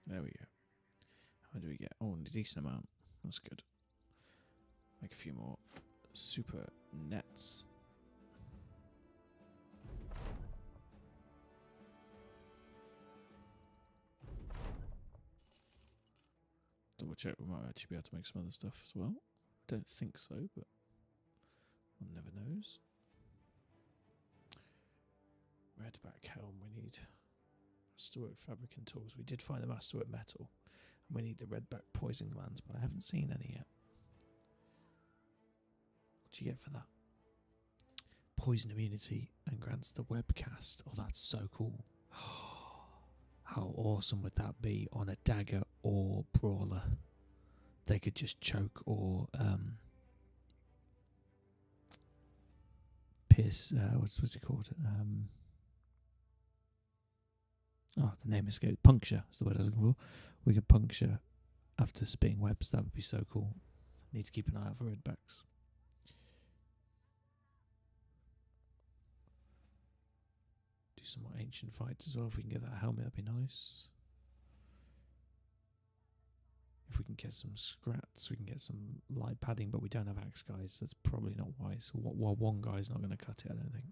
There we go. How do we get? Oh, a decent amount. That's good. Make a few more super nets. Double check, we might actually be able to make some other stuff as well. Don't think so, but one never knows. Redback helm, we need masterwork fabric and tools. We did find the masterwork metal, and we need the redback poison glands, but I haven't seen any yet. What do you get for that? Poison immunity and grants the webcast. Oh, that's so cool. How awesome would that be on a dagger or brawler? They could just choke or pierce. What's it called? The name escaped. Puncture is the word I was looking for. We could puncture after spitting webs. That would be so cool. Need to keep an eye out for redbacks. Do some more ancient fights as well. If we can get that helmet, that'd be nice. If we can get some scrats, we can get some light padding, but we don't have axe guys. That's probably not wise. Well, one guy's not going to cut it, I don't think.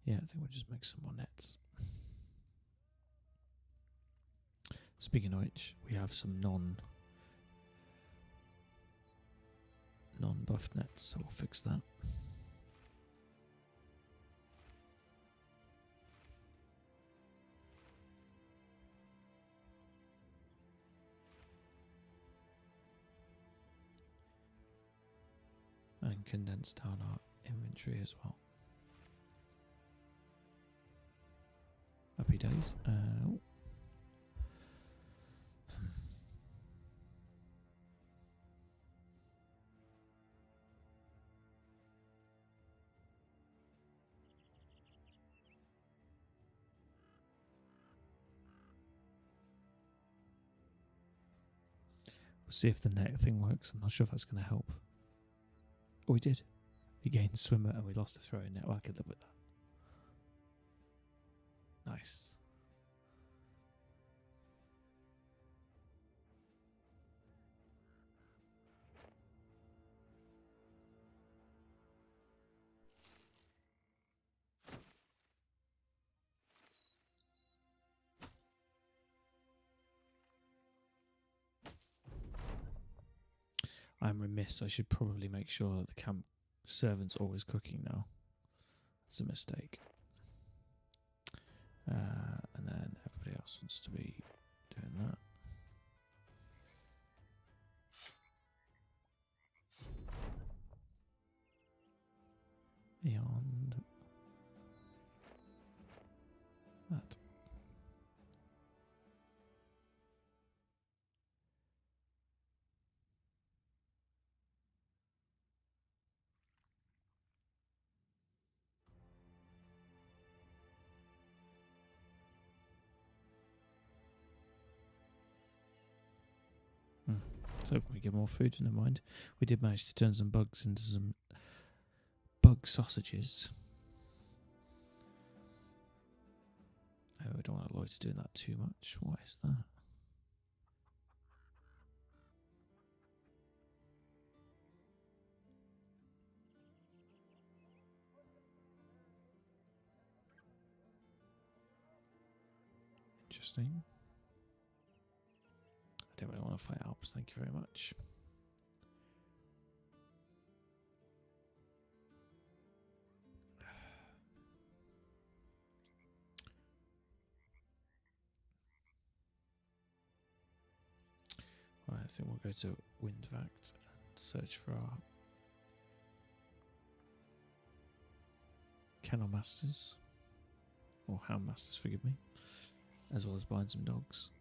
Yeah, I think we'll just make some more nets. Speaking of which, we have some non-buff nets, so we'll fix that. And condense down our inventory as well. Happy days. We'll see if the net thing works. I'm not sure if that's going to help. Oh, we did. We gained swimmer and we lost the throwing net. Well, I could live with that. Nice. I'm remiss. I should probably make sure that the camp servant's always cooking now. It's a mistake. And then everybody else wants to be doing that. Beyond that. So if we get more food, never mind. We did manage to turn some bugs into some bug sausages. Oh, I don't want Lloyd to do that too much. Why is that? Interesting. I don't really want to fight Alps, thank you very much. Right, I think we'll go to Windvact and search for our Kennel Masters, or Hound Masters, forgive me, as well as buying some dogs.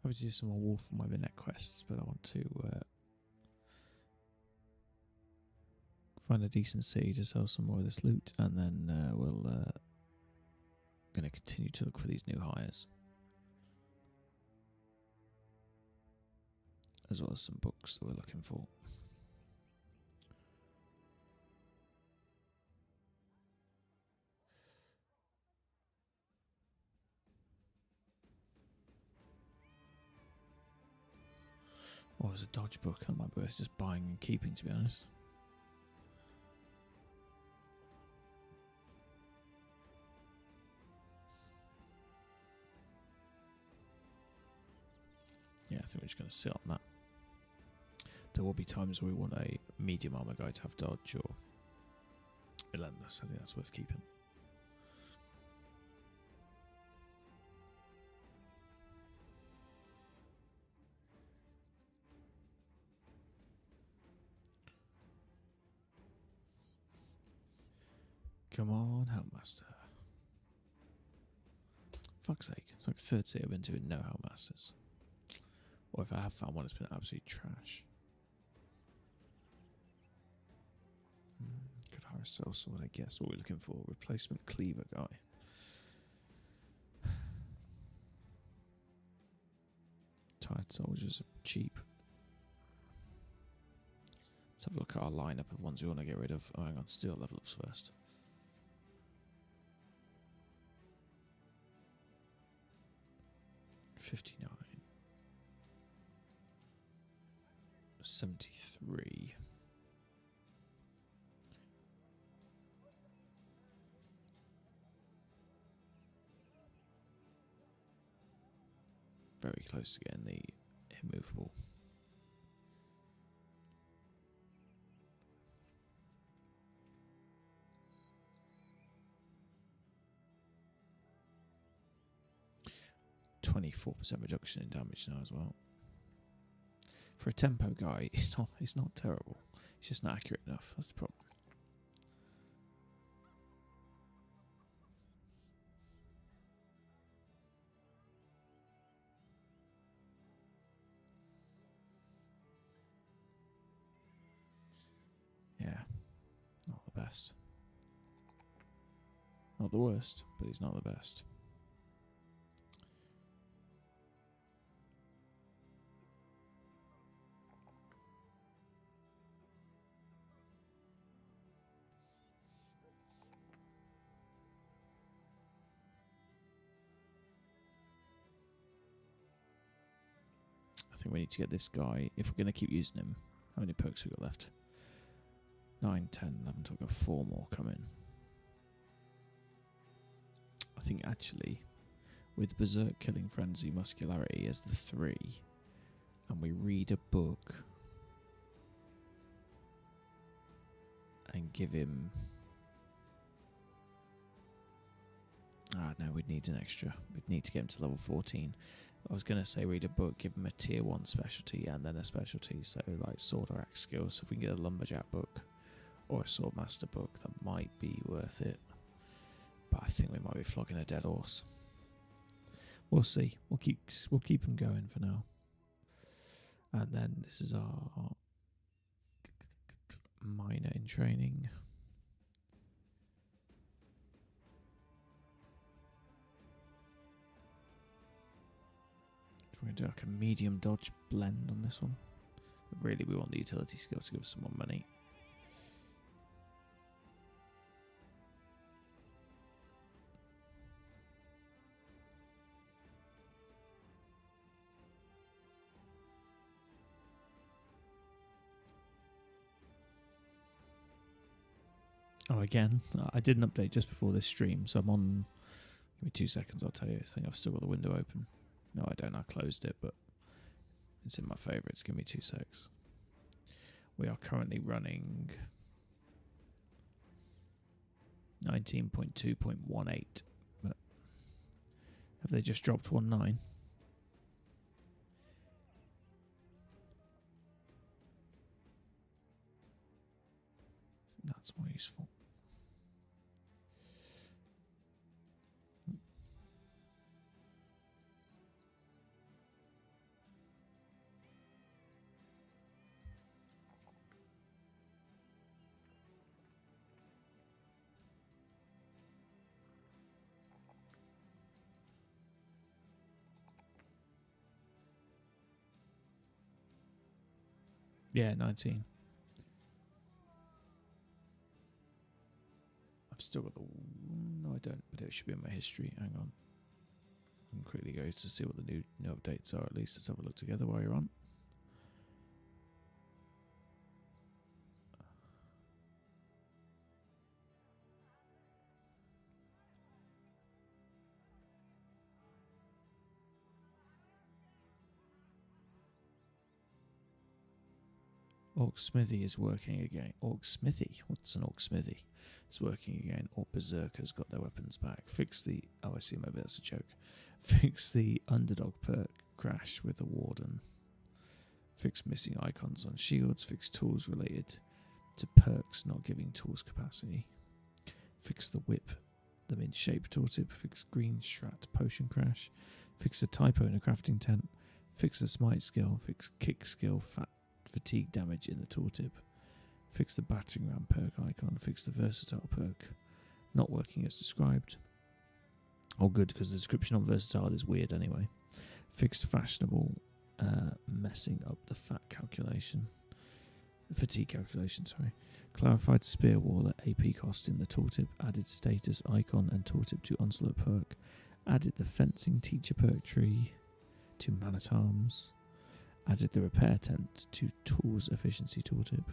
I would do some more wolf and weather net quests, but I want to find a decent city to sell some more of this loot, and then we'll going to continue to look for these new hires, as well as some books that we're looking for. Or as a dodge book, that might be worth just buying and keeping, to be honest. Yeah, I think we're just going to sit on that. There will be times where we want a medium armor guy to have dodge or relentless. I think that's worth keeping. Come on, Helmmaster. Fuck's sake. It's like the third city I've been to with no Helmmasters. Or if I have found one, it's been absolute trash. Could hire a sellsword, I guess. What we're looking for. Replacement cleaver guy. Tired soldiers are cheap. Let's have a look at our lineup of ones we want to get rid of. Oh, hang on. Still level ups first. $59. 73. Very close to getting the immovable. %24 reduction in damage now as well. For a tempo guy, it's not terrible. It's just not accurate enough. That's the problem. Yeah, not the best. Not the worst, but he's not the best. I think we need to get this guy, if we're going to keep using him. How many perks we got left? 9, 10, 11, 12, got 4 more coming. I think actually, with Berserk, Killing Frenzy, Muscularity as the 3, and we read a book and give him... no, we'd need an extra. We'd need to get him to level 14. I was going to say read a book, give him a tier 1 specialty and then a specialty, so like sword or axe skills. So if we can get a lumberjack book or a swordmaster book, that might be worth it. But I think we might be flogging a dead horse. We'll see. We'll keep him going for now. And then this is our minor in training. We're going to do like a medium dodge blend on this one. But really, we want the utility skill to give us some more money. Oh, again, I did an update just before this stream, so I'm on... Give me 2 seconds, I'll tell you. I think I've still got the window open. No, I don't. I closed it, but it's in my favourites. Give me 2 secs. We are currently running 19.2.18. But have they just dropped 1.9? That's more useful. Yeah, 19. I've still got the... No, I don't, but it should be in my history. Hang on. I can quickly go to see what the new updates are, at least. Let's have a look together while you're on. Orc Smithy is working again. Orc Smithy? What's an Orc Smithy? It's working again. Orc Berserkers got their weapons back. Fix the... Oh, I see. Maybe that's a joke. Fix the underdog perk crash with the warden. Fix missing icons on shields. Fix tools related to perks not giving tools capacity. Fix the whip them in shape tooltip. Fix green strat potion crash. Fix the typo in a crafting tent. Fix the smite skill. Fix kick skill fatigue damage in the tooltip. Fix the battering ram perk icon. Fix the versatile perk not working as described. Oh, good, because the description on versatile is weird anyway. Fixed fashionable messing up the fatigue calculation. Sorry. Clarified spear wall at AP cost in the tooltip. Added status icon and tooltip to onslaught perk. Added the fencing teacher perk tree to man at arms. Added the repair tent to tools efficiency tooltip.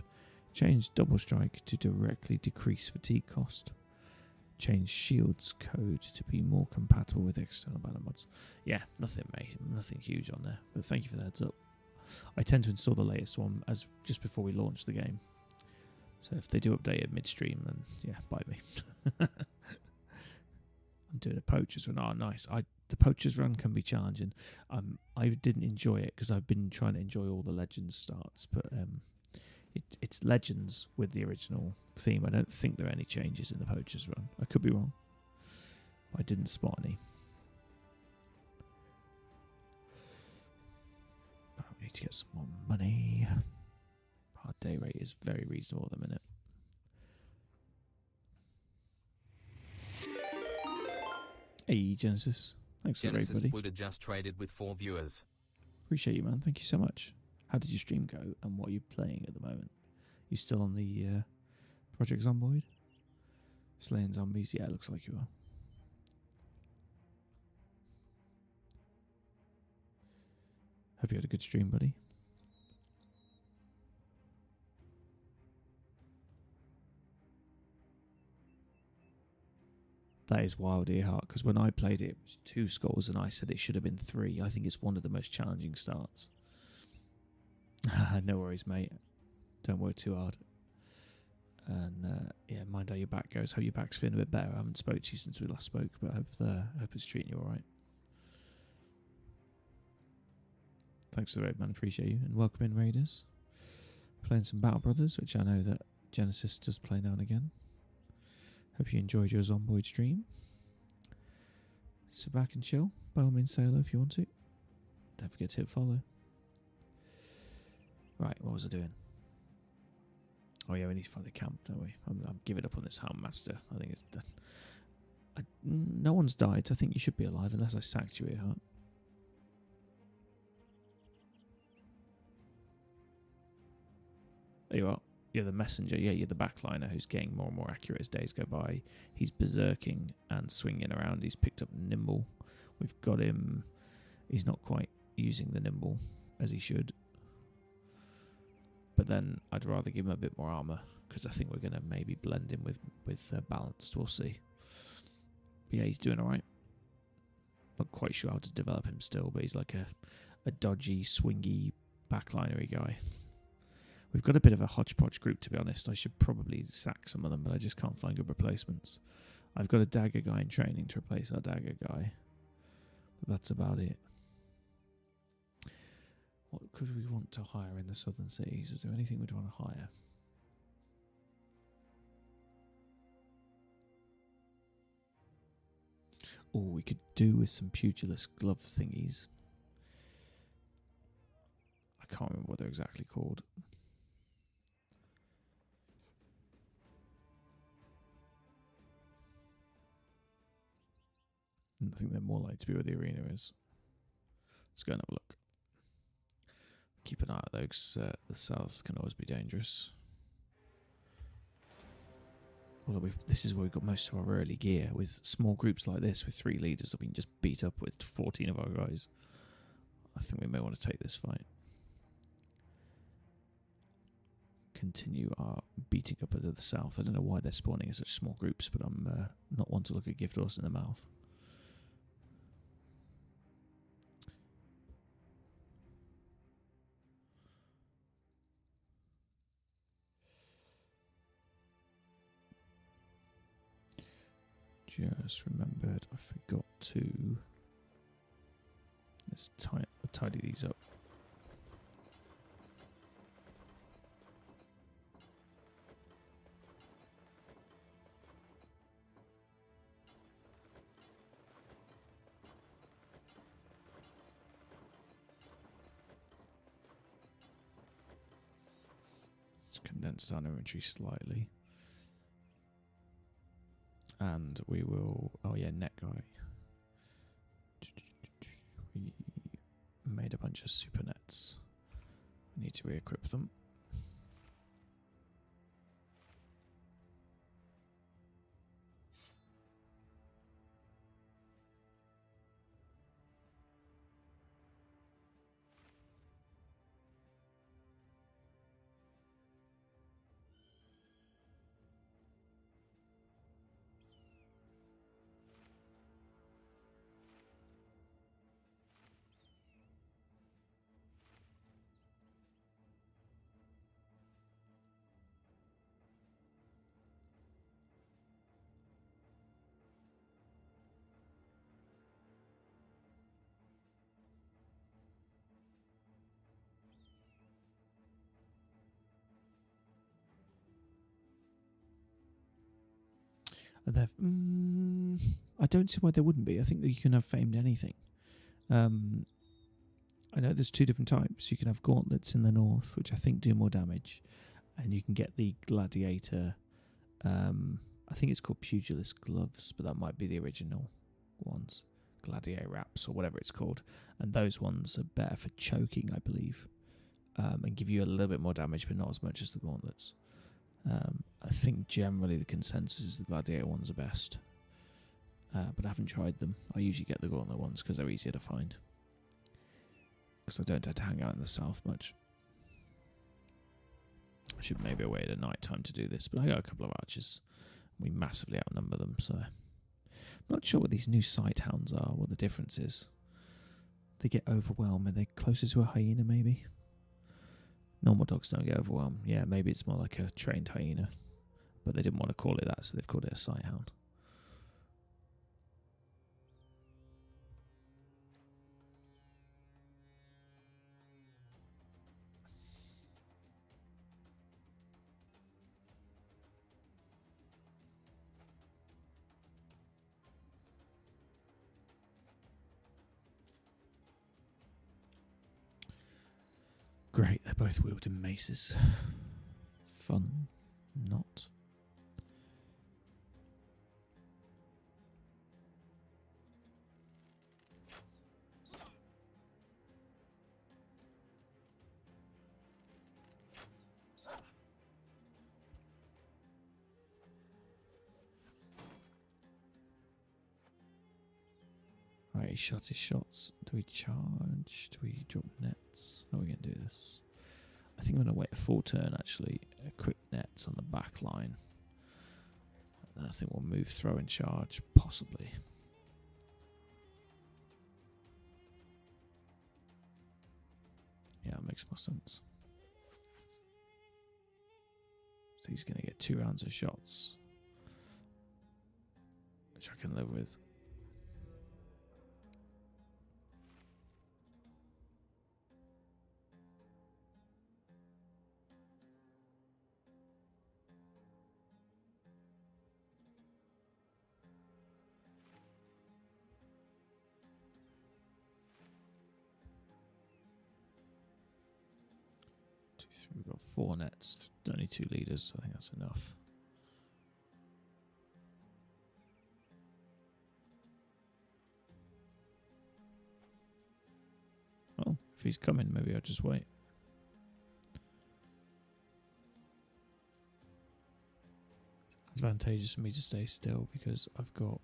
Changed double strike to directly decrease fatigue cost. Changed shields code to be more compatible with external banner mods. Yeah, nothing huge on there, but thank you for the heads up. I tend to install the latest one as just before we launch the game. So if they do update it midstream, then yeah, bite me. I'm doing a poachers run. Oh, nice. The poachers run can be challenging. I didn't enjoy it because I've been trying to enjoy all the Legends starts, but it's Legends with the original theme. I don't think there are any changes in the poachers run. I could be wrong. I didn't spot any. Oh, we need to get some more money. Our day rate is very reasonable at the minute. Hey, Genesis. Thanks for the raid, Genesis buddy. Buddha just traded with 4 viewers. Appreciate you, man. Thank you so much. How did your stream go, and what are you playing at the moment? You still on the Project Zomboid? Slaying zombies? Yeah, it looks like you are. Hope you had a good stream, buddy. That is wild, Earhart, because when I played it, it was 2 skulls and I said it should have been 3. I think it's one of the most challenging starts. No worries, mate. Don't work too hard. And yeah, mind how your back goes. Hope your back's feeling a bit better. I haven't spoke to you since we last spoke, but I hope it's treating you alright. Thanks for the raid, man. Appreciate you. And welcome in, Raiders. Playing some Battle Brothers, which I know that Genesis does play now and again. Hope you enjoyed your Zomboid stream. Sit back and chill. By all means, say hello if you want to. Don't forget to hit follow. Right, what was I doing? Oh yeah, we need to find a camp, don't we? I'm giving up on this Houndmaster. I think it's done. No one's died. I think you should be alive unless I sacked you here, huh? There you are. You're the messenger. Yeah, you're the backliner who's getting more and more accurate as days go by. He's berserking and swinging around. He's picked up nimble. We've got him. He's not quite using the nimble as he should. But then I'd rather give him a bit more armor because I think we're going to maybe blend him with balanced. We'll see. But yeah, he's doing all right. Not quite sure how to develop him still, but he's like a dodgy, swingy, backlinery guy. We've got a bit of a hodgepodge group, to be honest. I should probably sack some of them, but I just can't find good replacements. I've got a dagger guy in training to replace our dagger guy. But that's about it. What could we want to hire in the southern cities? Is there anything we'd want to hire? Oh, we could do with some pugilist glove thingies. I can't remember what they're exactly called. I think they're more likely to be where the arena is. Let's go and have a look. Keep an eye out though, because the south can always be dangerous. Although this is where we've got most of our early gear. With small groups like this, with 3 leaders that we can just beat up with 14 of our guys. I think we may want to take this fight. Continue our beating up into the south. I don't know why they're spawning in such small groups, but I'm not one to look a gift horse in the mouth. Just remembered I forgot to... Let's tidy these up. Let's condense down inventory slightly. And we will... Oh yeah, net guy. We made a bunch of super nets. We need to re-equip them. I don't see why there wouldn't be. I think that you can have famed anything. I know there's 2 different types. You can have gauntlets in the north, which I think do more damage, and you can get the gladiator. I think it's called pugilist gloves, but that might be the original ones, gladiator wraps or whatever it's called. And those ones are better for choking, I believe, and give you a little bit more damage, but not as much as the gauntlets. I think generally the consensus is the gladiator ones are best, but I haven't tried them. I usually get the gauntlet ones because they're easier to find, because I don't tend to hang out in the south much. I should maybe wait at night time to do this, but I got a couple of archers. We massively outnumber them, so I'm not sure what these new sight hounds are, what the difference is. They get overwhelmed. Are they closer to a hyena, maybe? Normal dogs don't get overwhelmed. Yeah, maybe it's more like a trained hyena. But they didn't want to call it that, so they've called it a sight hound. Great, they're both wielding maces. Fun. Not. Right, he shots his shots. Do we charge? Do we drop nets? How are we going to do this? I think I'm going to wait a full turn, actually. Equip nets on the back line. And I think we'll move, throw, and charge, possibly. Yeah, it makes more sense. So he's going to get 2 rounds of shots, which I can live with. We've got 4 nets, only 2 leaders, so I think that's enough. Well, if he's coming, maybe I'll just wait. advantageous for me to stay still because I've got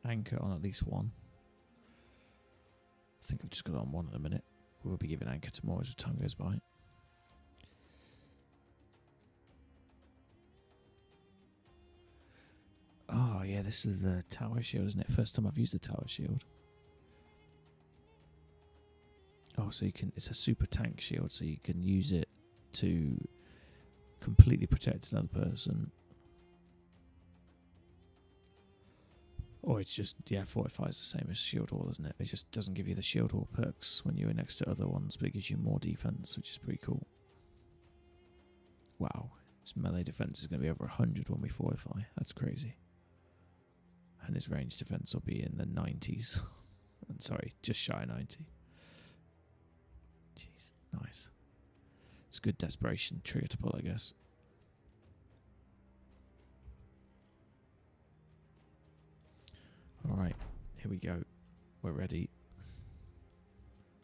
anchor on at least one. I think I've just got it on one at the minute. We'll be giving anchor to more as time goes by. Oh yeah, this is the tower shield, isn't it? First time I've used the tower shield. Oh, so you can, it's a super tank shield, so you can use it to completely protect another person. Or it's just, yeah, Fortify is the same as Shield Wall, isn't it? It just doesn't give you the Shield Wall perks when you're next to other ones, but it gives you more defense, which is pretty cool. Wow, his melee defense is going to be over 100 when we Fortify. That's crazy. And his range defense will be in the 90s. I'm sorry, just shy of 90. Jeez, nice. It's a good desperation trigger to pull, I guess. Alright, here we go. We're ready.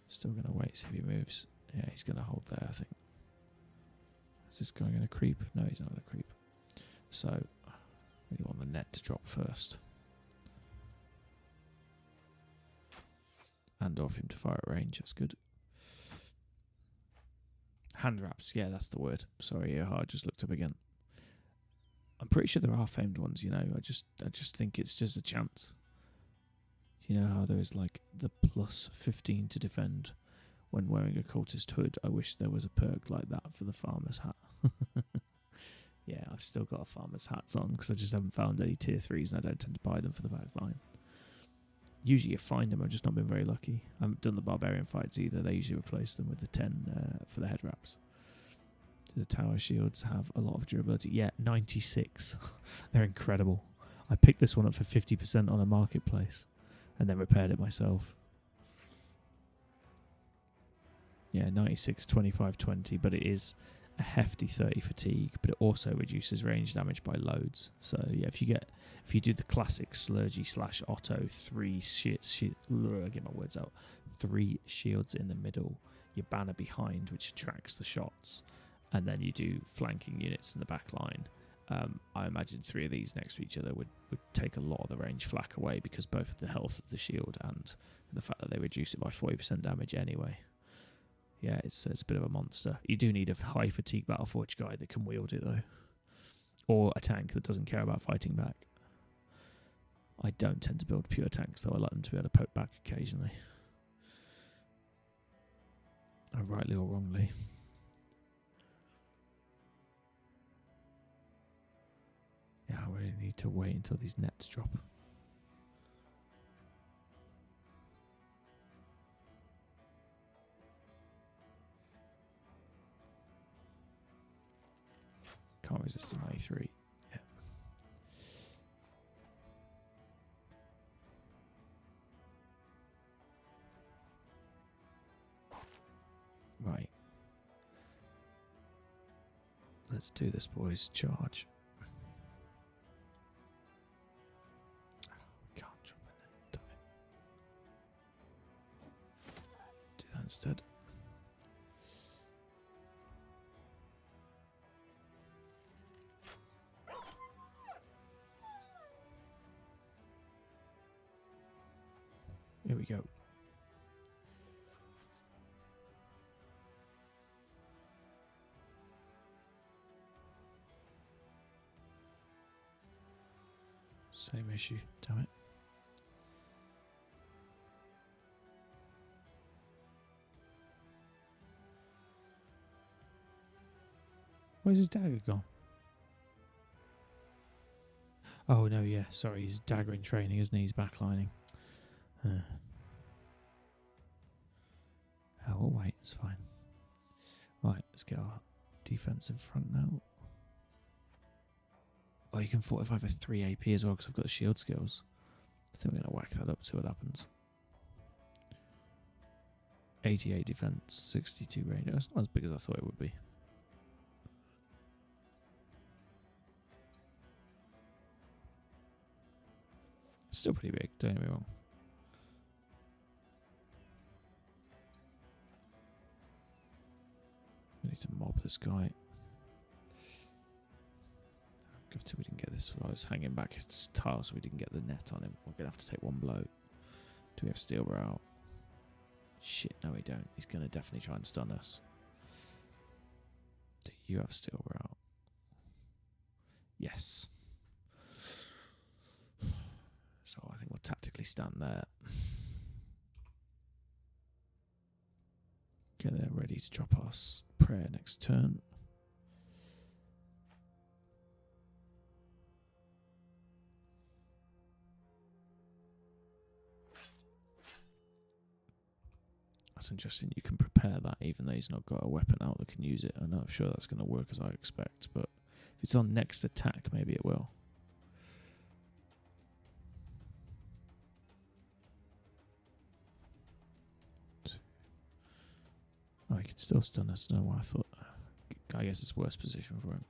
Still going to wait, see if he moves. Yeah, he's going to hold there, I think. Is this guy going to creep? No, he's not going to creep. So, we want the net to drop first. And off him to fire at range, that's good. Hand wraps, yeah, that's the word. Sorry, I just looked up again. I'm pretty sure there are famed ones, you know. I just think it's just a chance. You know how there is like the plus 15 to defend when wearing a cultist hood? I wish there was a perk like that for the farmer's hat. Yeah, I've still got a farmer's hats on because I just haven't found any tier 3s and I don't tend to buy them for the back line. Usually you find them, I've just not been very lucky. I haven't done the barbarian fights either. They usually replace them with the 10 for the head wraps. The tower shields have a lot of durability. Yeah, 96. They're incredible. I picked this one up for 50% on a marketplace and then repaired it myself. Yeah, 96, 25, 20, but it is a hefty 30 fatigue, but it also reduces range damage by loads. So yeah, if you do the classic Slurgy / Otto, 3 get my words out, 3 shields in the middle, your banner behind, which attracts the shots, and then you do flanking units in the back line. I imagine 3 of these next to each other would take a lot of the range flak away because both of the health of the shield and the fact that they reduce it by 40% damage anyway. Yeah, it's a bit of a monster. You do need a high fatigue Battleforge guy that can wield it though. Or a tank that doesn't care about fighting back. I don't tend to build pure tanks though, I like them to be able to poke back occasionally. Rightly or wrongly. Yeah, I really need to wait until these nets drop. Can't resist the 93. Yeah. Right. Let's do this, boys. Charge. Can't drop it. Damn it. Do that instead. Here we go. Same issue, damn it. Where's his dagger gone? Oh no, yeah, sorry, he's dagger in training, isn't he? He's backlining. Oh, we'll wait, it's fine. Right, let's get our defensive front now. Oh, you can fortify for 3 AP as well because I've got the shield skills. I think we're going to whack that up, see what happens. 88 defense, 62 range. That's not as big as I thought it would be. Still pretty big, don't get me wrong. We need to mob this guy. gravity. We didn't get this. I was hanging back its tile, so we didn't get the net on him. We're going to have to take one blow. Do we have steel bra out? Shit, no we don't. He's going to definitely try and stun us. Do you have steel bra out? Yes. So I think we'll tactically stand there. Get there ready to drop our prayer next turn. That's interesting. You can prepare that even though he's not got a weapon out that can use it. I'm not sure that's going to work as I expect, but if it's on next attack, maybe it will. Oh, he can still stun us. No, I thought. I guess it's worse position for him.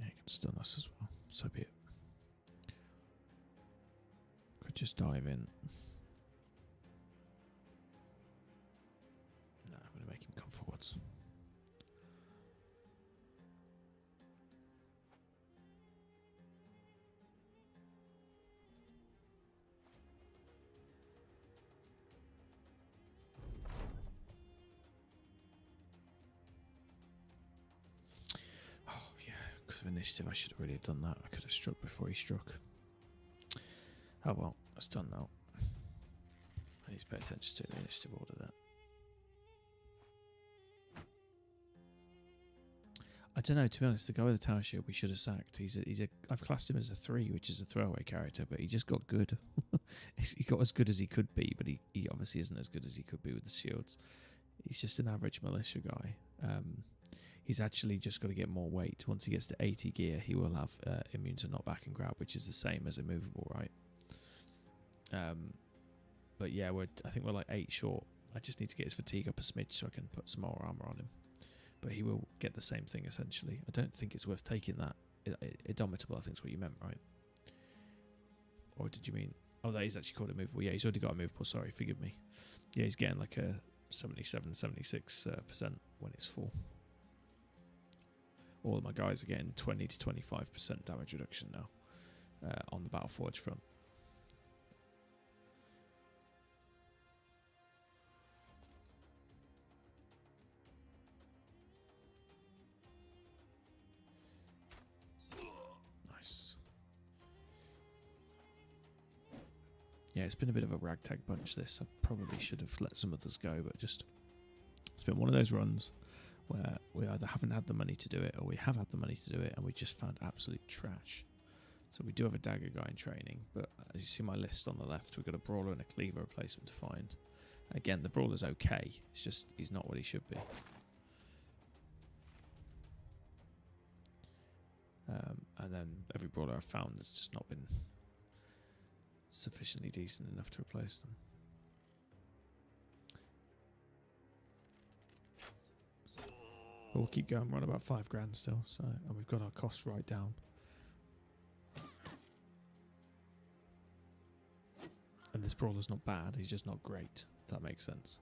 Yeah, he can stun us as well. So be it. Could just dive in. No, I'm going to make him come forwards. Initiative, I should have really done that. I could have struck before he struck. Oh well, that's done now. I need to pay attention to the initiative order there. I don't know, to be honest, the guy with the tower shield we should have sacked. I've classed him as a 3, which is a throwaway character, but he just got good. He got as good as he could be, but he obviously isn't as good as he could be with the shields. He's just an average militia guy. He's actually just got to get more weight. Once he gets to 80 gear, he will have immune to knockback and grab, which is the same as immovable, right? But yeah, I think we're like 8 short. I just need to get his fatigue up a smidge so I can put some more armor on him. But he will get the same thing, essentially. I don't think it's worth taking that. Indomitable, I think is what you meant, right? Or did you mean... Oh, that is actually called immovable. Yeah, he's already got immovable. Sorry, forgive me. Yeah, he's getting like a 77-76% when it's full. All of my guys are getting 20 to 25% damage reduction now on the Battleforge front. Nice. Yeah, it's been a bit of a ragtag bunch this. I probably should have let some others go, but just it's been one of those runs where we either haven't had the money to do it or we have had the money to do it and we just found absolute trash. So we do have a dagger guy in training, but as you see my list on the left, we've got a brawler and a cleaver replacement to find. Again, the brawler's okay, it's just he's not what he should be. And then every brawler I've found has just not been sufficiently decent enough to replace them. But we'll keep going. We're on about 5 grand still, so and we've got our costs right down. And this brawler's not bad. He's just not great. If that makes sense.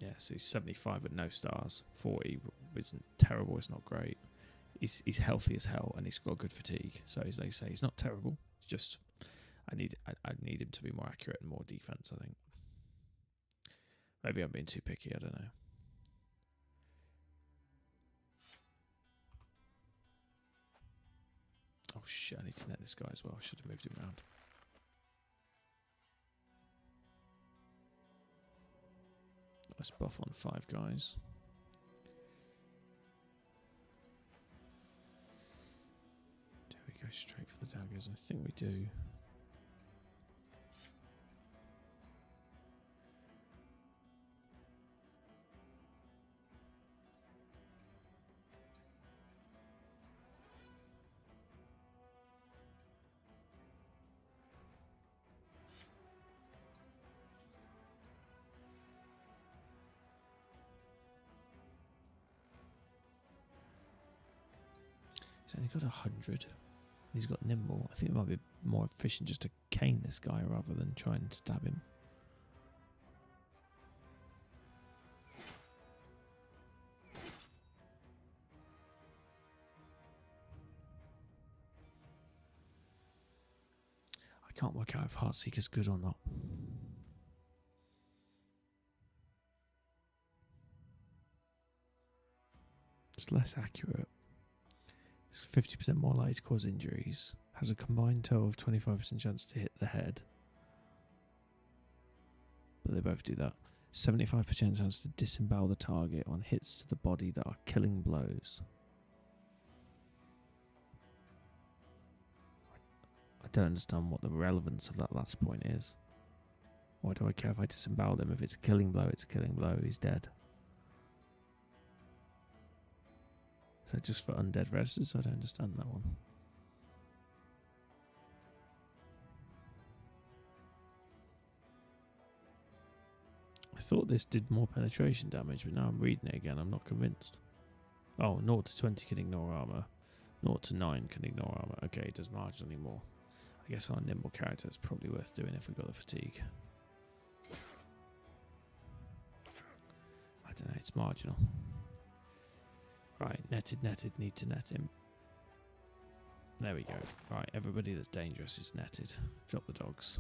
Yeah, so he's 75 with no stars. 40 isn't terrible. It's not great. He's healthy as hell, and he's got good fatigue. So as they say, he's not terrible. It's just I need him to be more accurate and more defense. I think. Maybe I'm being too picky. I don't know. Oh shit, I need to net this guy as well. I should have moved him around. Nice buff on 5 guys. Do we go straight for the daggers? I think we do. He's only got 100. He's got nimble. I think it might be more efficient just to cane this guy rather than try and stab him. I can't work out if Heartseeker's good or not. It's less accurate. It's 50% more likely to cause injuries. Has a combined total of 25% chance to hit the head. But they both do that. 75% chance to disembowel the target on hits to the body that are killing blows. I don't understand what the relevance of that last point is. Why do I care if I disembowel him? If it's a killing blow, it's a killing blow. He's dead. Is that just for undead reses? I don't understand that one. I thought this did more penetration damage, but now I'm reading it again. I'm not convinced. Oh, 0 to 20 can ignore armor. 0 to 9 can ignore armor. Okay, it does marginally more. I guess on a nimble character it's probably worth doing if we've got the fatigue. I don't know, it's marginal. Right, netted, need to net him. There we go. Right, everybody that's dangerous is netted. Drop the dogs.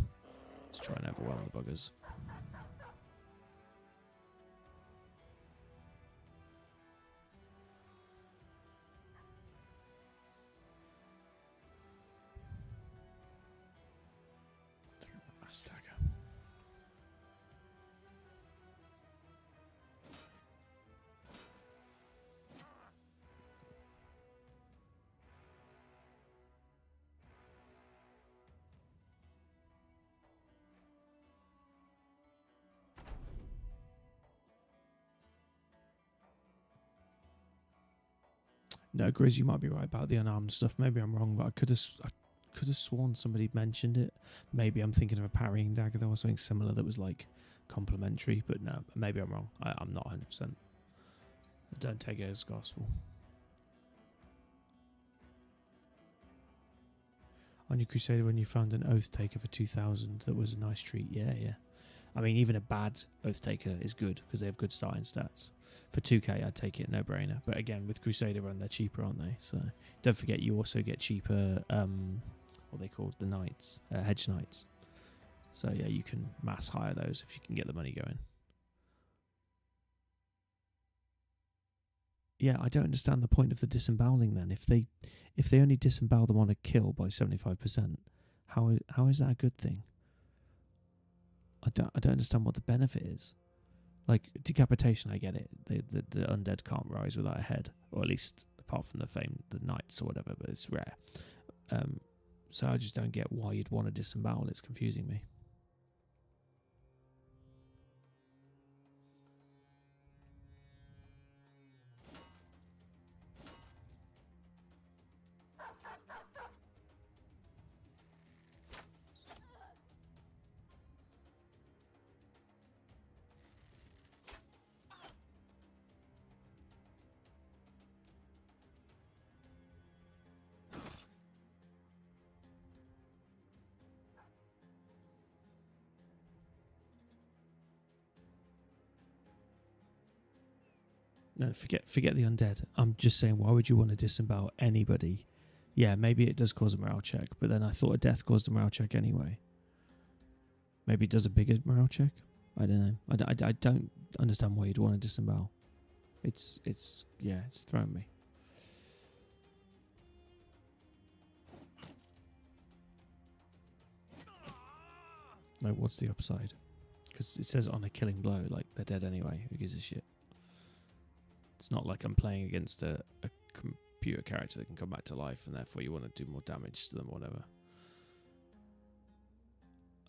Let's try and overwhelm the buggers. Through the mass dagger. No, Grizz, you might be right about the unarmed stuff. Maybe I'm wrong, but I could have sworn somebody mentioned it. Maybe I'm thinking of a parrying dagger though, or something similar that was like complementary. But no, maybe I'm wrong. I'm not 100%. Don't take it as gospel. On your Crusader, when you found an Oath Taker for 2,000, that was a nice treat. Yeah. I mean, even a bad Oath Taker is good because they have good starting stats. For 2k, I'd take it, no brainer. But again, with Crusader Run, they're cheaper, aren't they? So don't forget, you also get cheaper, what are they called? The Knights, Hedge Knights. So yeah, you can mass hire those if you can get the money going. Yeah, I don't understand the point of the disemboweling then. If they only disembowel them on a kill by 75%, how is that a good thing? I don't understand what the benefit is. Like, decapitation, I get it. The undead can't rise without a head, or at least apart from the knights or whatever, but it's rare. So I just don't get why you'd want to disembowel. It's confusing me. No, forget the undead. I'm just saying, why would you want to disembowel anybody? Yeah, maybe it does cause a morale check, but then I thought a death caused a morale check anyway. Maybe it does a bigger morale check? I don't know. I don't understand why you'd want to disembowel. It's thrown me. Like, what's the upside? Because it says on a killing blow, like, they're dead anyway. Who gives a shit? It's not like I'm playing against a computer character that can come back to life, and therefore you want to do more damage to them or whatever.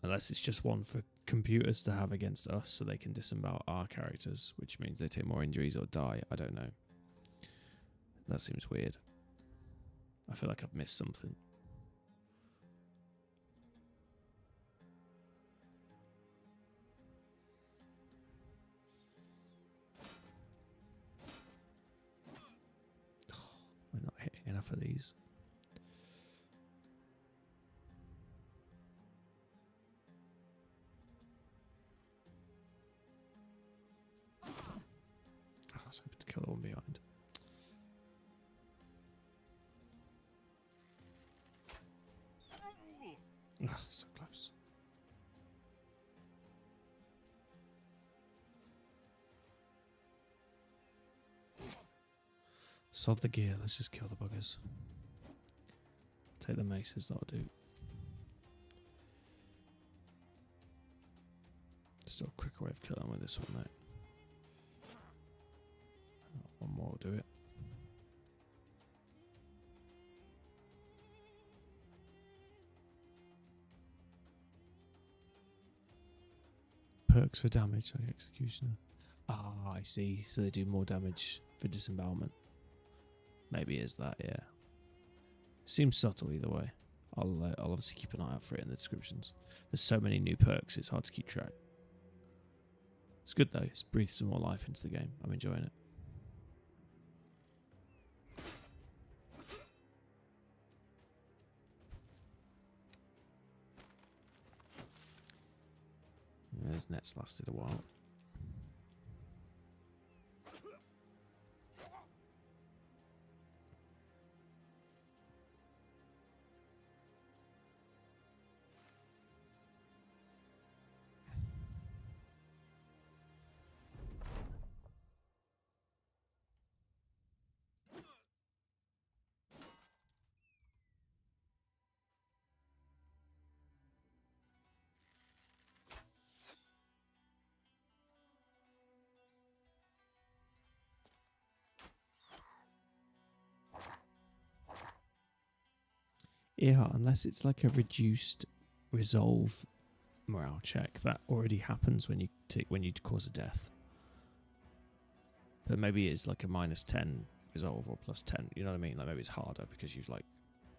Unless it's just one for computers to have against us so they can disembowel our characters, which means they take more injuries or die. I don't know. That seems weird. I feel like I've missed something. We're not hitting enough of these. kill the one behind. Ah, so close. Sod the gear, let's just kill the buggers. Take the maces, that'll do. Still a quicker way of killing with this one though. One more will do it. Perks for damage like Executioner. Ah, I see. So they do more damage for disembowelment. Maybe it is that, yeah. Seems subtle either way. I'll obviously keep an eye out for it in the descriptions. There's so many new perks, it's hard to keep track. It's good though, it's breathed some more life into the game. I'm enjoying it. Yeah, his net's lasted a while. Yeah, unless it's like a reduced resolve morale check that already happens when you cause a death. But maybe it's like a -10 resolve or +10. You know what I mean? Like maybe it's harder because you've like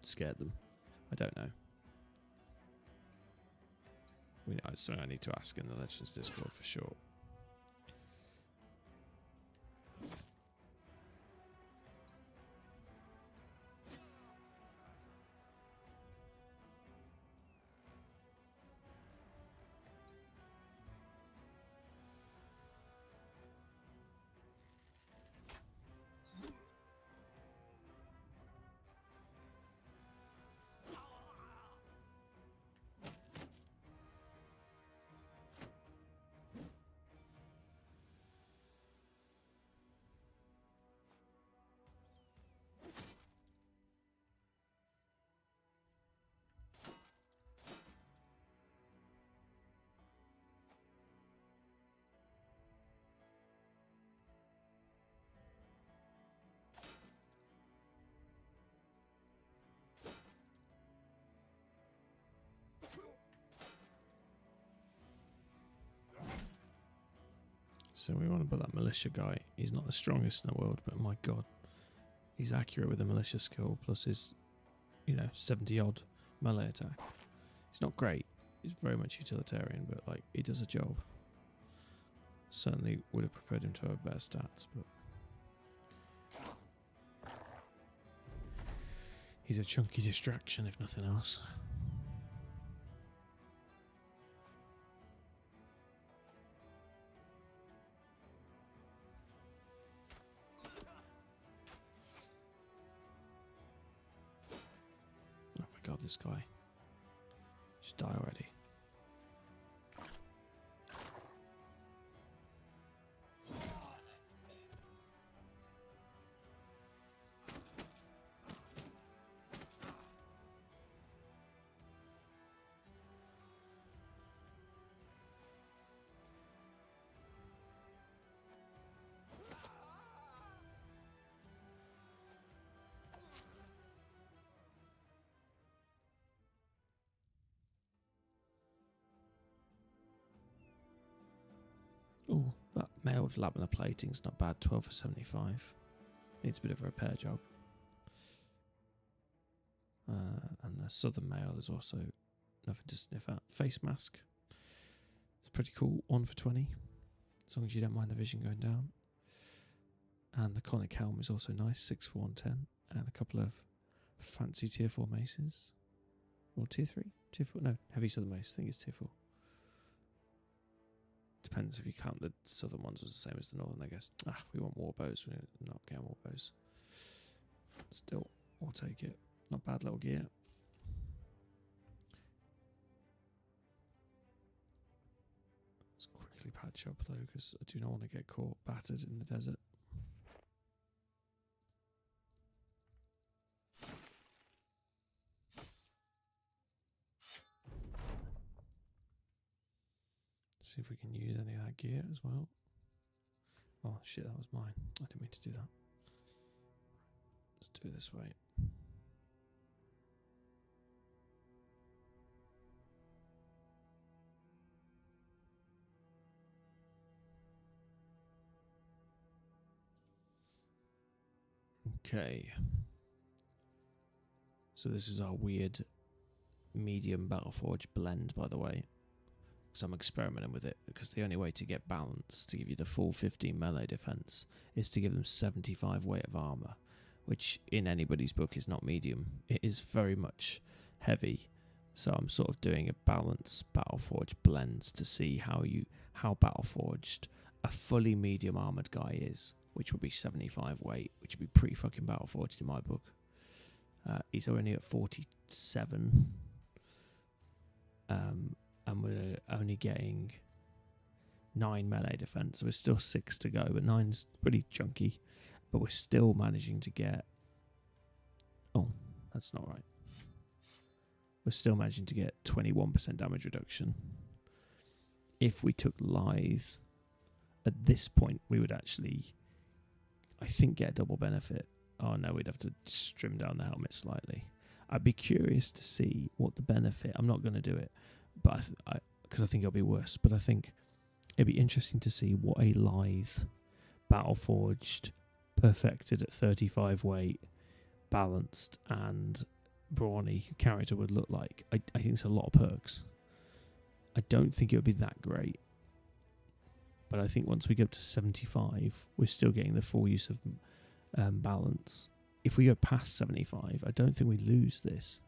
scared them. I don't know. It's something I need to ask in the Legends Discord for sure. So we want to put that militia guy. He's not the strongest in the world, but my god, he's accurate with the militia skill plus his, 70 odd melee attack. He's not great. He's very much utilitarian, but like he does a job. Certainly would have preferred him to have better stats, but he's a chunky distraction if nothing else. God, this guy. Just die already. Oh, that mail with laminar plating's not bad. 12 for 75. Needs a bit of a repair job. And the southern mail is also nothing to sniff at. Face mask. It's pretty cool. 1 for 20. As long as you don't mind the vision going down. And the conic helm is also nice. 6 for 110. And a couple of fancy tier 4 maces. Or tier 3? Tier 4? No, heavy southern mace. I think it's tier 4. Depends if you count the southern ones as the same as the northern, I guess. We want war bows. We're not getting war bows. Still, we'll take it. Not bad little gear. Let's quickly patch up though, because I do not want to get caught battered in the desert. See if we can use any of that gear as well. Oh shit, that was mine. I didn't mean to do that. Let's do it this way. Okay. So this is our weird medium Battleforge blend, by the way. So I'm experimenting with it because the only way to get balance to give you the full 15 melee defense is to give them 75 weight of armor, which in anybody's book is not medium. It is very much heavy. So I'm sort of doing a balanced Battleforge blends to see how Battleforged a fully medium armored guy is, which would be 75 weight, which would be pretty fucking Battleforged in my book. He's only at 47. And we're only getting 9 melee defense. So we're still 6 to go, but 9's pretty chunky. But we're still managing to get... Oh, that's not right. We're still managing to get 21% damage reduction. If we took Lithe, at this point, we would actually, I think, get a double benefit. Oh no, we'd have to trim down the helmet slightly. I'd be curious to see what the benefit... I'm not going to do it. But because I think it'll be worse. But I think it'd be interesting to see what a Lithe, Battleforged, perfected at 35 weight, balanced and brawny character would look like. I think it's a lot of perks. I don't think it would be that great. But I think once we go up to 75, we're still getting the full use of balance. If we go past 75, I don't think we lose this.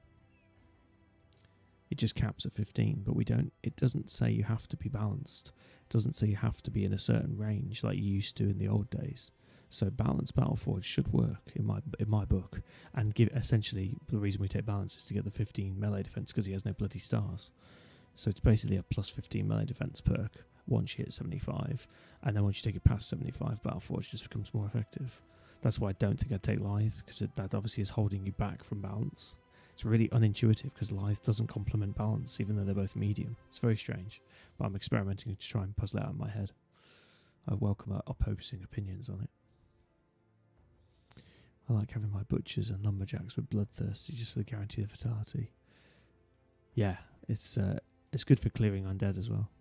It just caps at 15, but we don't. It doesn't say you have to be balanced. It doesn't say you have to be in a certain range like you used to in the old days. So balanced Battleforge should work in my book, and give essentially the reason we take balance is to get the 15 melee defense because he has no bloody stars. So it's basically a plus 15 melee defense perk once you hit 75, and then once you take it past 75, Battleforge just becomes more effective. That's why I don't think I'd take Lithe, because that obviously is holding you back from balance. It's really unintuitive because Lithe doesn't complement balance, even though they're both medium. It's very strange, but I'm experimenting to try and puzzle it out in my head. I welcome opposing opinions on it. I like having my butchers and lumberjacks with bloodthirsty just for the guarantee of fatality. Yeah, it's good for clearing undead as well.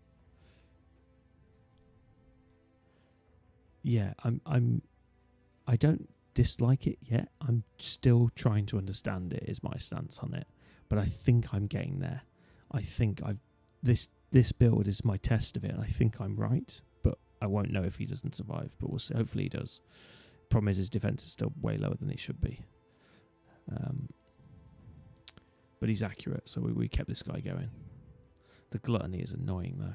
Yeah, I don't dislike it yet. I'm still trying to understand it, is my stance on it. But I think I'm getting there. I think this build is my test of it, and I think I'm right, but I won't know if he doesn't survive, but we'll see. Hopefully he does. Problem is his defense is still way lower than it should be. But he's accurate, so we kept this guy going. The gluttony is annoying though.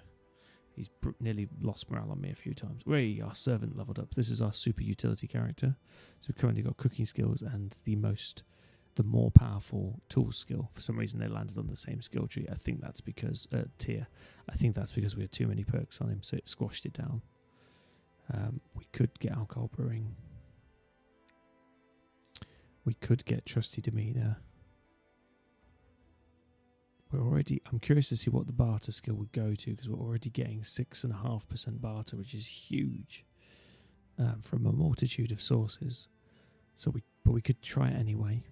He's nearly lost morale on me a few times. Our servant leveled up. This is our super utility character. So we've currently got cooking skills and the more powerful tool skill. For some reason they landed on the same skill tree. I think that's because tier. I think that's because we had too many perks on him, so it squashed it down. We could get alcohol brewing. We could get trusty demeanor. I'm curious to see what the barter skill would go to, because we're already getting 6.5% barter, which is huge from a multitude of sources. But we could try it anyway.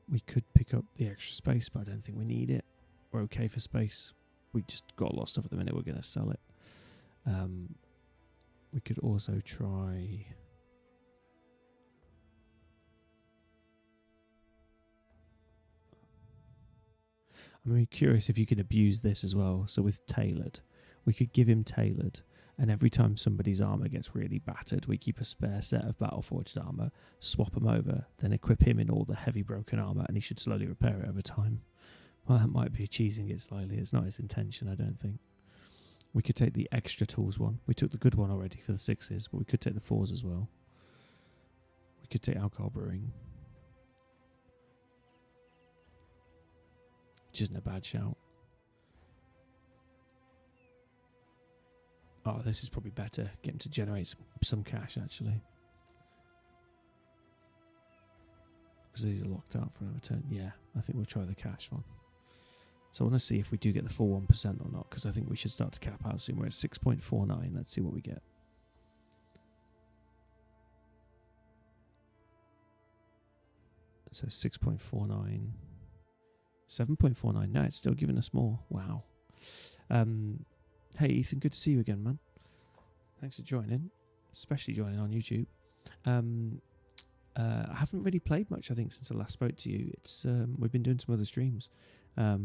We could pick up the extra space, but I don't think we need it. We're okay for space. We just got a lot of stuff at the minute. We're going to sell it. We could also try... I'm really curious if you can abuse this as well. So with Tailored, we could give him Tailored, and every time somebody's armor gets really battered, we keep a spare set of Battleforged armor, swap him over, then equip him in all the heavy broken armor, and he should slowly repair it over time. Well, that might be cheesing it slightly. It's not his intention, I don't think. We could take the extra tools one. We took the good one already for the 6s, but we could take the 4s as well. We could take alcohol brewing, which isn't a bad shout. Oh, this is probably better. Get him to generate some cash, actually. Because these are locked out for another turn. Yeah, I think we'll try the cash one. So I want to see if we do get the full 1% or not, because I think we should start to cap out soon. We're at 6.49. Let's see what we get. So 6.49. 7.49. No, it's still giving us more. Wow. Hey, Ethan, good to see you again, man. Thanks for joining, especially joining on YouTube. I haven't really played much, I think, since I last spoke to you. It's we've been doing some other streams. I've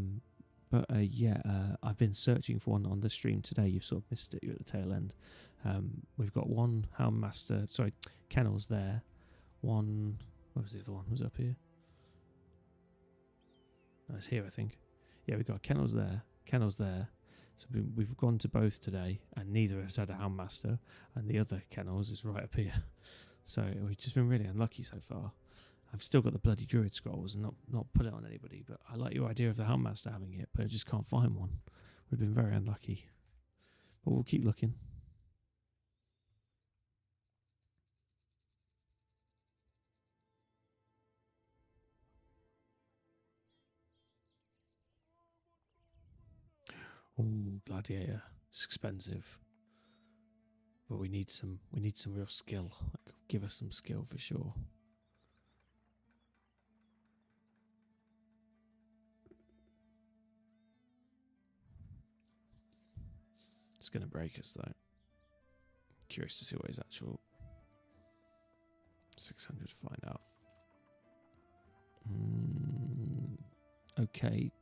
been searching for one on the stream today. You've sort of missed it. You're at the tail end. We've got one Houndmaster, kennels there. One, what was the other one? Was it up here? No, it's here, I think. Yeah, we've got kennels there. So we've gone to both today, and neither of us had a Houndmaster, and the other kennels is right up here. So we've just been really unlucky so far. I've still got the bloody Druid scrolls and not put it on anybody, but I like your idea of the Houndmaster having it, but I just can't find one. We've been very unlucky. But we'll keep looking. Oh, Gladiator. It's expensive. But we need some real skill. Like, give us some skill for sure. It's going to break us though. Curious to see what his actual 600 to find out. Okay.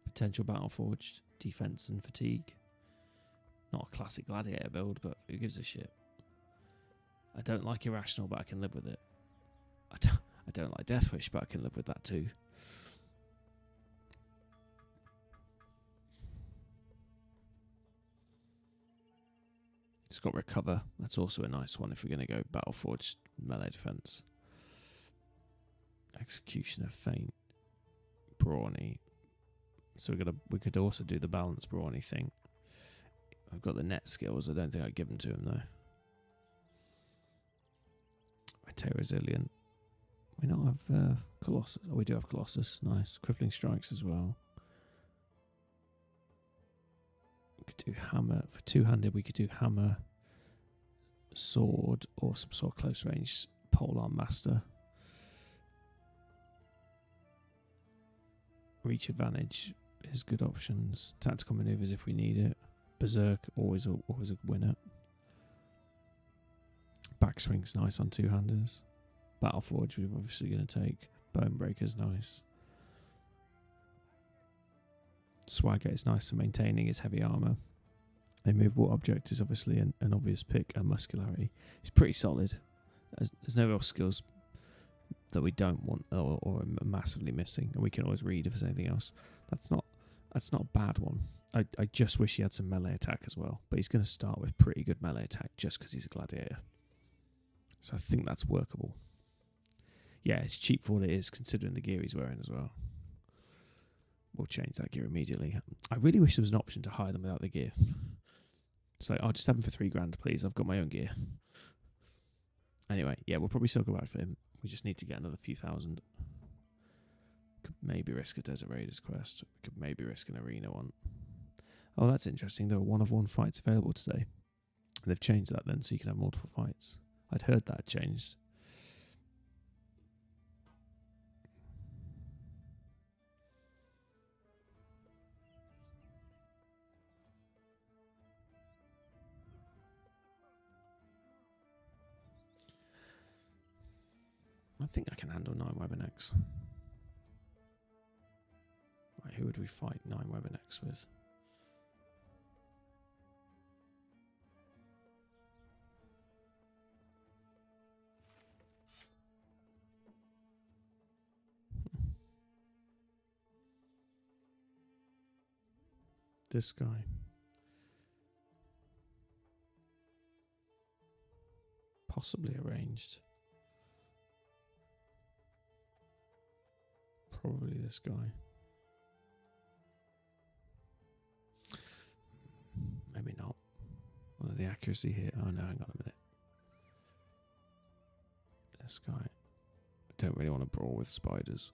Potential battle forged, defense and fatigue. Not a classic gladiator build, but who gives a shit? I don't like irrational, but I can live with it. I don't like Deathwish, but I can live with that too. It's got recover. That's also a nice one if we're going to go battle forged melee defense. Executioner, feint, brawny. So we could also do the balance brawny thing. I've got the net skills. I don't think I'd give them to him though. I take resilient. We don't have Colossus. Oh, we do have Colossus. Nice. Crippling strikes as well. We could do hammer. For two-handed, we could do hammer, sword, or some sort of close range polearm master. Reach advantage is good options. Tactical maneuvers if we need it. Berserk, always a winner. Backswing's nice on two-handers. Battleforge we're obviously going to take. Bonebreaker's nice. Swagger is nice for maintaining his heavy armour. Immovable object is obviously an obvious pick, and muscularity. It's pretty solid. There's no real skills that we don't want or are massively missing, and we can always read if there's anything else. That's not a bad one. I just wish he had some melee attack as well, but he's going to start with pretty good melee attack just because he's a gladiator. So I think that's workable. Yeah, it's cheap for what it is, considering the gear he's wearing as well. We'll change that gear immediately. I really wish there was an option to hire them without the gear. It's like, I'll just have them for $3,000, please. I've got my own gear. Anyway, yeah, we'll probably still go back for him. We just need to get another few thousand. Could maybe risk a Desert Raiders quest. Could maybe risk an arena one. Oh, that's interesting. There are 1-of-1 fights available today. They've changed that then, so you can have multiple fights. I'd heard that had changed. I think I can handle 9 Webernecks. Right, who would we fight 9 Webernecks with? This guy. Possibly arranged. Probably this guy. Maybe not. Well, the accuracy here. Oh no, hang on a minute. This guy. I don't really want to brawl with spiders.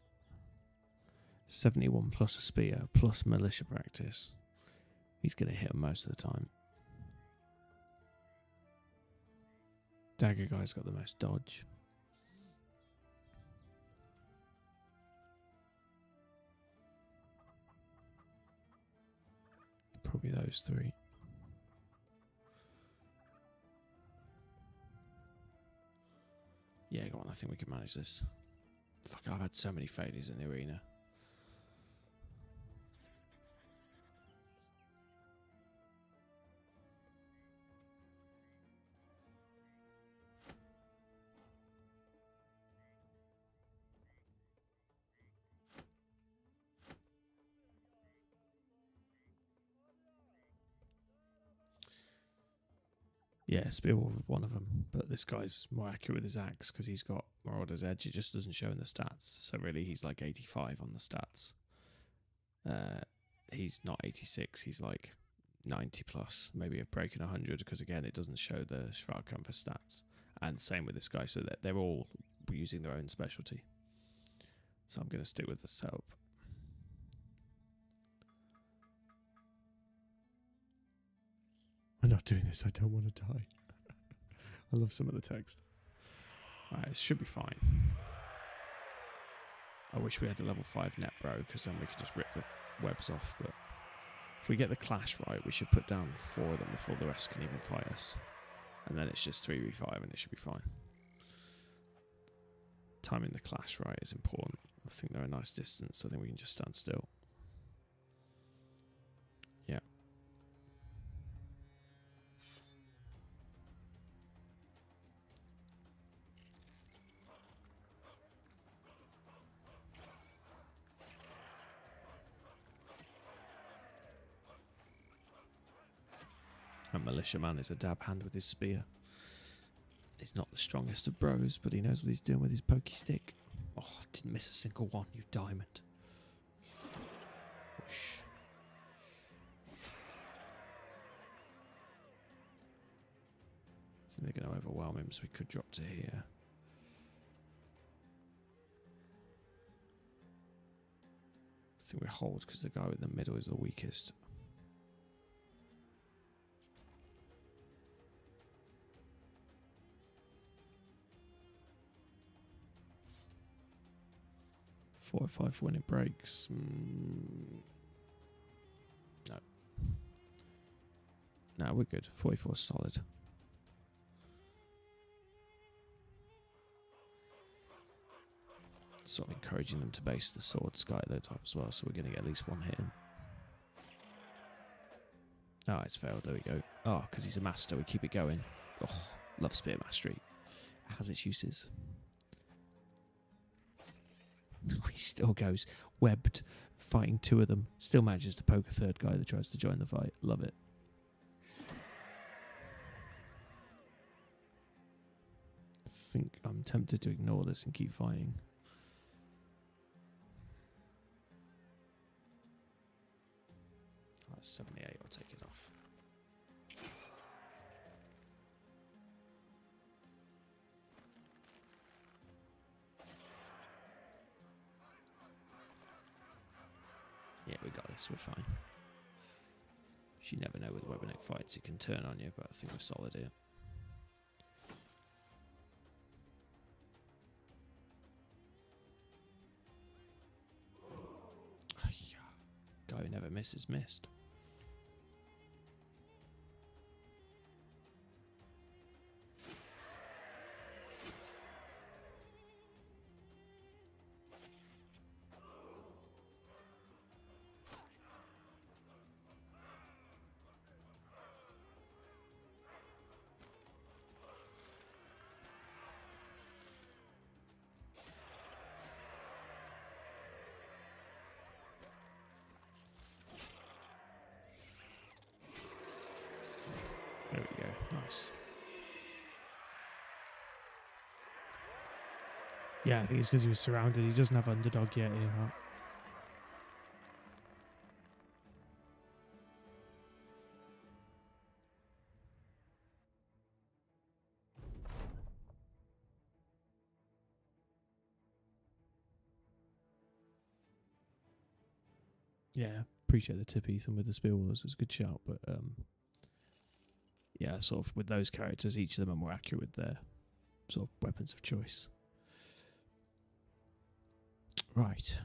71 plus a spear plus militia practice. He's going to hit him most of the time. Dagger guy's got the most dodge. Probably those three. Yeah, go on, I think we can manage this. Fuck, I've had so many failures in the arena. Yeah, Spearwolf was one of them, but this guy's more accurate with his axe because he's got Marauder's Edge. It just doesn't show in the stats, so really he's like 85 on the stats. He's not 86, he's like 90 plus, maybe a breaking 100 because again it doesn't show the Shroudcomb for stats. And same with this guy, so that they're all using their own specialty. So I'm going to stick with the setup. I'm not doing this, I don't want to die. I love some of the text. Alright, it should be fine. I wish we had a level 5 net bro, because then we could just rip the webs off, but if we get the clash right, we should put down 4 of them before the rest can even fight us. And then it's just 3v5 and it should be fine. Timing the clash right is important. I think they're a nice distance, I think we can just stand still. Yeah. And Militia Man is a dab hand with his spear. He's not the strongest of bros, but he knows what he's doing with his pokey stick. Oh, didn't miss a single one, you diamond. Whoosh. I think they're going to overwhelm him, so we could drop to here. I think we hold because the guy in the middle is the weakest. Four or 5 when it breaks. No. No, we're good. 44 is solid. Sort of encouraging them to base the sword sky at their top as well, so we're going to get at least one hit in. Oh, it's failed. There we go. Oh, because he's a master, we keep it going. Oh, love spear mastery. It has its uses. He still goes webbed, fighting 2 of them. Still manages to poke a 3rd guy that tries to join the fight. Love it. I think I'm tempted to ignore this and keep fighting. Oh, 78, I'll take it off. Yeah, we got this, we're fine. You never know with Webineck fights, it can turn on you, but I think we're solid here. Guy who never misses missed. Nice. Yeah, I think it's because he was surrounded. He doesn't have underdog yet here. Huh? Yeah, appreciate the tip, Ethan, with the spear wars. It's a good shout, but yeah, sort of with those characters, each of them are more accurate with their sort of weapons of choice. Right.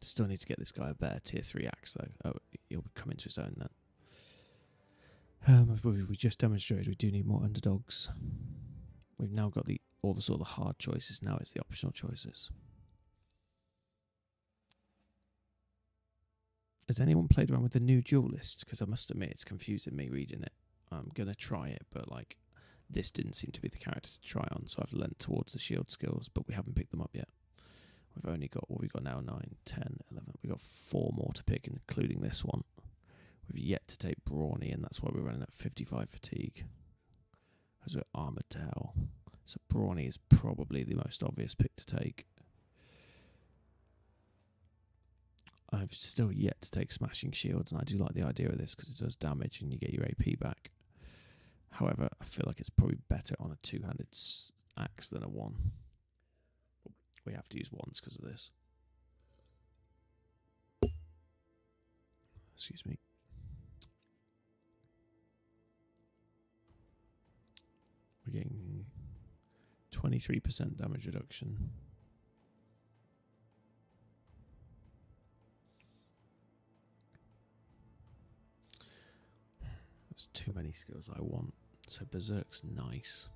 Still need to get this guy a better tier 3 axe, though. Oh, he'll come into his own then. We just demonstrated we do need more underdogs. We've now got all the sort of hard choices. Now it's the optional choices. Has anyone played around with the new duelist? Because I must admit it's confusing me reading it. I'm going to try it, but like this didn't seem to be the character to try on, so I've leant towards the shield skills, but we haven't picked them up yet. We've only got, what we've got now, 9, 10, 11. We've got 4 more to pick, including this one. We've yet to take Brawny, and that's why we're running at 55 fatigue. Because we're armoured to hell. So Brawny is probably the most obvious pick to take. I've still yet to take Smashing Shields, and I do like the idea of this because it does damage and you get your AP back. However, I feel like it's probably better on a two-handed axe than a one. We have to use ones because of this. Excuse me. We're getting 23% damage reduction. There's too many skills I want. So Berserk's nice.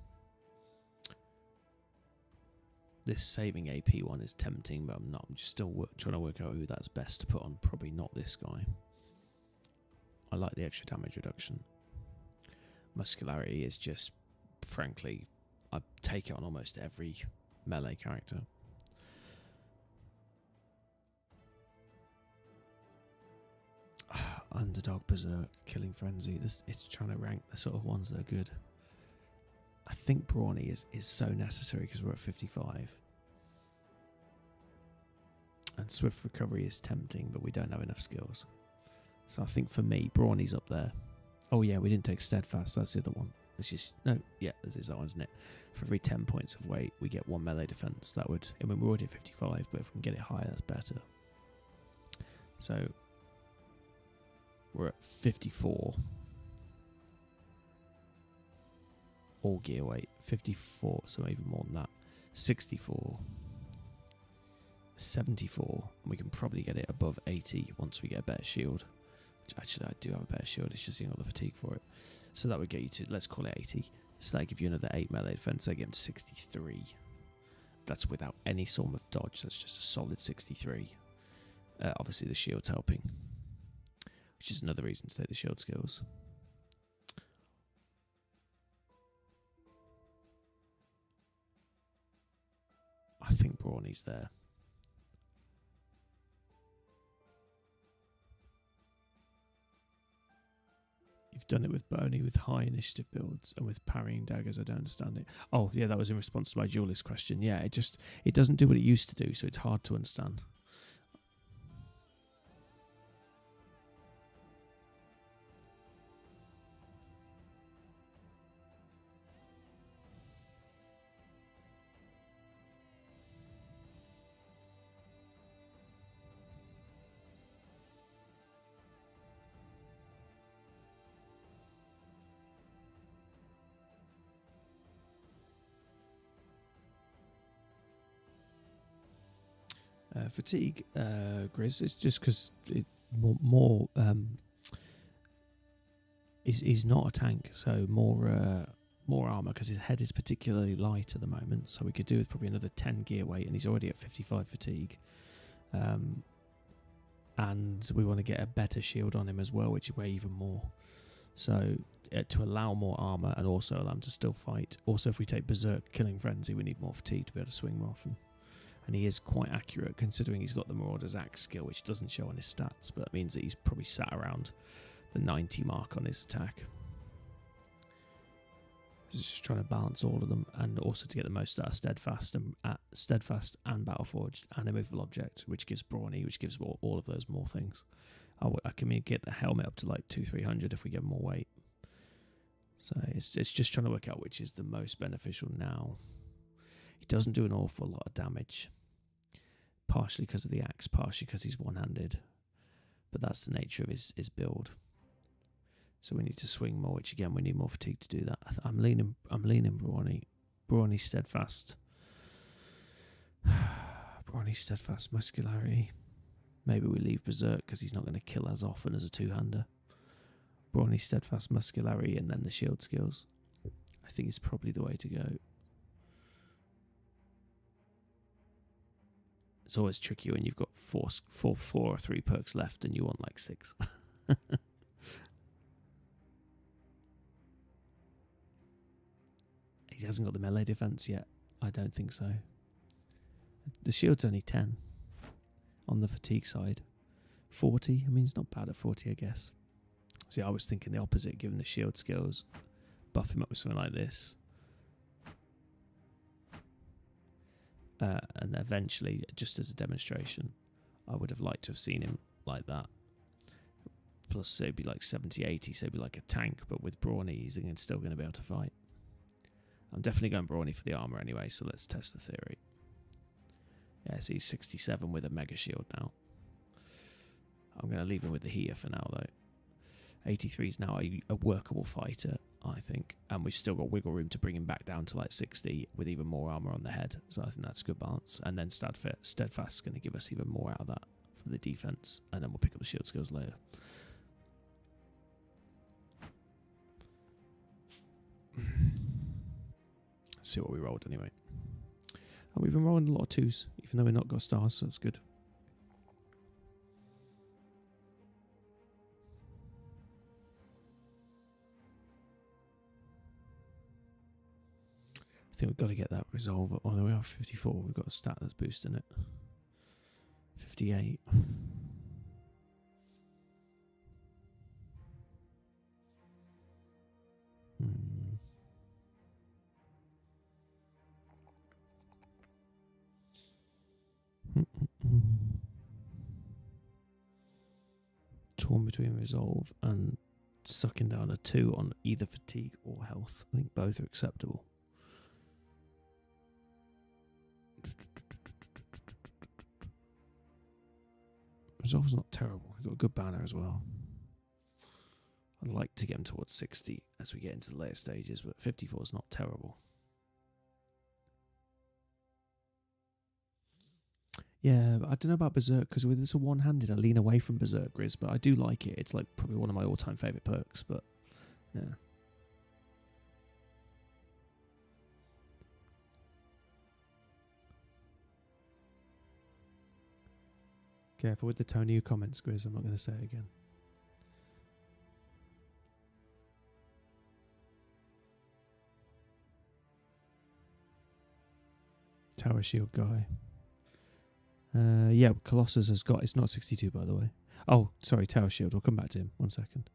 This saving AP one is tempting, but I'm not. I'm just still trying to work out who that's best to put on. Probably not this guy. I like the extra damage reduction. Muscularity is just, frankly, I take it on almost every melee character. Underdog, Berserk, Killing Frenzy. It's trying to rank the sort of ones that are good. I think Brawny is so necessary because we're at 55. And Swift Recovery is tempting, but we don't have enough skills. So I think for me, Brawny's up there. Oh yeah, we didn't take Steadfast. That's the other one. It's just, no, yeah, there's that one, isn't it? For every 10 points of weight, we get 1 melee defense. That would, I mean, we're already at 55, but if we can get it higher, that's better. So we're at 54. All gear weight. 54, so even more than that. 64. 74. And we can probably get it above 80 once we get a better shield. Which actually I do have a better shield, it's just the fatigue for it. So that would get you to, let's call it 80. So that give you another 8 melee defense, that get him to 63. That's without any form of dodge, that's just a solid 63. Obviously the shield's helping. Which is another reason to take the shield skills. I think Brawny's there. You've done it with Boney with high initiative builds and with parrying daggers. I don't understand it. Oh, yeah, that was in response to my duelist question. Yeah, it doesn't do what it used to do, so it's hard to understand. Fatigue, Grizz, it's just because he's not a tank, so more armor because his head is particularly light at the moment. So we could do with probably another 10 gear weight, and he's already at 55 fatigue. And we want to get a better shield on him as well, which weigh even more. So to allow more armor and also allow him to still fight. Also, if we take Berserk Killing Frenzy, we need more fatigue to be able to swing more often. And he is quite accurate considering he's got the Marauder's Axe skill, which doesn't show on his stats, but it means that he's probably sat around the 90 mark on his attack. It's just trying to balance all of them, and also to get the most out of steadfast and battle forged and immovable object, which gives brawny, which gives all of those more things. I can get the helmet up to like 200-300 if we get more weight. So it's just trying to work out which is the most beneficial now. He doesn't do an awful lot of damage, partially because of the axe, partially because he's one-handed, but that's the nature of his build. So we need to swing more, which again we need more fatigue to do that. I'm leaning brawny steadfast, brawny steadfast muscularity. Maybe we leave berserk because he's not going to kill as often as a two-hander. Brawny steadfast muscularity and then the shield skills. I think it's probably the way to go. It's always tricky when you've got four or three perks left and you want like 6. He hasn't got the melee defense yet. I don't think so. The shield's only 10 on the fatigue side. 40, I mean, it's not bad at 40, I guess. See, I was thinking the opposite, given the shield skills. Buff him up with something like this. And eventually, just as a demonstration, I would have liked to have seen him like that. Plus, so it'd be like 70, 80, so it'd be like a tank, but with brawny, he's still going to be able to fight. I'm definitely going brawny for the armor anyway, so let's test the theory. Yeah, so he's 67 with a mega shield now. I'm going to leave him with the heater for now, though. 83 is now a workable fighter, I think. And we've still got wiggle room to bring him back down to like 60 with even more armor on the head. So I think that's a good balance. And then Steadfast is going to give us even more out of that from the defense. And then we'll pick up the shield skills later. Let's see what we rolled anyway. And we've been rolling a lot of 2s, even though we've not got stars, so that's good. I think we've got to get that resolve. Oh, there we are, 54. We've got a stat that's boosting it. 58. Torn between resolve and sucking down a 2 on either fatigue or health. I think both are acceptable. Resolve's not terrible. We've got a good banner as well. I'd like to get him towards 60 as we get into the later stages, but 54 is not terrible. Yeah, but I don't know about Berserk, because with this a one-handed, I lean away from Berserk Grizz, but I do like it. It's like probably one of my all-time favourite perks, but yeah. Careful with the tone of your comments, Grizz. I'm not going to say it again. Tower Shield guy. Yeah, Colossus has got... It's not 62, by the way. Oh, sorry, Tower Shield. We'll come back to him. 1 second.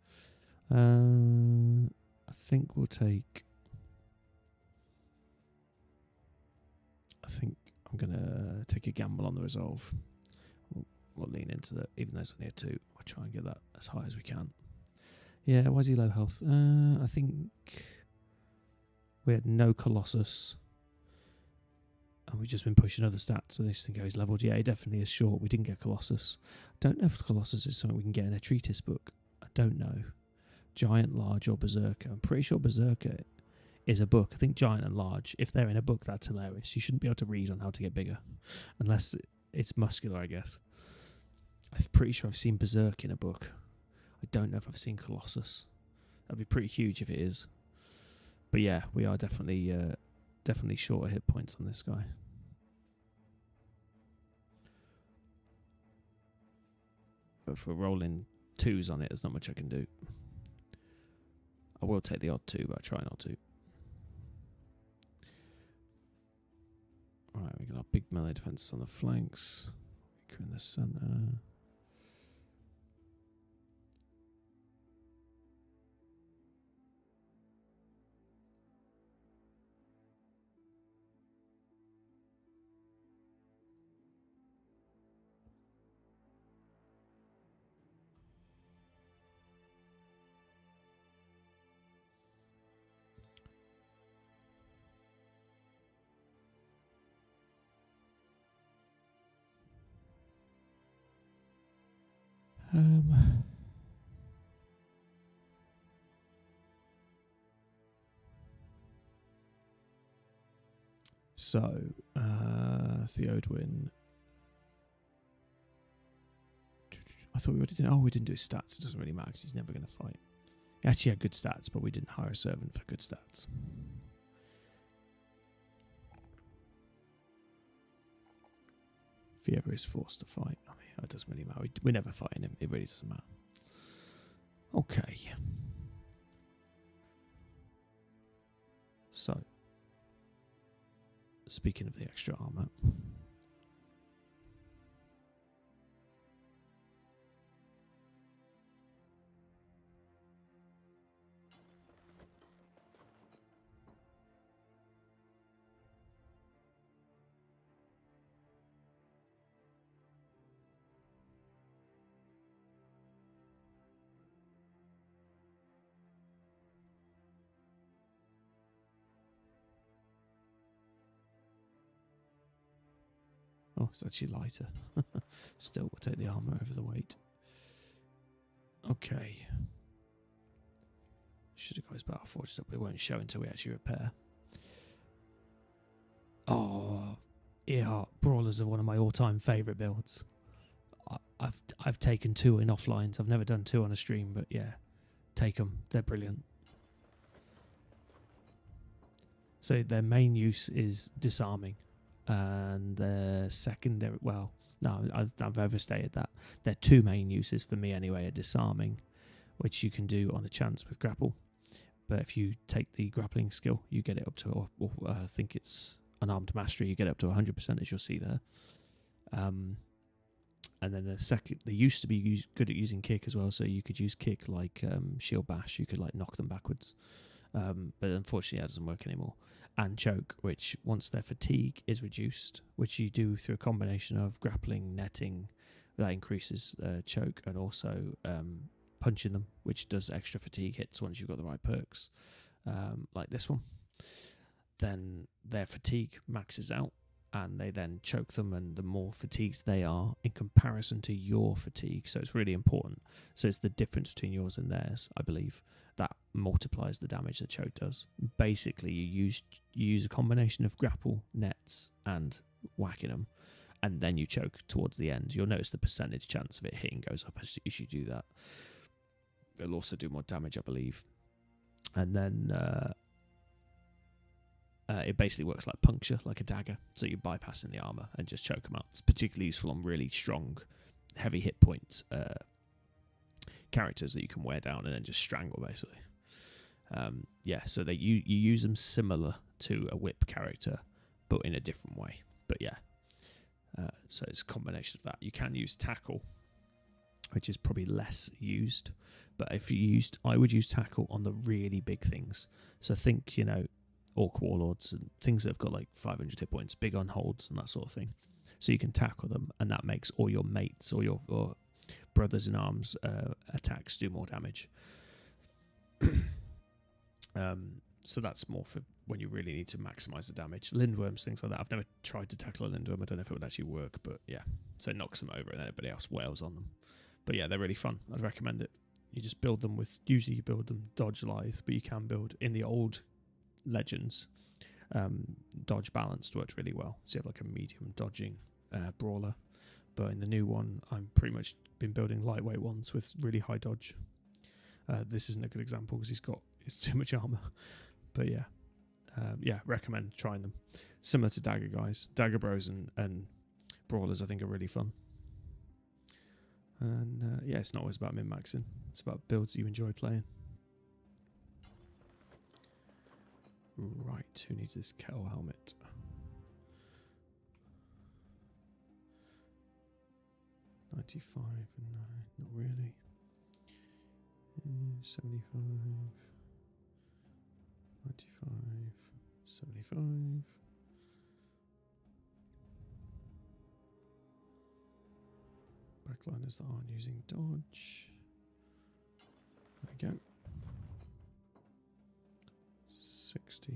I think we'll take... I think I'm going to take a gamble on the resolve. We'll lean into that, even though it's only a 2. We'll try and get that as high as we can. Yeah, why is he low health? I think we had no Colossus. And we've just been pushing other stats, so this thing goes leveled. Yeah, it definitely is short. We didn't get Colossus. I don't know if Colossus is something we can get in a treatise book. I don't know. Giant, Large, or Berserker. I'm pretty sure Berserker is a book. I think Giant and Large, if they're in a book, that's hilarious. You shouldn't be able to read on how to get bigger. Unless it's muscular, I guess. I'm pretty sure I've seen Berserk in a book. I don't know if I've seen Colossus. That'd be pretty huge if it is. But yeah, we are definitely shorter hit points on this guy. But if we're rolling 2s on it, there's not much I can do. I will take the odd 2, but I try not to. Alright, we got our big melee defense on the flanks. Weaker in the centre. Um, so, Theodwin. I thought we already did. Oh, we didn't do his stats. It doesn't really matter because he's never going to fight. He actually had good stats, but we didn't hire a servant for good stats. If he ever is forced to fight, I mean, it doesn't really matter. We're never fighting him. It really doesn't matter. Okay. So, speaking of the extra armor. Oh, it's actually lighter. Still, we'll take the armor over the weight. Okay. Should have got his battle forged up, but it won't show until we actually repair. Oh, Earhart Brawlers are one of my all-time favourite builds. I've taken 2 in offlines. I've never done 2 on a stream, but yeah, take them. They're brilliant. So their main use is disarming. And their secondary, well, no, I've overstated that. Their 2 main uses for me anyway are disarming, which you can do on a chance with grapple. But if you take the grappling skill, you get it up to, or I think it's unarmed mastery, you get up to 100%, as you'll see there. And then the second, they used to be good at using kick as well, so you could use kick like shield bash, you could like knock them backwards. But unfortunately that doesn't work anymore. And choke, which once their fatigue is reduced, which you do through a combination of grappling, netting, that increases choke, and also punching them, which does extra fatigue hits once you've got the right perks, like this one. Then their fatigue maxes out, and they then choke them, and the more fatigued they are in comparison to your fatigue, so it's really important. So it's the difference between yours and theirs, I believe, that multiplies the damage that choke does. Basically, you use a combination of grapple, nets, and whacking them, and then you choke towards the end. You'll notice the percentage chance of it hitting goes up as you do that. They'll also do more damage, I believe. And then it basically works like puncture, like a dagger. So you're bypassing the armor and just choke them out. It's particularly useful on really strong, heavy hit points characters that you can wear down and then just strangle, basically. Yeah, so you use them similar to a whip character, but in a different way. But yeah, so it's a combination of that. You can use tackle, which is probably less used. But if you used, I would use tackle on the really big things. So think, Orc Warlords and things that have got like 500 hit points, big on holds and that sort of thing. So you can tackle them, and that makes all your mates or your brothers in arms attacks do more damage. So that's more for when you really need to maximize the damage. Lindworms, things like that. I've never tried to tackle a Lindworm. I don't know if it would actually work, but yeah. So it knocks them over and everybody else wails on them. But yeah, they're really fun. I'd recommend it. You just build them with, usually you build them dodge lithe, but you can build in the old Legends, dodge balanced worked really well. So you have like a medium dodging brawler. But in the new one, I'm pretty much been building lightweight ones with really high dodge. This isn't a good example because it's too much armor. But yeah, recommend trying them. Similar to Dagger guys, Dagger Bros and Brawlers I think are really fun. And yeah, it's not always about min-maxing. It's about builds you enjoy playing. Right, who needs this kettle helmet? $95, no, not really. 75, 95, 75. Backliners that aren't using dodge. There we go. 60.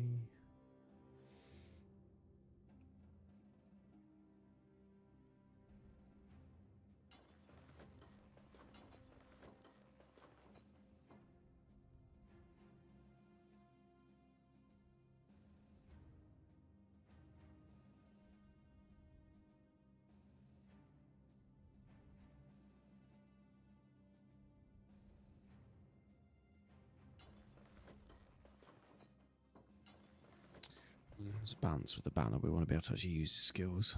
There's a balance with the banner. We want to be able to actually use his skills.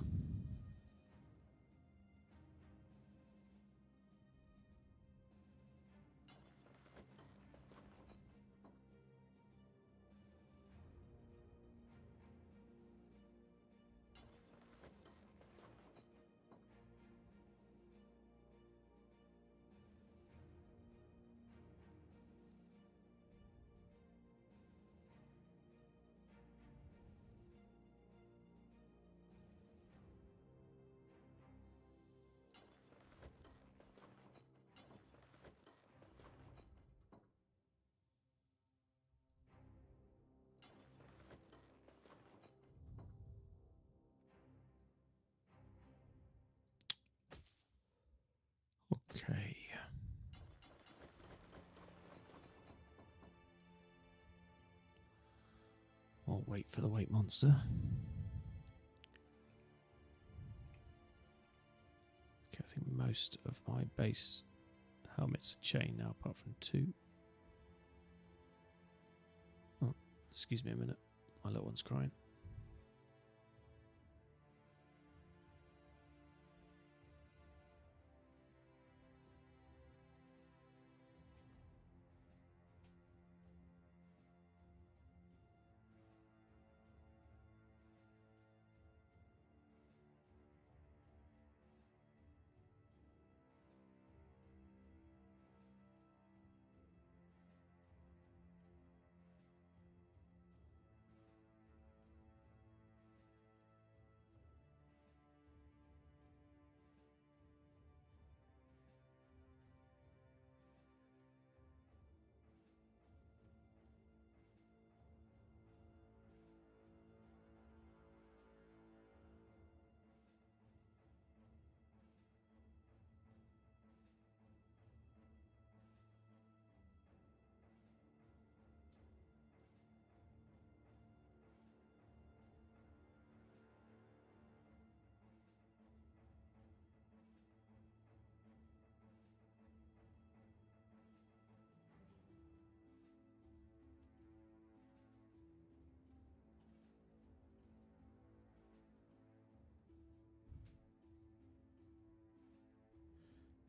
Okay. I'll wait for the weight monster. Okay, I think most of my base helmets are chain now, apart from 2. Oh, excuse me a minute. My little one's crying.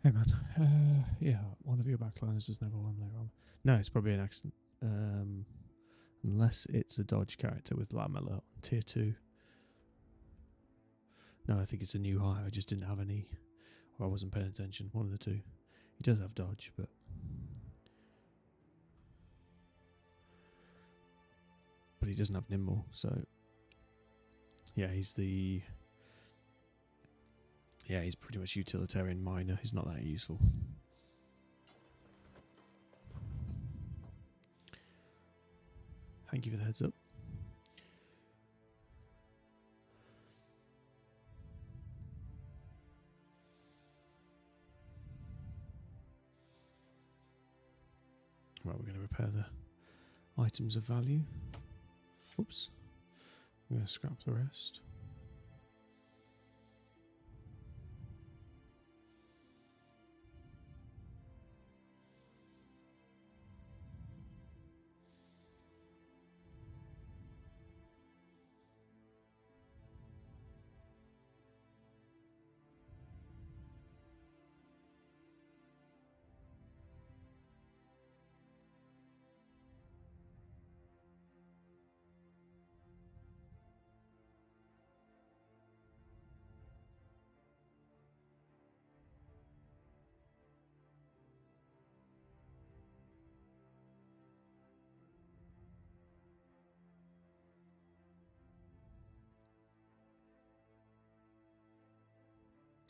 Hey man, yeah, one of your backliners has never won later on. No, it's probably an accident. Unless it's a dodge character with Lamella on tier 2. No, I think it's a new hire. I just didn't have any, or I wasn't paying attention. One of the two. He does have dodge, but he doesn't have nimble. So yeah, he's pretty much utilitarian minor. He's not that useful. Thank you for the heads up. Right, we're going to repair the items of value. Oops. I'm going to scrap the rest.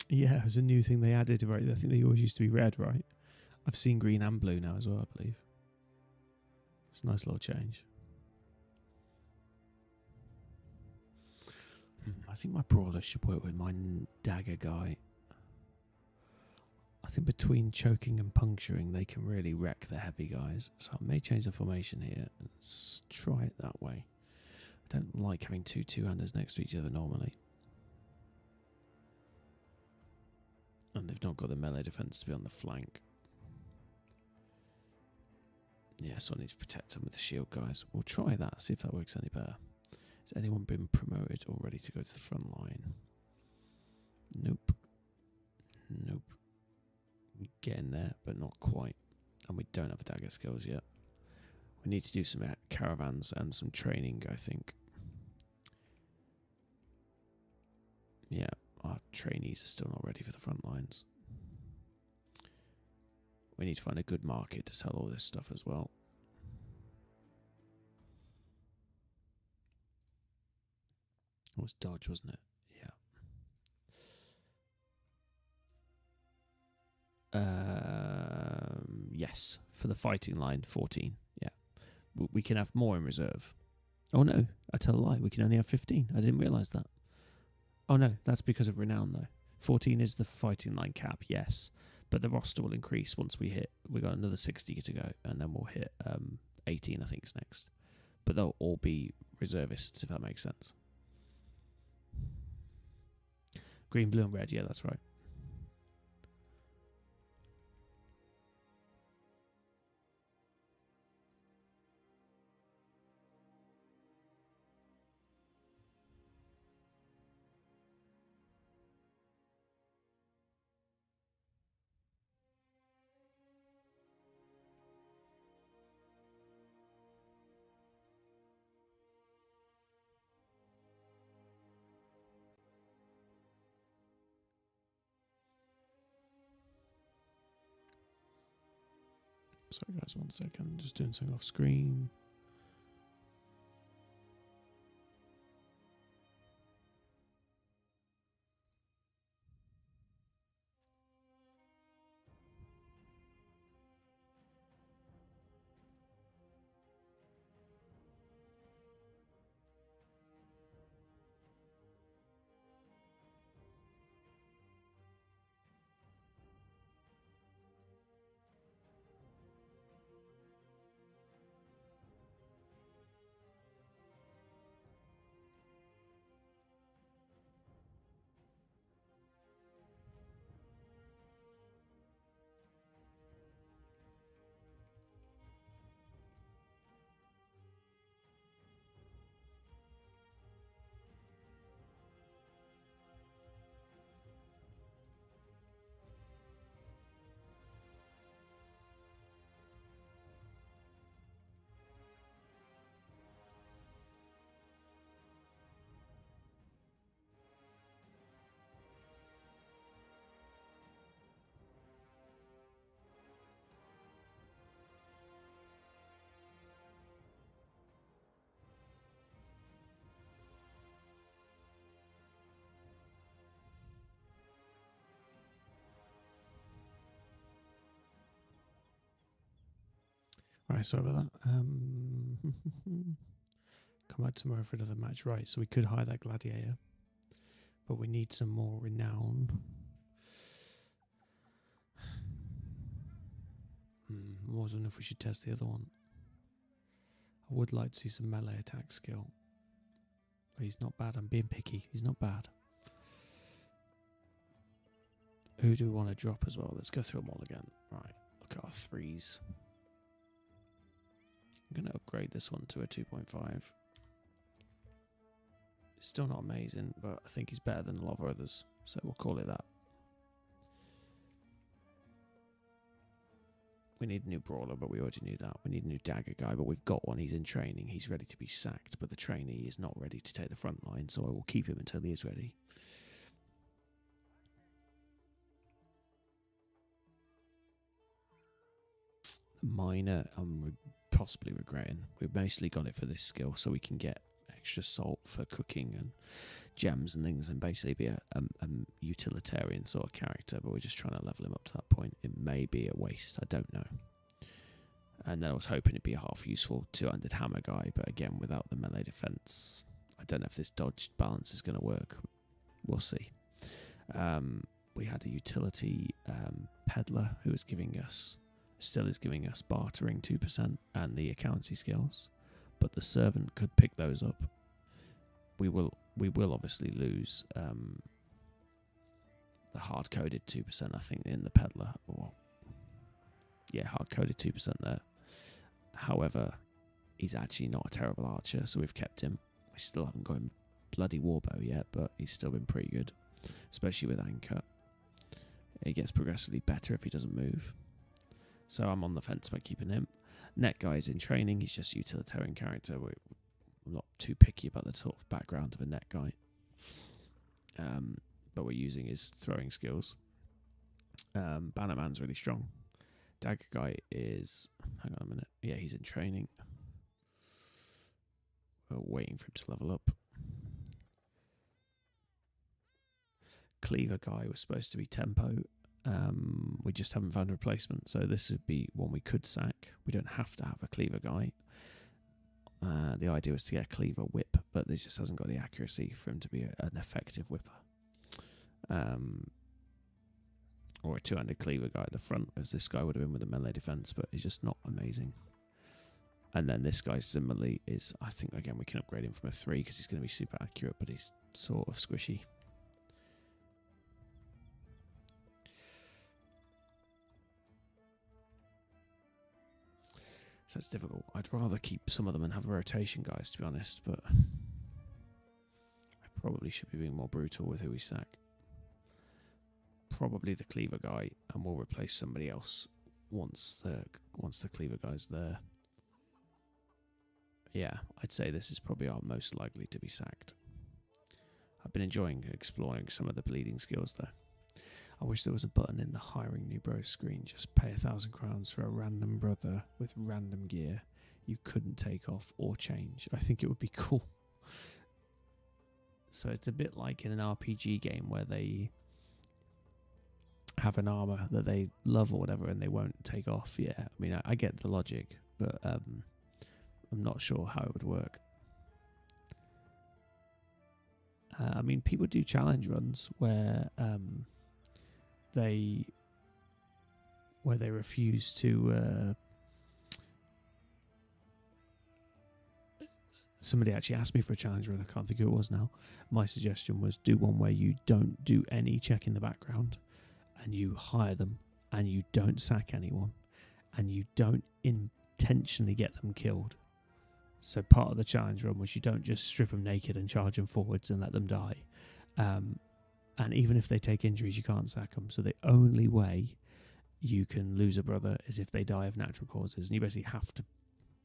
Yeah, it was a new thing they added, right? I think they always used to be red, right? I've seen green and blue now as well, I believe. It's a nice little change. I think my brawler should work with my dagger guy. I think between choking and puncturing, they can really wreck the heavy guys. So I may change the formation here and try it that way. I don't like having two two-handers next to each other normally. And they've not got the melee defense to be on the flank. Yeah, so I need to protect them with the shield guys. We'll try that, see if that works any better. Has anyone been promoted or ready to go to the front line? Nope. Nope. Getting there, but not quite. And we don't have dagger skills yet. We need to do some caravans and some training, I think. Yeah, our trainees are still not ready for the front lines. We need to find a good market to sell all this stuff as well. It was Dodge, wasn't it? Yeah. Yes, for the fighting line, 14. Yeah. We can have more in reserve. Oh no, I tell a lie. We can only have 15. I didn't realise that. Oh no, that's because of renown though. 14 is the fighting line cap, yes. But the roster will increase once we got another 60 to go, and then we'll hit 18, I think is next. But they'll all be reservists, if that makes sense. Green, blue and red, yeah, that's right. Sorry guys, 1 second. Just doing something off screen. Right, sorry about that. Come out tomorrow for another match. Right, so we could hire that gladiator, but we need some more renown. I was wondering if we should test the other one. I would like to see some melee attack skill. He's not bad. I'm being picky. He's not bad. Who do we want to drop as well? Let's go through them all again. Right, look at our threes. I'm going to upgrade this one to a 2.5. It's still not amazing, but I think he's better than a lot of others, so we'll call it that. We need a new brawler, but we already knew that. We need a new dagger guy, but we've got one. He's in training. He's ready to be sacked, but the trainee is not ready to take the front line, so I will keep him until he is ready. Miner, I'm possibly regretting. We've mostly got it for this skill, so we can get extra salt for cooking and gems and things, and basically be a utilitarian sort of character, but we're just trying to level him up to that point. It may be a waste, I don't know. And then I was hoping it'd be a half useful 200 hammer guy, but again, without the melee defense, I don't know if this dodge balance is going to work. We'll see. We had a utility peddler who was giving us, still is giving us bartering 2% and the accountancy skills, but the servant could pick those up. We will obviously lose the hard-coded 2%, I think, in the peddler. Or yeah, hard-coded 2% there. However, he's actually not a terrible archer, so we've kept him. We still haven't got him bloody Warbow yet, but he's still been pretty good, especially with Anchor. He gets progressively better if he doesn't move. So I'm on the fence by keeping him. Net guy is in training. He's just a utilitarian character. I'm not too picky about the sort of background of a net guy. But we're using his throwing skills. Bannerman's really strong. Dagger guy is... Hang on a minute. Yeah, he's in training. We're waiting for him to level up. Cleaver guy was supposed to be tempo. We just haven't found a replacement, so this would be one we could sack. We don't have to have a cleaver guy. The idea was to get a cleaver whip, but this just hasn't got the accuracy for him to be an effective whipper. Or a two-handed cleaver guy at the front, as this guy would have been with a melee defense, but he's just not amazing. And then this guy similarly is, I think, again, we can upgrade him from a 3 because he's going to be super accurate, but he's sort of squishy. So it's difficult. I'd rather keep some of them and have rotation guys, to be honest, but I probably should be being more brutal with who we sack. Probably the cleaver guy, and we'll replace somebody else once the cleaver guy's there. Yeah, I'd say this is probably our most likely to be sacked. I've been enjoying exploring some of the bleeding skills though. I wish there was a button in the hiring new bro screen. Just pay 1,000 crowns for a random brother with random gear you couldn't take off or change. I think it would be cool. So it's a bit like in an RPG game where they have an armor that they love or whatever and they won't take off. Yeah, I mean, I get the logic, but I'm not sure how it would work. I mean, people do challenge runs where they refuse to. Somebody actually asked me for a challenge run. I can't think who it was now. My suggestion was do one where you don't do any check in the background, and you hire them, and you don't sack anyone, and you don't intentionally get them killed. So part of the challenge run was you don't just strip them naked and charge them forwards and let them die. And even if they take injuries, you can't sack them. So the only way you can lose a brother is if they die of natural causes. And you basically have to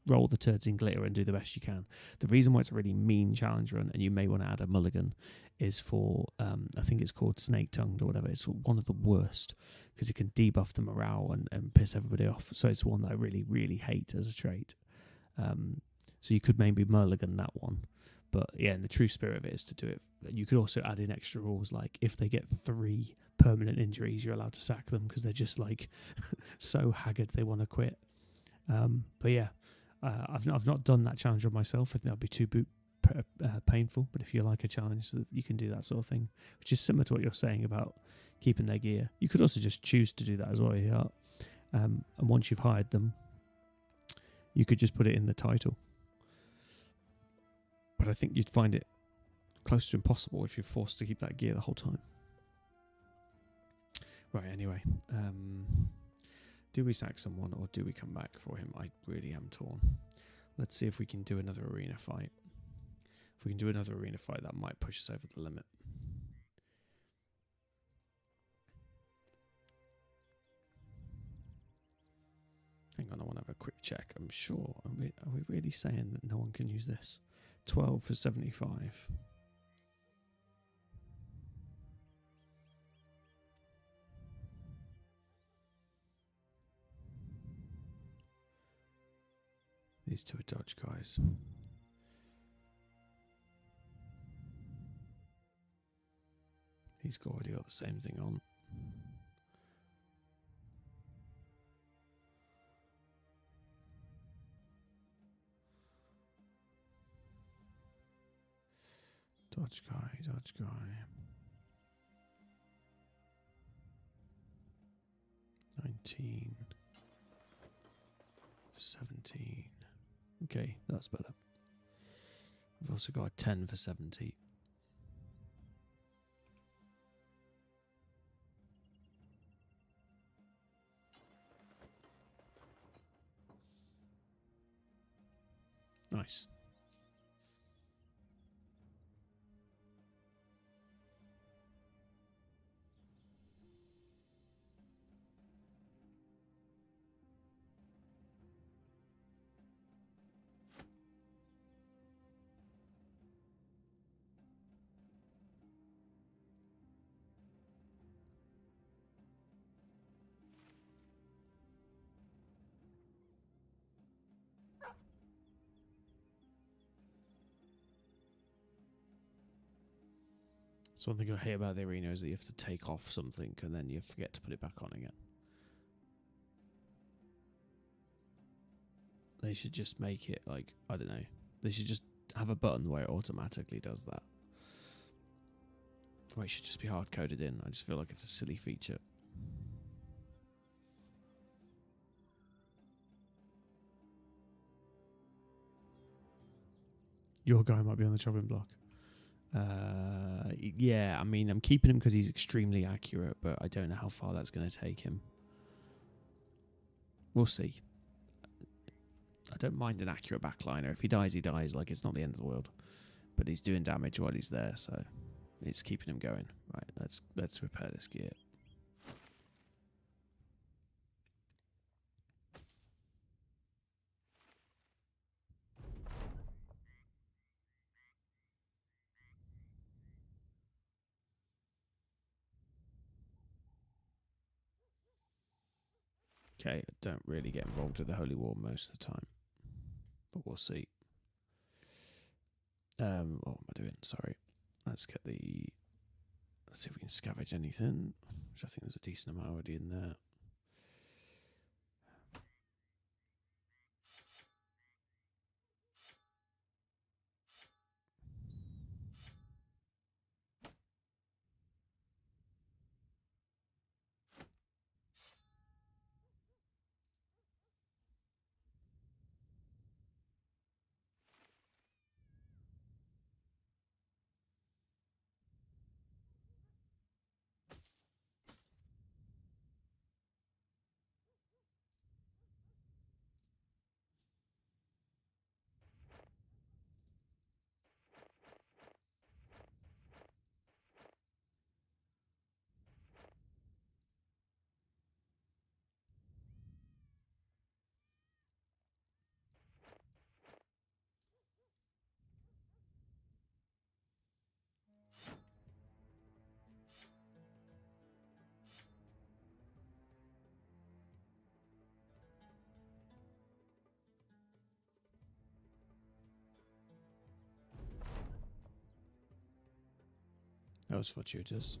roll the turds in glitter and do the best you can. The reason why it's a really mean challenge run, and you may want to add a mulligan, is for, I think it's called snake-tongued or whatever. It's one of the worst because it can debuff the morale and piss everybody off. So it's one that I really, really hate as a trait. So you could maybe mulligan that one. But yeah, and the true spirit of it is to do it. You could also add in extra rules, like if they get 3 permanent injuries, you're allowed to sack them because they're just like so haggard they want to quit. But yeah, I've not done that challenge on myself. I think that'd be too painful. But if you like a challenge, so you can do that sort of thing, which is similar to what you're saying about keeping their gear. You could also just choose to do that as well. Yeah. And once you've hired them, you could just put it in the title. But I think you'd find it close to impossible if you're forced to keep that gear the whole time. Right, anyway. Do we sack someone or do we come back for him? I really am torn. Let's see if we can do another arena fight. If we can do another arena fight, that might push us over the limit. Hang on, I want to have a quick check. I'm sure. Are we really saying that no one can use this? 12 for 75. These two are dodge guys. He's already got the same thing on. Dodge guy, dodge guy. 19. 17. Okay, that's better. I've also got a 10 for 70. Nice. So one thing I hate about the arena is that you have to take off something and then you forget to put it back on again. They should just make it like, I don't know, they should just have a button where it automatically does that. Or it should just be hard coded in. I just feel like it's a silly feature. Your guy might be on the chopping block. Yeah, I mean, I'm keeping him because he's extremely accurate, but I don't know how far that's going to take him. We'll see. I don't mind an accurate backliner. If he dies, he dies. Like, it's not the end of the world. But he's doing damage while he's there, so it's keeping him going. Right, let's repair this gear. Okay, I don't really get involved with the Holy War most of the time. But we'll see. What am I doing? Sorry. Let's see if we can scavenge anything. Which I think there's a decent amount already in there. That was fortuitous.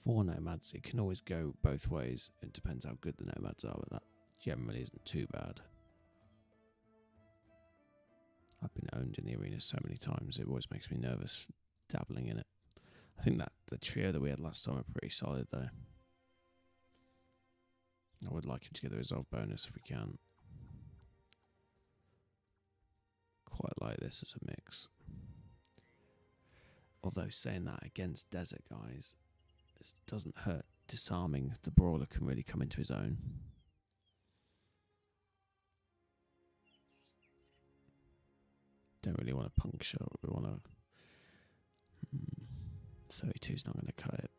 For nomads, it can always go both ways. It depends how good the nomads are, but that generally isn't too bad. I've been owned in the arena so many times, it always makes me nervous dabbling in it. I think that the trio that we had last time are pretty solid, though. I would like him to get the resolve bonus if we can. Quite like this as a mix. Although saying that against desert guys, this doesn't hurt. Disarming the brawler can really come into his own. Don't really want to puncture. We want to. 32 is not going to cut it.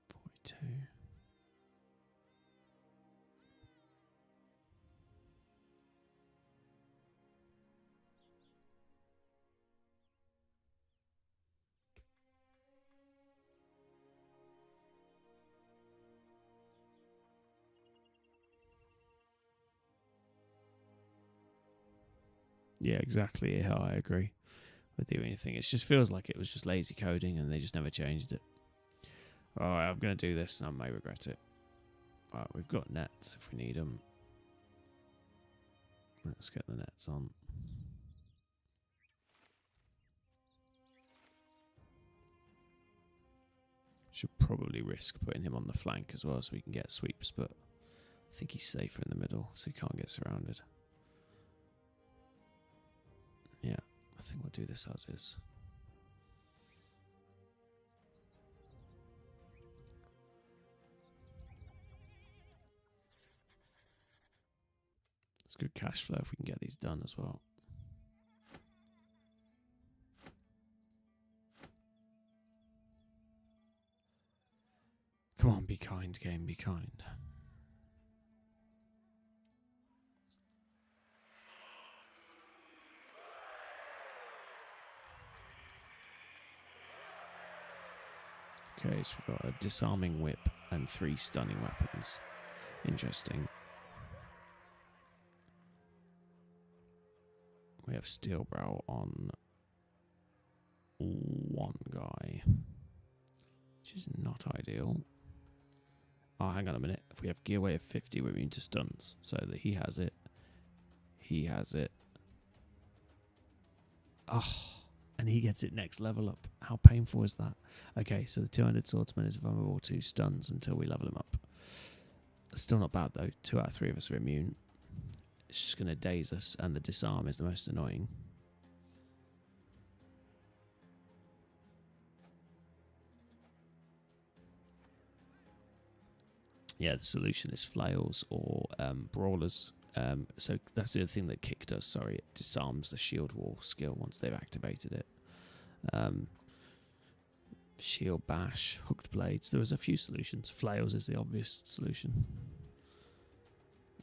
42. Yeah, exactly. Yeah, I agree with the arena thing. It just feels like it was just lazy coding and they just never changed it. Alright, I'm going to do this and I may regret it. Alright, we've got nets if we need them. Let's get the nets on. Should probably risk putting him on the flank as well so we can get sweeps, but I think he's safer in the middle so he can't get surrounded. Yeah, I think we'll do this as is. It's good cash flow if we can get these done as well. Come on, be kind, game, be kind. Okay, so we've got a disarming whip and 3 stunning weapons. Interesting. We have steel brow on 1 guy, which is not ideal. Oh, hang on a minute. If we have gear weight of 50, we're immune to stuns. So that he has it. He has it. Oh, and he gets it next level up. How painful is that? Okay, so the 200 swordsman is vulnerable to stuns until we level him up. Still not bad though. 2 out of 3 of us are immune. It's just going to daze us, and the disarm is the most annoying. Yeah, the solution is flails or brawlers. So that's the other thing that kick does. Sorry, it disarms the shield wall skill once they've activated it. Shield bash, hooked blades. There was a few solutions. Flails is the obvious solution.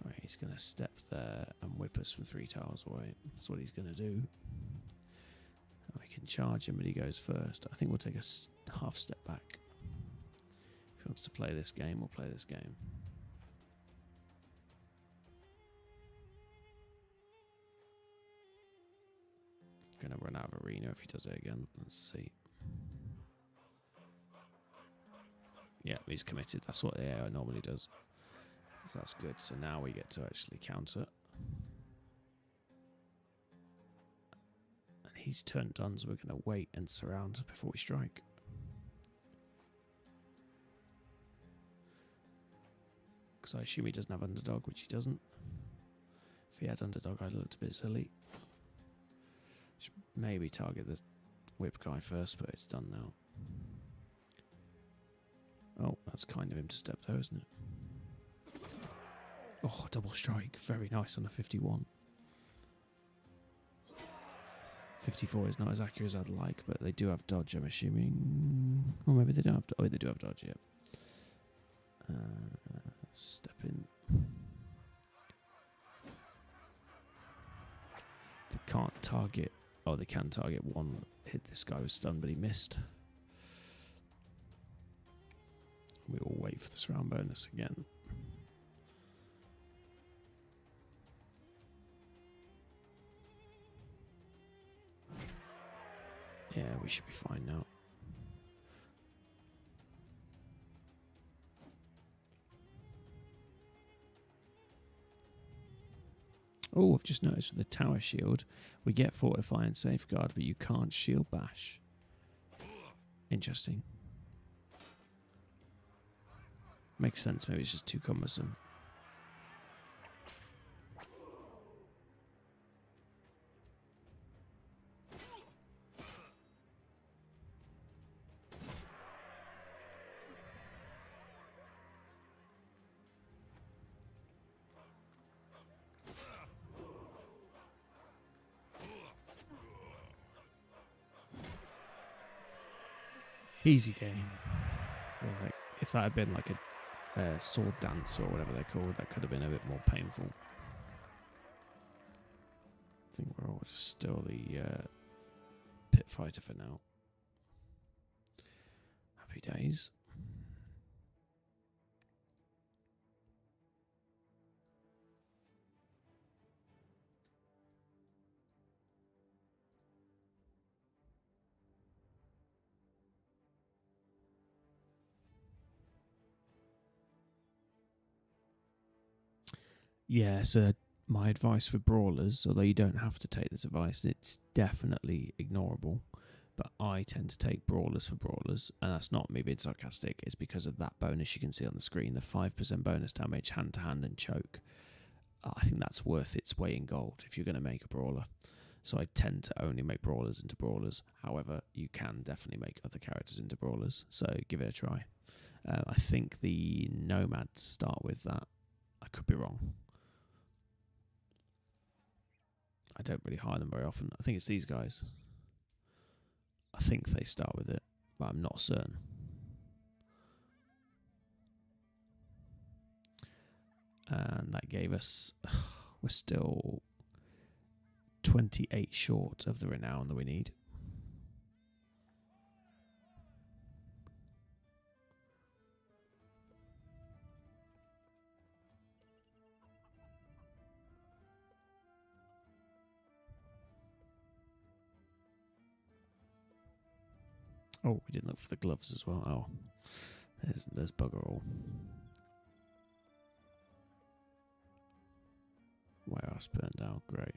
Right, he's going to step there and whip us from 3 tiles away. That's what he's going to do. We can charge him, but he goes first. I think we'll take a half step back. If he wants to play this game, we'll play this game. Gonna run out of arena if he does it again. Let's see. Yeah, he's committed. That's what the AI normally does. So that's good. So now we get to actually counter. And he's turned done, so we're going to wait and surround before we strike. Because I assume he doesn't have underdog, which he doesn't. If he had underdog, I'd looked a bit silly. Should maybe target the whip guy first, but it's done now. Oh, that's kind of him to step though, isn't it? Oh, double strike. Very nice on a 51. 54 is not as accurate as I'd like, but they do have dodge, I'm assuming. Or maybe they don't have dodge. Oh, they do have dodge, yeah. Step in. They can't target. Oh, they can target one. Hit this guy was stunned, but he missed. We will wait for the surround bonus again. Yeah, we should be fine now. Oh, I've just noticed with the tower shield, we get fortify and safeguard, but you can't shield bash. Interesting. Makes sense, maybe it's just too cumbersome. Easy game. Like, if that had been like a sword dance or whatever they're called, that could have been a bit more painful. I think we're all just still the pit fighter for now. Happy days. Yeah, so my advice for brawlers, although you don't have to take this advice, it's definitely ignorable, but I tend to take brawlers for brawlers, and that's not me being sarcastic, it's because of that bonus you can see on the screen, the 5% bonus damage, hand-to-hand and choke. I think that's worth its weight in gold if you're going to make a brawler. So I tend to only make brawlers into brawlers. However, you can definitely make other characters into brawlers, so give it a try. I think the nomads start with that. I could be wrong. I don't really hire them very often. I think it's these guys. I think they start with it, but I'm not certain. And that gave us... we're still 28 short of the renown that we need. Oh, we didn't look for the gloves as well. Oh, there's bugger all. Warehouse burned down. Great.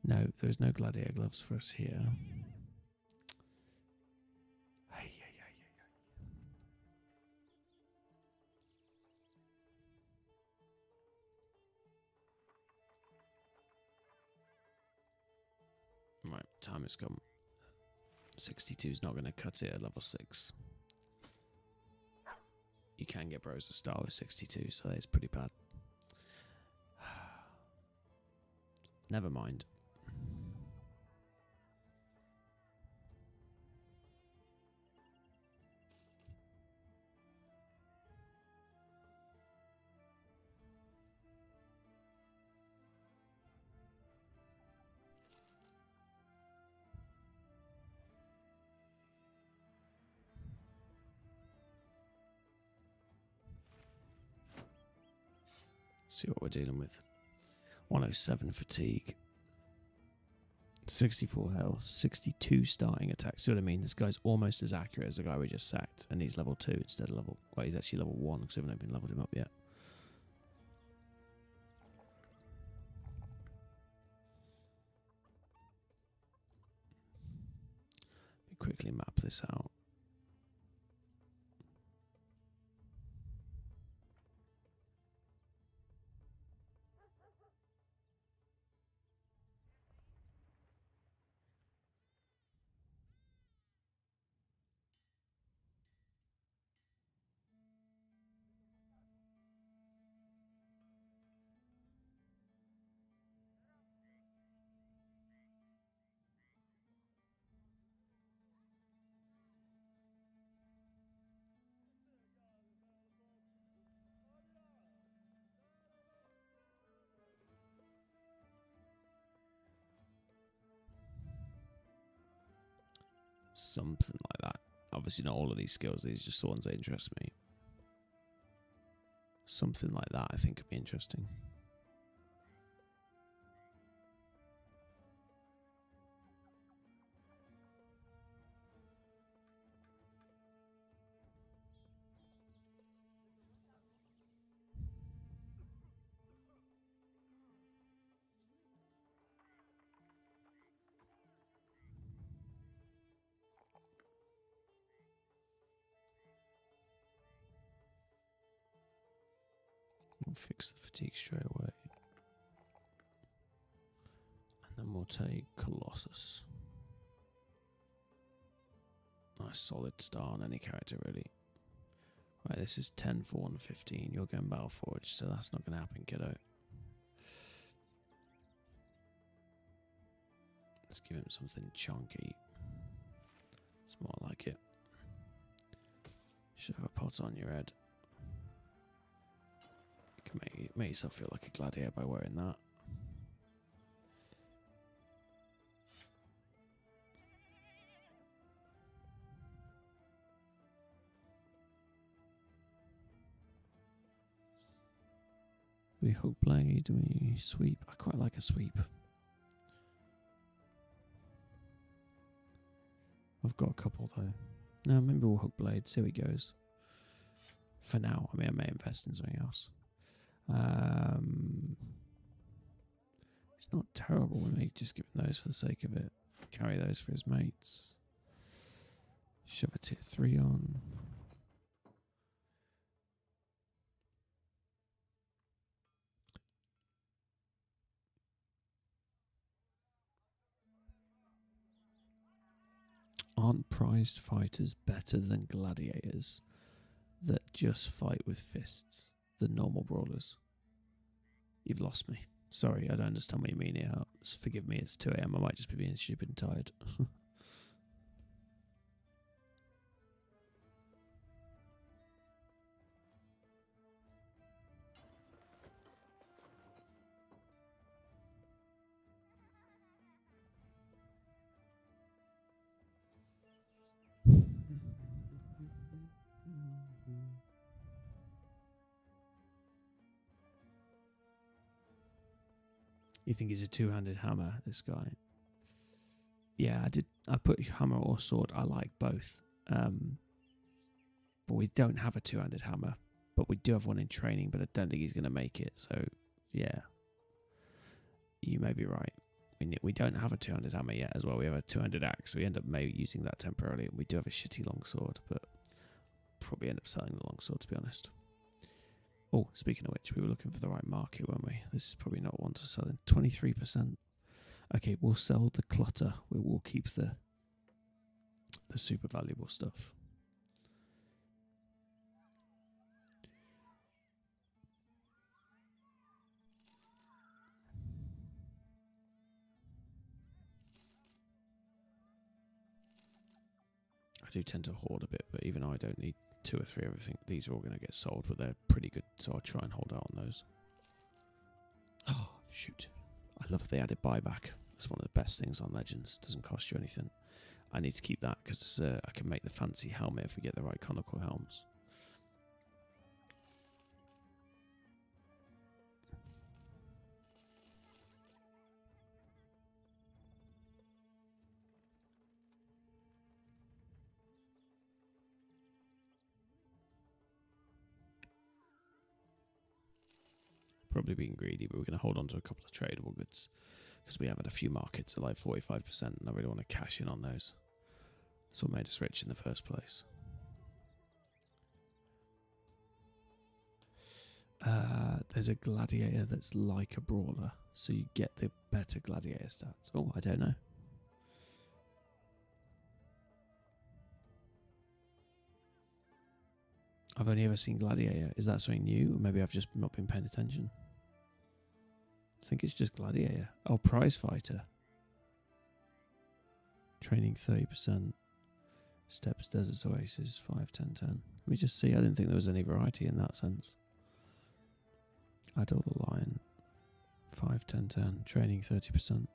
No, there's no gladiator gloves for us here. Hey. Right, time has come. 62 is not going to cut it at level 6. You can get bros to start with 62, so that's pretty bad. Never mind. See what we're dealing with. 107 fatigue. 64 health. 62 starting attack. See what I mean? This guy's almost as accurate as the guy we just sacked. And he's level 2 instead of level... Well, he's actually level 1 because we haven't even leveled him up yet. Let me quickly map this out. Something like that. Obviously not all of these skills, these are just the ones that interest me. Something like that I think could be interesting. We'll fix the fatigue straight away. And then we'll take Colossus. Nice solid star on any character, really. Right, this is 10, 4, and 15. You're going Battle Forge, so that's not going to happen, kiddo. Let's give him something chunky. It's more like it. Shove a pot on your head. You can make yourself feel like a gladiator by wearing that. Do we hook blade? Do we sweep? I quite like a sweep. I've got a couple though. No, maybe we'll hook blade. See how it goes. For now, I mean, I may invest in something else. It's not terrible. We may just give him those for the sake of it. Carry those for his mates. Shove a tier 3 on. Aren't prized fighters better than gladiators that just fight with fists? The normal brawlers. You've lost me. Sorry, I don't understand what you mean here. Forgive me, it's 2 AM. I might just be being stupid and tired. You think he's a two-handed hammer, this guy? Yeah, I put hammer or sword. I like both. But we don't have a two-handed hammer. But we do have one in training, but I don't think he's going to make it. So, yeah. You may be right. We don't have a two-handed hammer yet as well. We have a two-handed axe, so we end up maybe using that temporarily. And we do have a shitty longsword, but probably end up selling the longsword, to be honest. Oh, speaking of which, we were looking for the right market, weren't we? This is probably not one to sell in. 23%. Okay, we'll sell the clutter. We'll keep the super valuable stuff. I do tend to hoard a bit, but even I don't need 2 or 3 of everything. These are all going to get sold, but they're pretty good, so I'll try and hold out on those. Oh, shoot. I love the added buyback. It's one of the best things on Legends. Doesn't cost you anything. I need to keep that because I can make the fancy helmet if we get the right conical helms. Probably being greedy, but we're going to hold on to a couple of tradable goods because we have had a few markets at like 45%, and I really want to cash in on those. That's what made us rich in the first place. There's a gladiator that's like a brawler, so you get the better gladiator stats. Oh, I don't know. I've only ever seen gladiator. Is that something new? Or maybe I've just not been paying attention. I think it's just gladiator. Oh, prize fighter. Training 30%. Steps, deserts, oasis, 5, 10, 10. Let me just see. I didn't think there was any variety in that sense. Adult the lion. 5, 10, 10. Training 30%.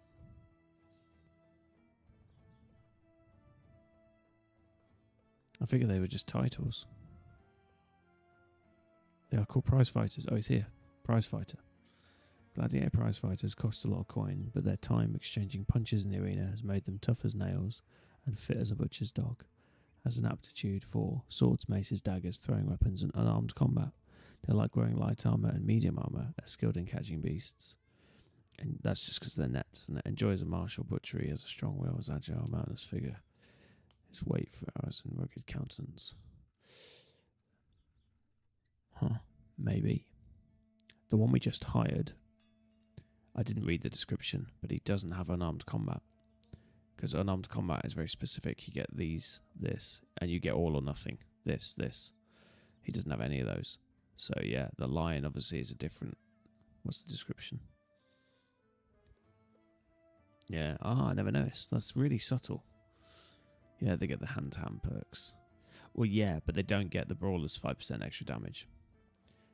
I figured they were just titles. They are called prize fighters. Oh, it's here. Prize fighter. Gladiator prize fighters cost a lot of coin, but their time exchanging punches in the arena has made them tough as nails and fit as a butcher's dog. Has an aptitude for swords, maces, daggers, throwing weapons, and unarmed combat. They like wearing light armor and medium armor, are skilled in catching beasts. And that's just because they're nets. And enjoys a martial butchery, has a strong will, is agile, mountainous figure. His weight for hours and rugged countenance. Huh, maybe. The one we just hired, I didn't read the description, but he doesn't have unarmed combat. Because unarmed combat is very specific. You get these, this, and you get all or nothing. This. He doesn't have any of those. So yeah, the lion obviously is a different... What's the description? Yeah, I never noticed. That's really subtle. Yeah, they get the hand-to-hand perks. Well, yeah, but they don't get the brawler's 5% extra damage.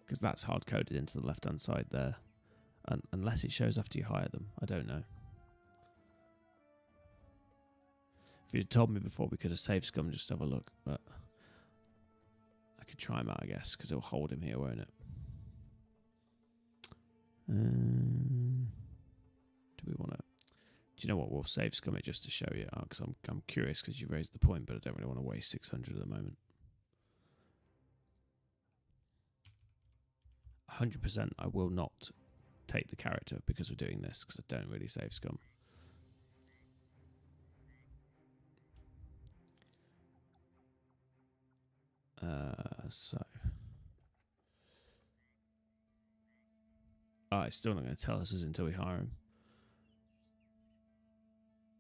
Because that's hard-coded into the left-hand side there. Unless it shows after you hire them. I don't know. If you'd told me before, we could have saved Scum just to have a look. But I could try him out, I guess, because it'll hold him here, won't it? Do we want to... Do you know what? We'll save Scum it just to show you. Because I'm curious because you raised the point, but I don't really want to waste 600 at the moment. 100% I will not take the character because we're doing this, because I don't really save Scum. So. Oh, it's still not going to tell us until we hire him.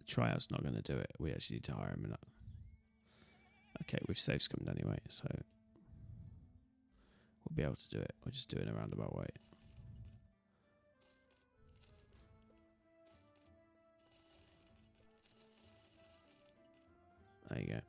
The tryout's not going to do it. We actually need to hire him. Okay, we've saved Scummed anyway, so we'll be able to do it. We'll just do it in a roundabout way. There you go.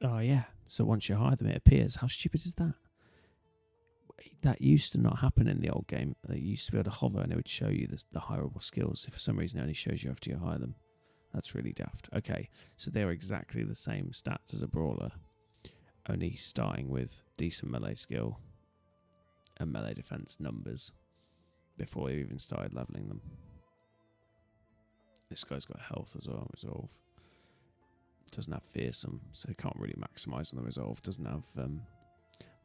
Oh, yeah. So once you hire them, it appears. How stupid is that? That used to not happen in the old game. They used to be able to hover and it would show you the hireable skills. If for some reason it only shows you after you hire them. That's really daft. Okay, so they're exactly the same stats as a brawler, only starting with decent melee skill and melee defense numbers before you even started leveling them. This guy's got health as well, resolve. Doesn't have fearsome, so can't really maximise on the resolve. Doesn't have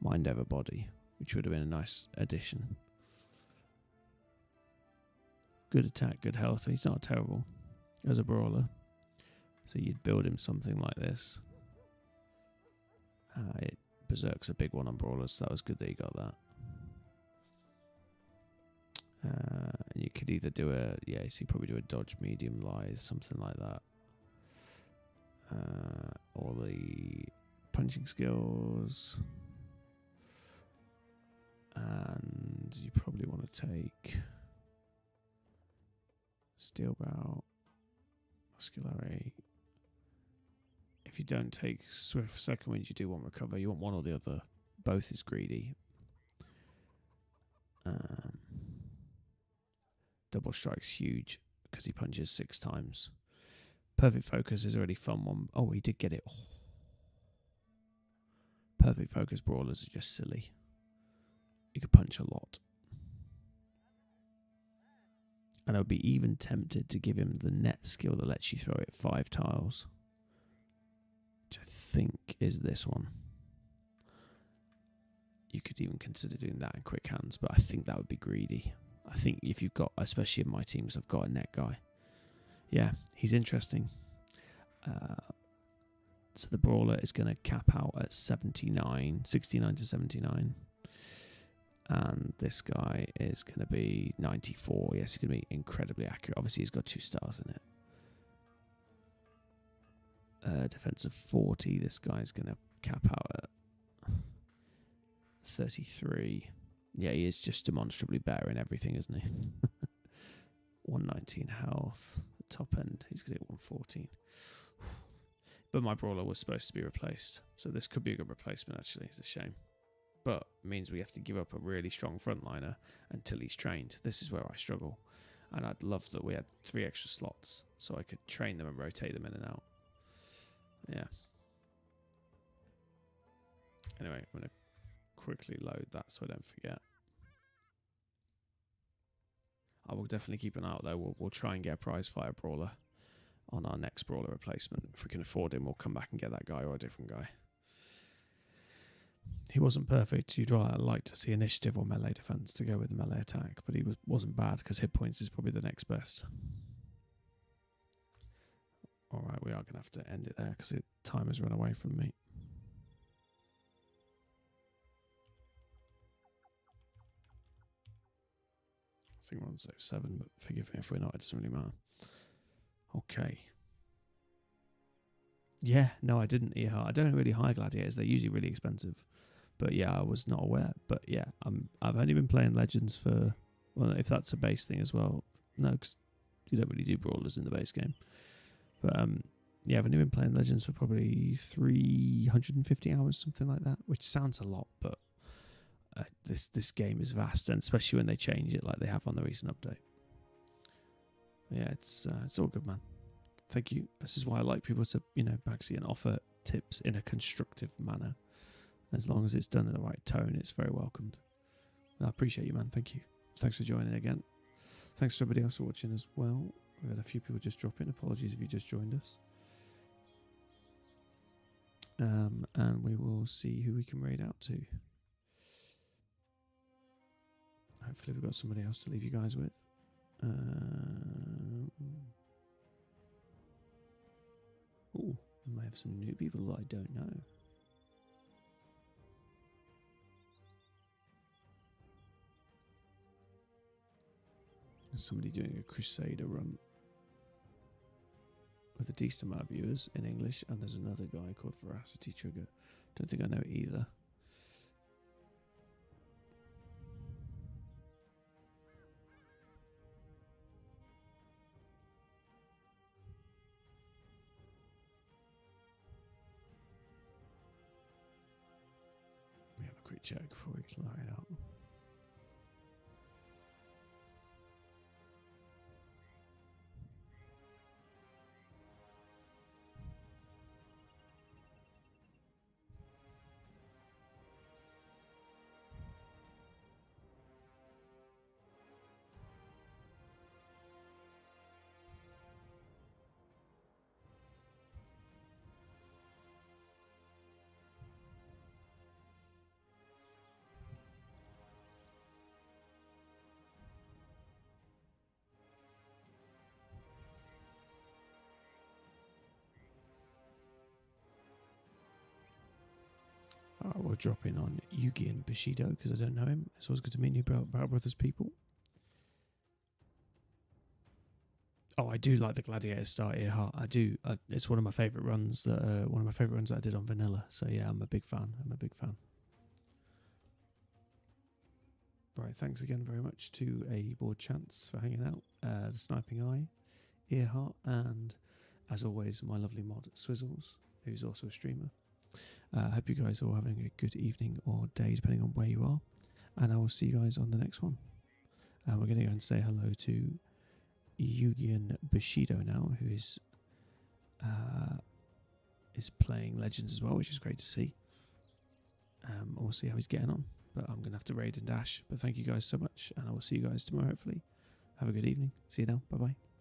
mind over body, which would have been a nice addition. Good attack, good health. He's not terrible as a brawler. So you'd build him something like this. Berserk's a big one on brawlers, so that was good that you got that. And you could either do so you probably do a dodge, medium, lithe, something like that. Or the punching skills. And you probably want to take steel bow, muscularity. If you don't take swift second wind, you do want recover. You want one or the other. Both is greedy. Double strike's huge because he punches 6 times. Perfect focus is a really fun one. Oh, he did get it. Oh. Perfect focus brawlers are just silly. You could punch a lot. And I would be even tempted to give him the net skill that lets you throw it 5 tiles. Which I think is this one. You could even consider doing that in quick hands, but I think that would be greedy. I think if you've got, especially in my teams, I've got a net guy. Yeah, he's interesting. So the brawler is going to cap out at 69 to 79. And this guy is going to be 94. Yes, he's going to be incredibly accurate. Obviously, he's got 2 stars in it. Defense of 40. This guy's going to cap out at 33. Yeah, he is just demonstrably better in everything, isn't he? 119 health. Top end, he's going to get 114. But my brawler was supposed to be replaced. So this could be a good replacement, actually. It's a shame. But it means we have to give up a really strong frontliner until he's trained. This is where I struggle. And I'd love that we had 3 extra slots so I could train them and rotate them in and out. Yeah. Anyway, I'm going to quickly load that so I don't forget. I will definitely keep an eye out though. We'll try and get a prize fire brawler on our next brawler replacement. If we can afford him, we'll come back and get that guy or a different guy. He wasn't perfect. You'd like to see initiative or melee defense to go with the melee attack, but he wasn't bad because hit points is probably the next best. Alright, we are going to have to end it there because time has run away from me. I think we're on 7, but forgive me if we're not, it doesn't really matter. Okay. Yeah, no, I didn't. Yeah, I don't really hire gladiators. They're usually really expensive. But yeah, I was not aware. But yeah, I've only been playing Legends for, well, if that's a base thing as well. No, because you don't really do brawlers in the base game. But yeah, I've only been playing Legends for probably 350 hours, something like that, which sounds a lot, but this game is vast, and especially when they change it like they have on the recent update. Yeah, it's all good, man. Thank you. This is why I like people to, backseat and offer tips in a constructive manner. As long as it's done in the right tone, it's very welcomed. I appreciate you, man. Thank you. Thanks for joining again. Thanks to everybody else for watching as well. We had a few people just drop in. Apologies if you just joined us. And we will see who we can raid out to. Hopefully we've got somebody else to leave you guys with. Oh, we might have some new people that I don't know. There's somebody doing a Crusader run with a decent amount of viewers in English, and there's another guy called Veracity Trigger. Don't think I know either. quick check before we line out. We'll drop in on Yugi and Bushido because I don't know him. It's always good to meet new Battle Brothers people. Oh, I do like the Gladiator start Earhart. I do. It's one of my favourite runs that I did on Vanilla. So yeah, I'm a big fan. Right, thanks again very much to A Board Chance for hanging out. The Sniping Eye, Earhart, and as always, my lovely mod Swizzles, who's also a streamer. I hope you guys are all having a good evening or day, depending on where you are. And I will see you guys on the next one. We're going to go and say hello to Yugian Bushido now, who is playing Legends as well, which is great to see. We'll see how he's getting on. But I'm going to have to raid and dash. But thank you guys so much, and I will see you guys tomorrow, hopefully. Have a good evening. See you now. Bye-bye.